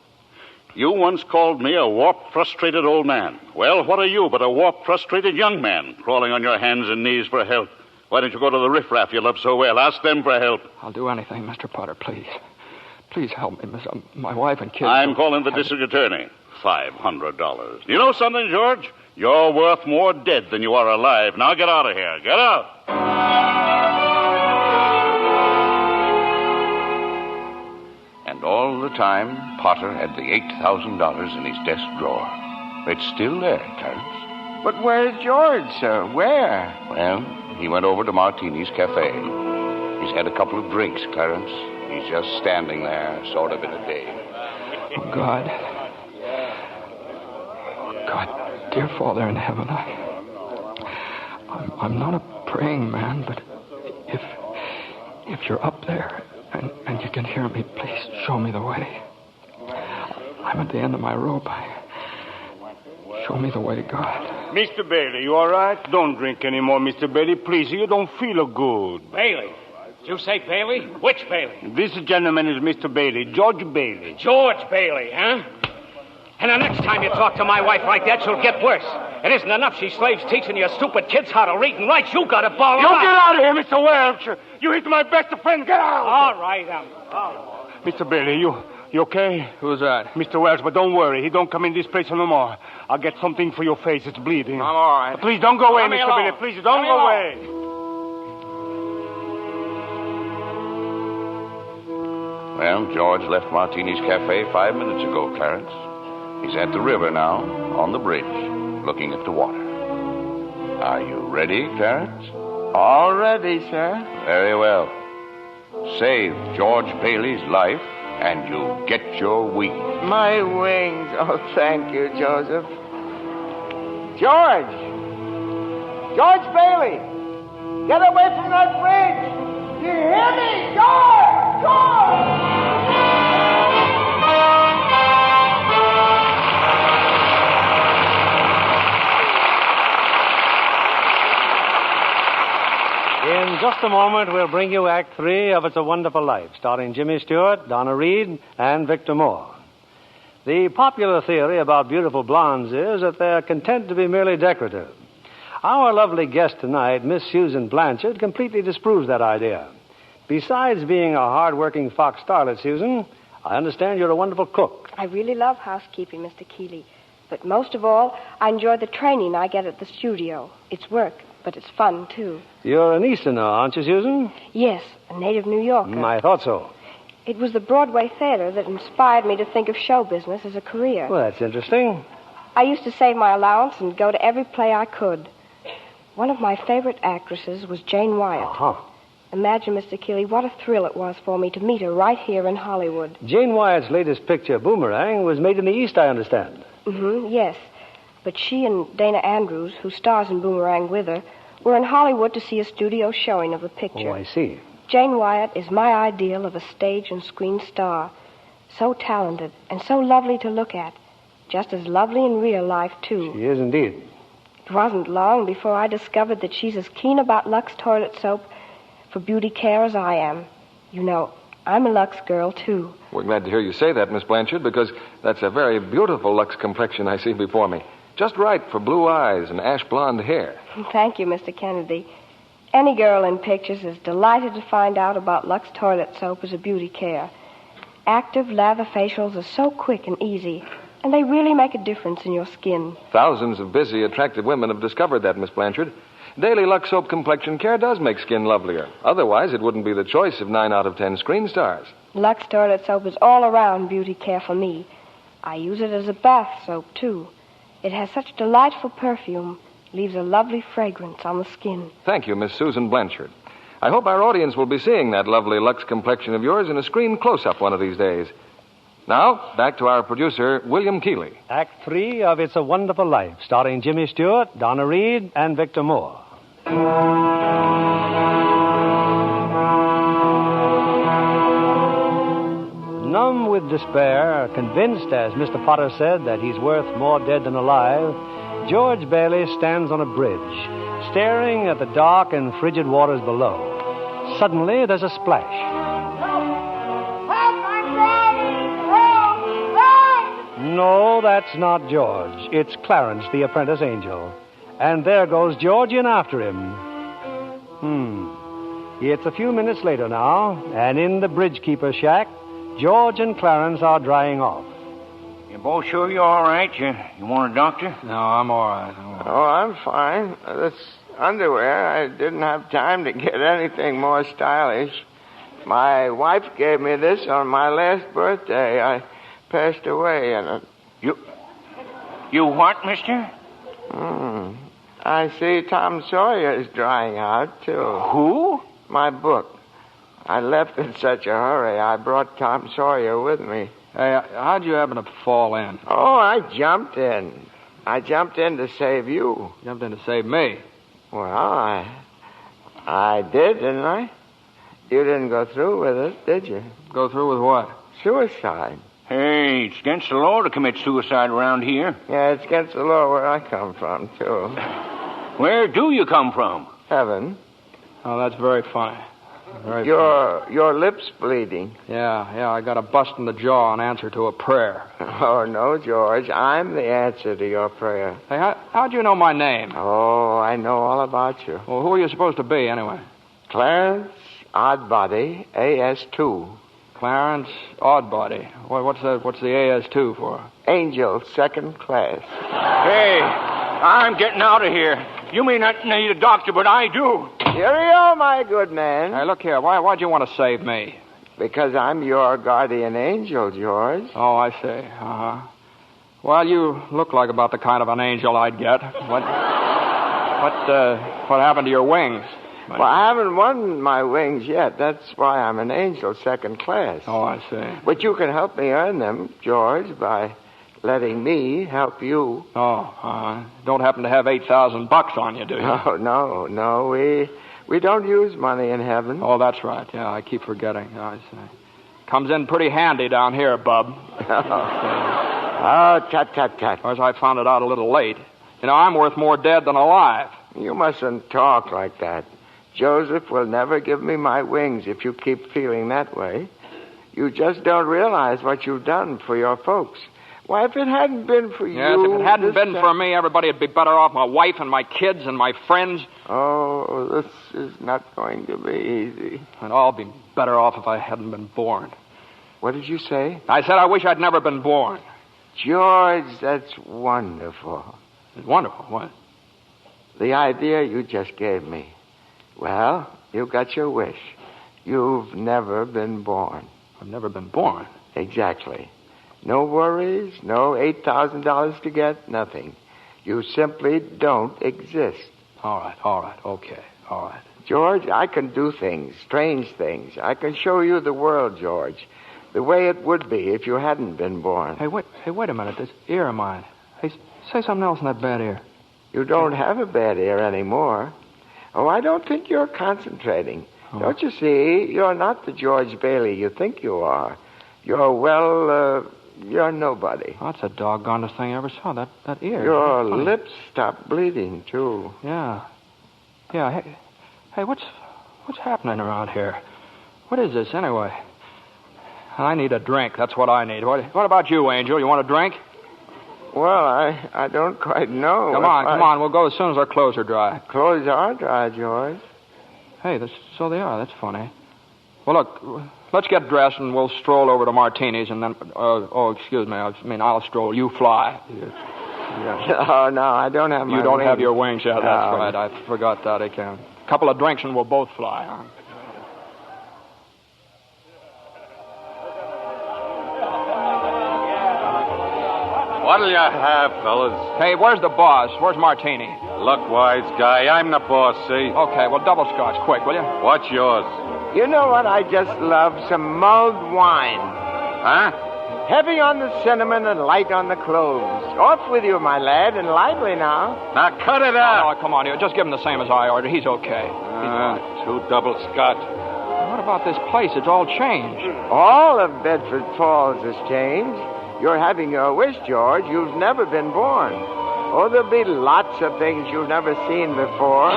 You once called me a warped, frustrated old man. Well, what are you but a warped, frustrated young man crawling on your hands and knees for help? Why don't you go to the riffraff you love so well? Ask them for help. I'll do anything, Mr. Potter, please. Please help me, Miss. My wife and kids. I'm calling the district attorney. $500. You know something, George? You're worth more dead than you are alive. Now get out of here. Get out. And all the time, Potter had the $8,000 in his desk drawer. It's still there, Clarence. But where's George, sir? Where? Well, he went over to Martini's Cafe. He's had a couple of drinks, Clarence. He's just standing there, sort of in a daze. Oh, God. God, dear Father in heaven, I'm not a praying man, but if you're up there and you can hear me, please show me the way. I'm at the end of my rope. Show me the way, God. Mr. Bailey, you all right? Don't drink anymore, Mr. Bailey. Please, you don't feel good. Bailey? Did you say Bailey? Which Bailey? This gentleman is Mr. Bailey, George Bailey. George Bailey, huh? And the next time you talk to my wife like that, she'll get worse. It isn't enough she slaves teaching you stupid kids how to read and write. You got to ball You her get out. out of here, Mr. Welch. You hit my best friend. Get out. All right, Mr. Bailey, you okay? Who's that? Mr. Welch, but don't worry. He don't come in this place no more. I'll get something for your face. It's bleeding. I'm all right. Please don't go away, Let me Mr. alone. Bailey. Please don't Let me go alone. away. Well, George left Martini's Cafe 5 minutes ago, Clarence. He's at the river now, on the bridge, looking at the water. Are you ready, Clarence? All ready, sir. Very well. Save George Bailey's life, and you'll get your wings. My wings. Oh, thank you, Joseph. George! George Bailey! Get away from that bridge! You hear me? George! George! In just a moment, we'll bring you Act 3 of It's a Wonderful Life, starring Jimmy Stewart, Donna Reed, and Victor Moore. The popular theory about beautiful blondes is that they're content to be merely decorative. Our lovely guest tonight, Miss Susan Blanchard, completely disproves that idea. Besides being a hard-working Fox starlet, Susan, I understand you're a wonderful cook. I really love housekeeping, Mr. Keeley. But most of all, I enjoy the training I get at the studio. It's work, but it's fun, too. You're an Easterner, aren't you, Susan? Yes, a native New Yorker. I thought so. It was the Broadway theater that inspired me to think of show business as a career. Well, that's interesting. I used to save my allowance and go to every play I could. One of my favorite actresses was Jane Wyatt. Uh-huh. Imagine, Mr. Keeley, what a thrill it was for me to meet her right here in Hollywood. Jane Wyatt's latest picture, Boomerang, was made in the East, I understand. Yes. But she and Dana Andrews, who stars in Boomerang with her, were in Hollywood to see a studio showing of the picture. Oh, I see. Jane Wyatt is my ideal of a stage and screen star. So talented and so lovely to look at. Just as lovely in real life, too. She is indeed. It wasn't long before I discovered that she's as keen about Lux toilet soap for beauty care as I am. You know, I'm a Lux girl, too. We're glad to hear you say that, Miss Blanchard, because that's a very beautiful Lux complexion I see before me. Just right for blue eyes and ash blonde hair. Thank you, Mr. Kennedy. Any girl in pictures is delighted to find out about Lux toilet soap as a beauty care. Active lather facials are so quick and easy, and they really make a difference in your skin. Thousands of busy, attractive women have discovered that, Miss Blanchard. Daily Lux Soap complexion care does make skin lovelier. Otherwise, it wouldn't be the choice of 9 out of 10 screen stars. Lux toilet soap is all-around beauty care for me. I use it as a bath soap, too. It has such delightful perfume, leaves a lovely fragrance on the skin. Thank you, Miss Susan Blanchard. I hope our audience will be seeing that lovely Lux complexion of yours in a screen close-up one of these days. Now, back to our producer, William Keeley. Act 3 of It's a Wonderful Life, starring Jimmy Stewart, Donna Reed, and Victor Moore. Numb with despair, convinced, as Mr. Potter said, that he's worth more dead than alive, George Bailey stands on a bridge, staring at the dark and frigid waters below. Suddenly, there's a splash. No, that's not George. It's Clarence, the apprentice angel. And there goes George in after him. It's a few minutes later now, and in the bridgekeeper's shack, George and Clarence are drying off. You both sure you're all right? You want a doctor? No, I'm all right. Oh, I'm fine. This underwear, I didn't have time to get anything more stylish. My wife gave me this on my last birthday. I passed away in it. You what, mister? I see Tom Sawyer is drying out, too. Who? My book. I left in such a hurry, I brought Tom Sawyer with me. Hey, how'd you happen to fall in? Oh, I jumped in. I jumped in to save you. Jumped in to save me? Well, I did, didn't I? You didn't go through with it, did you? Go through with what? Suicide. Hey, it's against the law to commit suicide around here. Yeah, it's against the law where I come from, too. Where do you come from? Heaven. Oh, that's very funny. Very Your lips bleeding. Yeah, I got a bust in the jaw in answer to a prayer. Oh, no, George. I'm the answer to your prayer. Hey, how'd you know my name? Oh, I know all about you. Well, who are you supposed to be, anyway? Clarence Oddbody, AS2. Clarence Oddbody. What's the AS2 for? Angel, second class. Hey, I'm getting out of here. You may not need a doctor, but I do. Cheerio, my good man. Hey, look here. Why'd you want to save me? Because I'm your guardian angel, George. Oh, I see. Uh-huh. Well, you look like about the kind of an angel I'd get. What happened to your wings? Well, I haven't won my wings yet. That's why I'm an angel, second class. Oh, I see. But you can help me earn them, George, by letting me help you. Oh, don't happen to have $8,000 on you, do you? No. We don't use money in heaven. Oh, that's right. Yeah, I keep forgetting. I see. Comes in pretty handy down here, bub. Oh, tut. Of course, I found it out a little late. You know, I'm worth more dead than alive. You mustn't talk like that. Joseph will never give me my wings if you keep feeling that way. You just don't realize what you've done for your folks. Why, if it hadn't been for you... Yes, if it hadn't been for me, everybody would be better off. My wife and my kids and my friends. Oh, this is not going to be easy. And I'll be better off if I hadn't been born. What did you say? I said I wish I'd never been born. George, that's wonderful. It's wonderful. What? The idea you just gave me. Well, you got your wish. You've never been born. I've never been born? Exactly. No worries, no $8,000 to get, nothing. You simply don't exist. All right, okay, all right. George, I can do things, strange things. I can show you the world, George, the way it would be if you hadn't been born. Hey, wait a minute. This ear of mine. Hey, say something else in that bad ear. You don't have a bad ear anymore. Oh, I don't think you're concentrating. Oh. Don't you see? You're not the George Bailey you think you are. You're nobody. Oh, that's the doggonest thing I ever saw, that ear. Your lips stopped bleeding, too. Yeah. Hey, what's happening around here? What is this, anyway? I need a drink. That's what I need. What about you, Angel? You want a drink? Well, I don't quite know. Come on. We'll go as soon as our clothes are dry. Clothes are dry, George. Hey, so they are. That's funny. Well, look, let's get dressed and we'll stroll over to Martini's and then... excuse me. I'll stroll. You fly. Oh, no, I don't have my You don't wings. have your wings yet. That's right. I forgot that. A couple of drinks and we'll both fly, huh? What'll you have, fellas? Hey, where's the boss? Where's Martini? Look, wise guy, I'm the boss, see? Okay, well, double scotch, quick, will you? What's yours? You know what I just love? Some mulled wine. Huh? Heavy on the cinnamon and light on the cloves. Off with you, my lad, and lively now. Now cut it out. Oh, come on, here. Just give him the same as I ordered. He's okay. Two double scotch. What about this place? It's all changed. All of Bedford Falls has changed. You're having your wish, George. You've never been born. Oh, there'll be lots of things you've never seen before.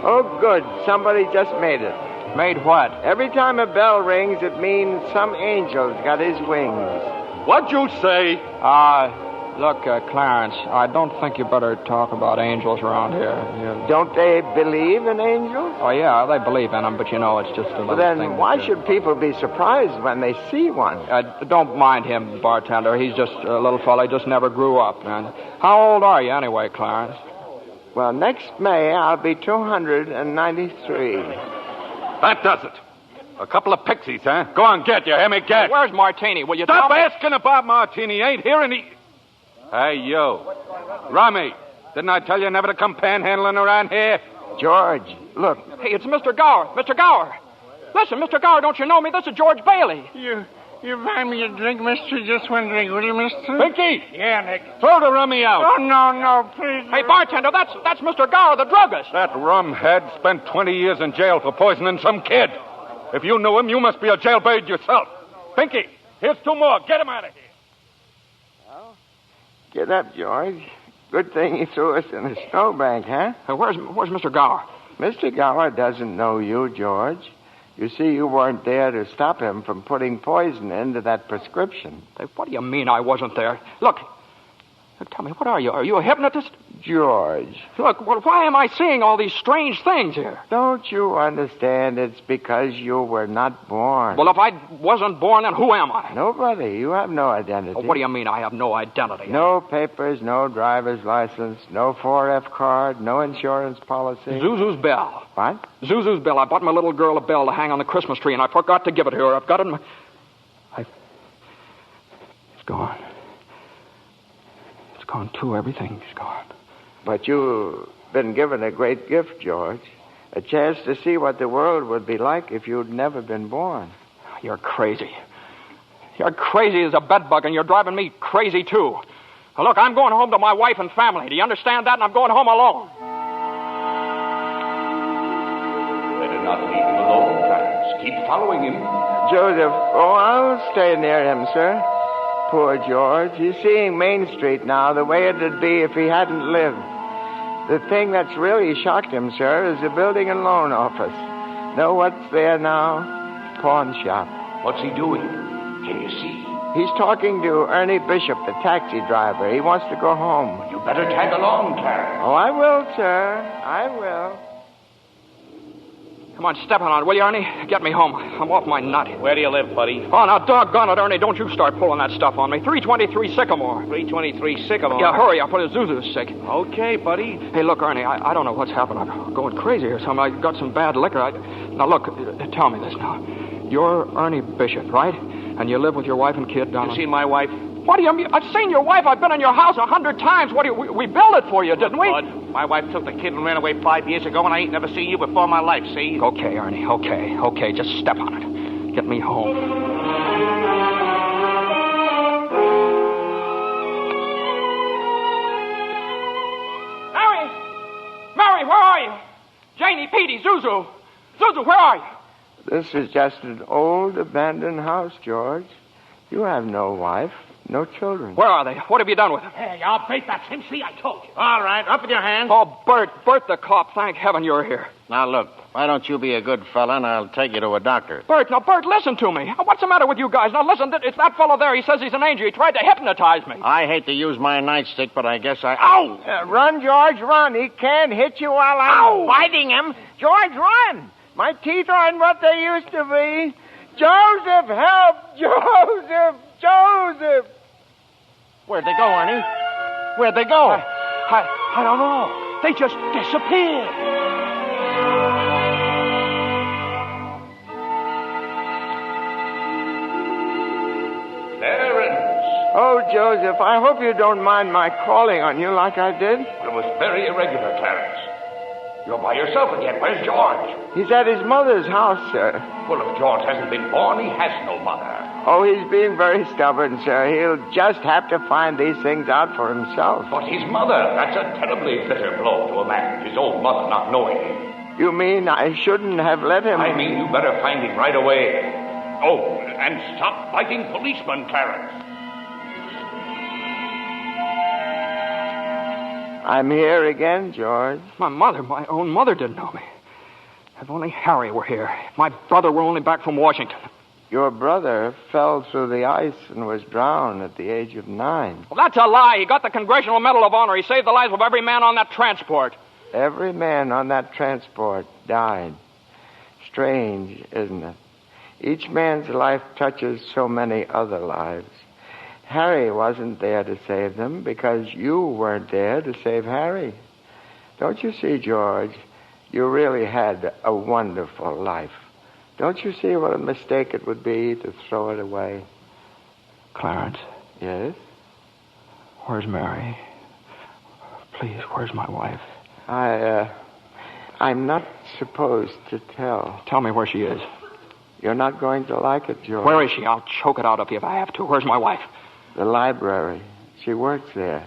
Oh, good. Somebody just made it. Made what? Every time a bell rings, it means some angel's got his wings. What'd you say? Look, Clarence, I don't think you better talk about angels around here. Don't they believe in angels? Oh, yeah, they believe in them, but it's just a little thing. thing. Why should people be surprised when they see one? Don't mind him, bartender. He's just a little fella. He just never grew up. And how old are you anyway, Clarence? Well, next May, I'll be 293. That does it. A couple of pixies, huh? Go on, get you. Hear me, get. Where's Martini? Will you Stop tell me? asking about Martini. Ain't here any... Hey, you. Rummy, didn't I tell you never to come panhandling around here? George, look. Hey, it's Mr. Gower. Mr. Gower. Listen, Mr. Gower, don't you know me? This is George Bailey. You buy me a drink, mister? Just one drink, will you, mister? Pinky! Yeah, Nick. Throw the rummy out. Oh, no, please. Hey, bartender, that's Mr. Gower, the druggist. That rumhead spent 20 years in jail for poisoning some kid. If you knew him, you must be a jailbird yourself. Pinky, here's two more. Get him out of here. Get up, George. Good thing he threw us in a snowbank, huh? Where's Mr. Gower? Mr. Gower doesn't know you, George. You see, you weren't there to stop him from putting poison into that prescription. Hey, what do you mean I wasn't there? Look, tell me, what are you? Are you a hypnotist? George. Look, why am I seeing all these strange things here? Don't you understand? It's because you were not born. Well, if I wasn't born, then who am I? Nobody. You have no identity. Oh, what do you mean I have no identity? No papers, no driver's license, no 4F card, no insurance policy. Zuzu's bell. What? Zuzu's bell. I bought my little girl a bell to hang on the Christmas tree, and I forgot to give it to her. I've got it in my... It's gone. It's gone, too. Everything's gone. But you've been given a great gift, George. A chance to see what the world would be like if you'd never been born. You're crazy. You're crazy as a bedbug, and you're driving me crazy, too. Now, look, I'm going home to my wife and family. Do you understand that? And I'm going home alone. Better not leave him alone, Clarence. Keep following him. Joseph, I'll stay near him, sir. Poor George. He's seeing Main Street now the way it'd be if he hadn't lived. The thing that's really shocked him, sir, is the building and loan office. Know what's there now? Pawn shop. What's he doing? Can you see? He's talking to Ernie Bishop, the taxi driver. He wants to go home. You better tag along, Clarence. Oh, I will, sir. I will. Come on, step on it, will you, Ernie? Get me home. I'm off my nut. Where do you live, buddy? Oh, now, doggone it, Ernie. Don't you start pulling that stuff on me. 323 Sycamore. 323 Sycamore? Yeah, hurry up. Zuzu's sick. Okay, buddy. Hey, look, Ernie, I don't know what's happened. I'm going crazy or something. I got some bad liquor. Now, look, tell me this now. You're Ernie Bishop, right? And you live with your wife and kid down... You seen my wife? What do you mean? I've seen your wife. I've been in your house 100 times. What do you... We built it for you, didn't we? Bud, my wife took the kid and ran away 5 years ago, and I ain't never seen you before in my life, see? Okay, Ernie, okay. Just step on it. Get me home. Mary, where are you? Janie, Petey, Zuzu. Zuzu, where are you? This is just an old abandoned house, George. You have no wife, no children. Where are they? What have you done with them? Hey, I'll bet that's him. See, I told you. All right, up with your hands. Oh, Bert the cop. Thank heaven you're here. Now, look, why don't you be a good fella and I'll take you to a doctor? Bert, listen to me. What's the matter with you guys? Now, listen, it's that fellow there. He says he's an angel. He tried to hypnotize me. I hate to use my nightstick, but I guess I... Ow! Run, George, run. He can't hit you while I'm biting him. George, run! My teeth aren't what they used to be. Joseph, help! Joseph! Where'd they go, Ernie? Where'd they go? I don't know. They just disappeared. Clarence. Oh, Joseph, I hope you don't mind my calling on you like I did. It was very irregular, Clarence. You're by yourself again. Where's George? He's at his mother's house, sir. Well, if George hasn't been born, he has no mother. Oh, he's being very stubborn, sir. He'll just have to find these things out for himself. But his mother, that's a terribly bitter blow to a man, his own mother not knowing him. You mean I shouldn't have let him? I mean you better find him right away. Oh, and stop fighting policemen, Clarence. I'm here again, George. My mother, my own mother didn't know me. If only Harry were here. If my brother were only back from Washington. Your brother fell through the ice and was drowned at the age of 9. Well, that's a lie. He got the Congressional Medal of Honor. He saved the lives of every man on that transport. Every man on that transport died. Strange, isn't it? Each man's life touches so many other lives. Harry wasn't there to save them because you weren't there to save Harry. Don't you see, George? You really had a wonderful life. Don't you see what a mistake it would be to throw it away? Clarence. Yes? Where's Mary? Please, where's my wife? I'm not supposed to tell. Tell me where she is. You're not going to like it, George. Where is she? I'll choke it out of you if I have to. Where's my wife? The library. She works there.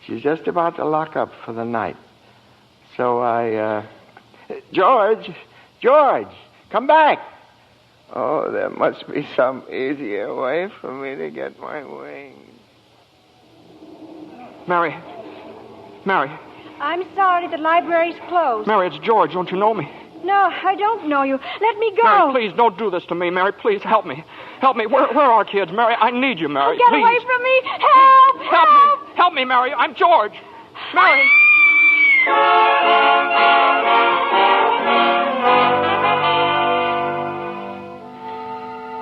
She's just about to lock up for the night. So George! Come back! Oh, there must be some easier way for me to get my wings. Mary. I'm sorry, the library's closed. Mary, it's George. Don't you know me? No, I don't know you. Let me go. Mary, please, don't do this to me. Mary, please, help me. Help me. Where are our kids? Mary, I need you, Mary. Get please. away from me. Help! Help me, Mary. I'm George. Mary.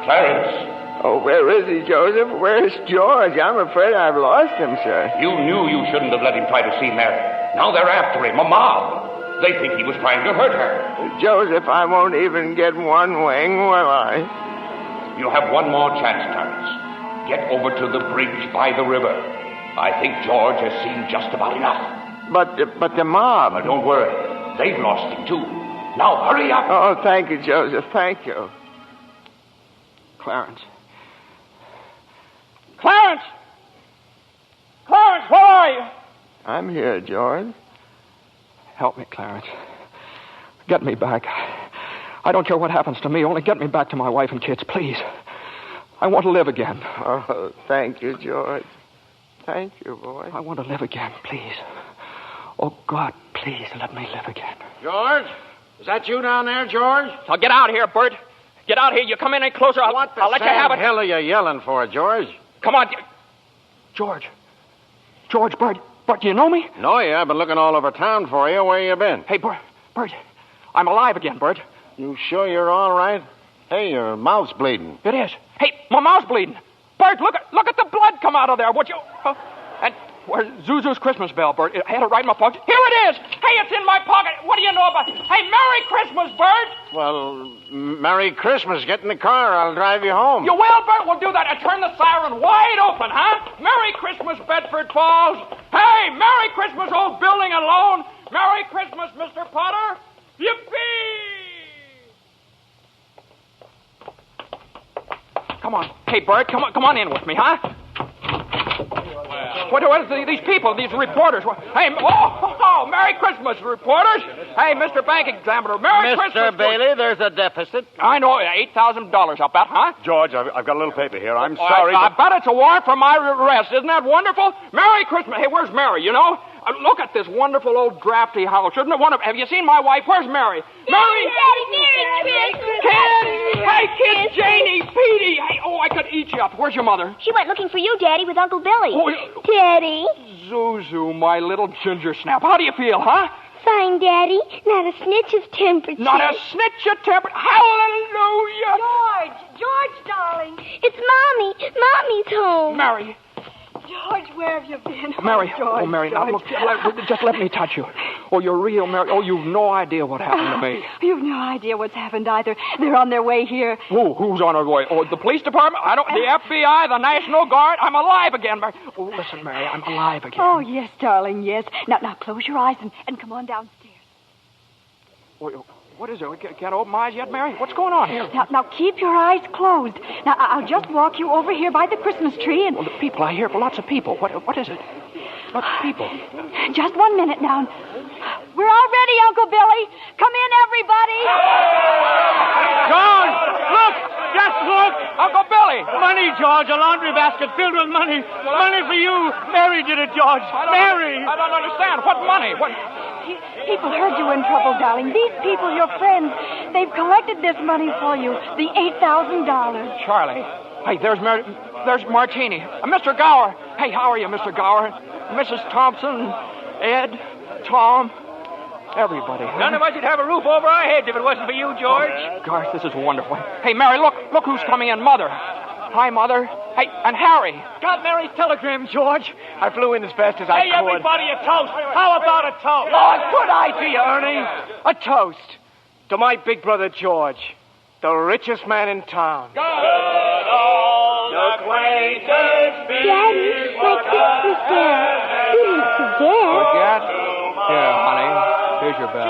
Clarence. Oh, where is he, Joseph? Where's George? I'm afraid I've lost him, sir. You knew you shouldn't have let him try to see Mary. Now they're after him, a mob. They think he was trying to hurt her. Joseph, I won't even get one wing, will I? You have one more chance, Clarence. Get over to the bridge by the river. I think George has seen just about enough. But the mob... But don't worry. They've lost him, too. Now, hurry up. Oh, thank you, Joseph. Thank you. Clarence, where are you? I'm here, George. Help me, Clarence. Get me back. I don't care what happens to me. Only get me back to my wife and kids, please. I want to live again. Oh, thank you, George. Thank you, boy. I want to live again, please. Oh, God, please let me live again. George? Is that you down there, George? Now get out of here, Bert. Get out here. You come in any closer, I'll let you have it. What the hell are you yelling for, George? Come on. George, Bert, do you know me? No, yeah. I've been looking all over town for you. Where you been? Hey, Bert, I'm alive again, Bert. You sure you're all right? Hey, your mouth's bleeding. It is. Hey, my mouth's bleeding. Bert, look at the blood come out of there, would you? And where's Zuzu's Christmas bell, Bert? I had it right in my pocket. Here it is. Hey, it's in my pocket. What do you know about it? Hey, Merry Christmas, Bert. Well, Merry Christmas. Get in the car. I'll drive you home. You will, Bert? We'll do that. And turn the siren wide open, huh? Merry Christmas, Bedford Falls. Hey, Merry Christmas, old building and loan. Merry Christmas, Mr. Potter. Yippee! Come on. Hey, Bert, come on in with me, huh? What are these people, these reporters? Hey, Merry Christmas, reporters. Hey, Mr. Bank Examiner, Merry Christmas. Mr. Bailey, there's a deficit. I know, $8,000, I'll bet, huh? George, I've got a little paper here. I'm sorry. I bet it's a warrant for my arrest. Isn't that wonderful? Merry Christmas. Hey, where's Mary, you know? Look at this wonderful old drafty house. Isn't it wonderful? Have you seen my wife? Where's Mary? Mary! Merry Christmas! Kids! Hey, kids! Janie! Petey! Hey, I could eat you up. Where's your mother? She went looking for you, Daddy, with Uncle Billy. Oh, Daddy. Zuzu, my little ginger snap. How do you feel, huh? Fine, Daddy. Not a snitch of temperature. Not a snitch of temperature. Hallelujah! George, darling. It's Mommy. Mommy's home. Mary. George, where have you been? Mary. George, Mary, George. now look, just let me touch you. Oh, you're real, Mary. Oh, you've no idea what happened to me. You've no idea what's happened either. They're on their way here. Who's on our way? Oh, the police department? The FBI, the National Guard? I'm alive again, Mary. Oh, listen, Mary, I'm alive again. Oh, yes, darling, yes. Now close your eyes and come on downstairs. What is it? We can't open my eyes yet, Mary? What's going on here? Now, keep your eyes closed. Now, I'll just walk you over here by the Christmas tree and... Well, the people, I hear lots of people. What is it? Lots of people. Just 1 minute now. We're all ready, Uncle Billy. Come in, everybody. George, look! Just look! Uncle Billy! Money, George, a laundry basket filled with money. Money for you. Mary did it, George. Mary! I don't understand. What money? What... People heard you in trouble, darling. These people, your friends, they've collected this money for you. The $8,000. Charlie. Hey, there's Martini. Mr. Gower. Hey, how are you, Mr. Gower? Mrs. Thompson, Ed, Tom, everybody. None of us would have a roof over our heads if it wasn't for you, George. Oh, gosh, this is wonderful. Hey, Mary, look who's coming in. Mother. Hi, Mother. Hey, and Harry. Got Mary's telegram, George. I flew in as fast as I could. Hey, everybody, a toast. How about a toast? Oh, good idea, Ernie. A toast to my big brother, George, the richest man in town. Good old acquaintance be. Daddy, my Christmas bell. You didn't forget. Forget? Here, honey. Here's your bell.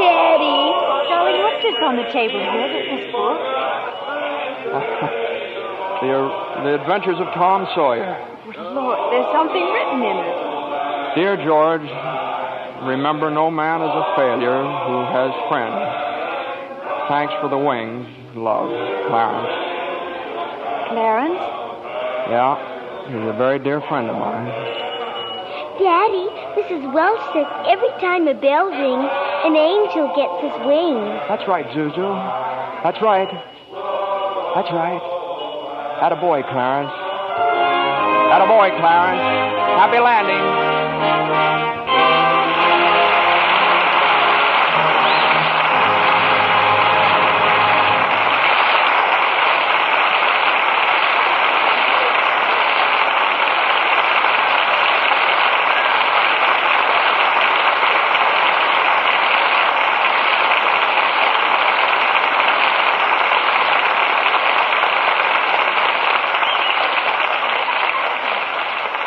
Daddy. Darling, what's this on the table here, this book? The Adventures of Tom Sawyer. Lord, there's something written in it. Dear George, remember no man is a failure who has friends. Thanks for the wings. Love, Clarence. Clarence? Yeah, he's a very dear friend of mine. Daddy, this is Welsh says every time a bell rings, an angel gets his wings. That's right, Zuzu. That's right. That's right. Attaboy, Clarence. Attaboy, Clarence. Happy landing.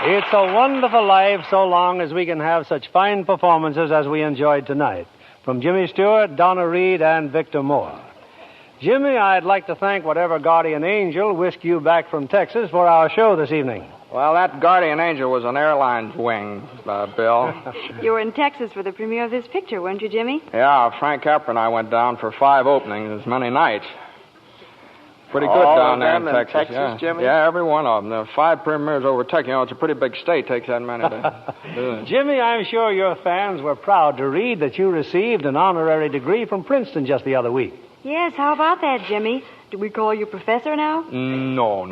It's a wonderful life so long as we can have such fine performances as we enjoyed tonight. From Jimmy Stewart, Donna Reed, and Victor Moore. Jimmy, I'd like to thank whatever guardian angel whisked you back from Texas for our show this evening. Well, that guardian angel was an airline's wing, Bill. You were in Texas for the premiere of this picture, weren't you, Jimmy? Yeah, Frank Capra and I went down for 5 openings, as many nights. Pretty good All down of there them in Texas. yeah. Jimmy? Yeah, every one of them. There were 5 premieres over Texas. You know, it's a pretty big state. Takes that many to do it. Jimmy, I'm sure your fans were proud to read that you received an honorary degree from Princeton just the other week. Yes, how about that, Jimmy? Do we call you professor now? No.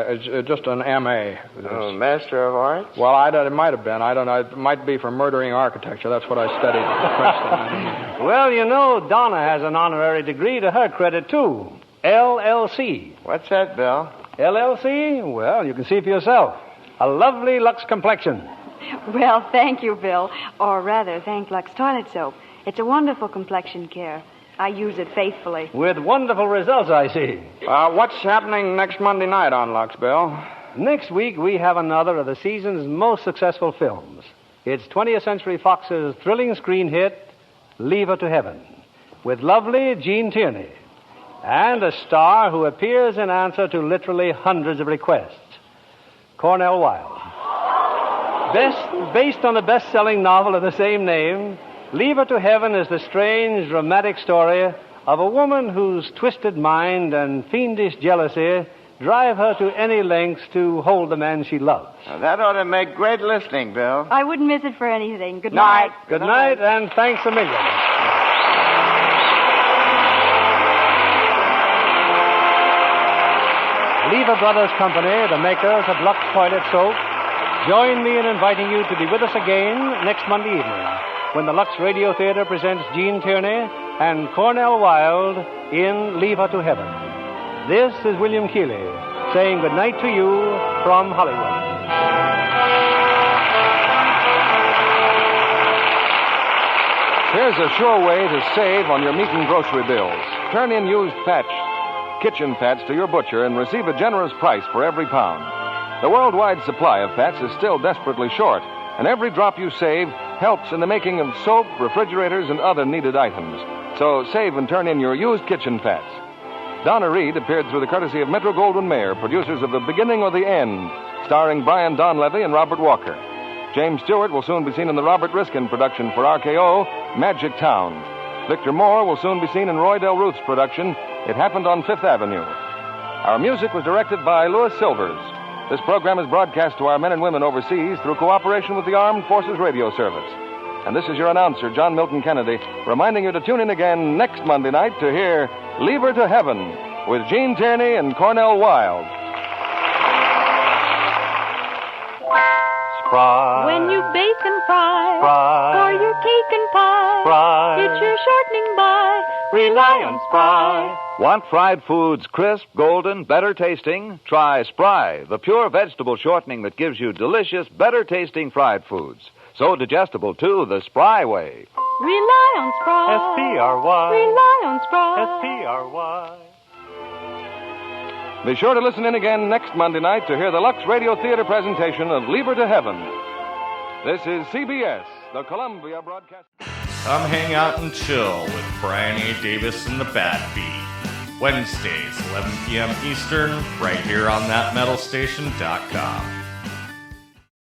It's just an M.A. Oh, Master of Arts? Well, it might have been. I don't know. It might be for murdering architecture. That's what I studied at Princeton. Well, you know, Donna has an honorary degree to her credit, too. LLC. What's that, Bill? LLC? Well, you can see for yourself. A lovely Lux complexion. Well, thank you, Bill. Or rather, thank Lux Toilet Soap. It's a wonderful complexion care. I use it faithfully. With wonderful results, I see. What's happening next Monday night on Lux, Bill? Next week, we have another of the season's most successful films. It's 20th Century Fox's thrilling screen hit, Leave Her to Heaven, with lovely Jean Tierney, and a star who appears in answer to literally hundreds of requests, Cornell Wilde. Based on the best-selling novel of the same name, Leave Her to Heaven is the strange, dramatic story of a woman whose twisted mind and fiendish jealousy drive her to any lengths to hold the man she loves. Now, that ought to make great listening, Bill. I wouldn't miss it for anything. Good night. Good night, and thanks a million. Lever Brothers Company, the makers of Lux Toilet Soap, join me in inviting you to be with us again next Monday evening when the Lux Radio Theater presents Jean Tierney and Cornell Wilde in Leave Her to Heaven. This is William Keeley saying good night to you from Hollywood. Here's a sure way to save on your meat and grocery bills. Turn in used kitchen fats to your butcher and receive a generous price for every pound. The worldwide supply of fats is still desperately short, and every drop you save helps in the making of soap, refrigerators, and other needed items. So save and turn in your used kitchen fats. Donna Reed appeared through the courtesy of Metro-Goldwyn-Mayer, producers of The Beginning or the End, starring Brian Donlevy and Robert Walker. James Stewart will soon be seen in the Robert Riskin production for RKO, Magic Town. Victor Moore will soon be seen in Roy Del Ruth's production, It Happened on Fifth Avenue. Our music was directed by Louis Silvers. This program is broadcast to our men and women overseas through cooperation with the Armed Forces Radio Service. And this is your announcer, John Milton Kennedy, reminding you to tune in again next Monday night to hear Leave Her to Heaven with Gene Tierney and Cornell Wilde. Spry. When you bake and fry, Spry. for your cake and pie, Spry. it's your shortening by. Rely on Spry. Want fried foods crisp, golden, better tasting? Try Spry, the pure vegetable shortening that gives you delicious, better tasting fried foods. So digestible, too, the Spry way. Rely on Spry. S-P-R-Y. Rely on Spry. S-P-R-Y. Be sure to listen in again next Monday night to hear the Lux Radio Theater presentation of Leave Her to Heaven. This is CBS, the Columbia Broadcast. Come hang out and chill with Brian A. Davis and the Bad Beat. Wednesdays, 11 p.m. Eastern, right here on thatmetalstation.com.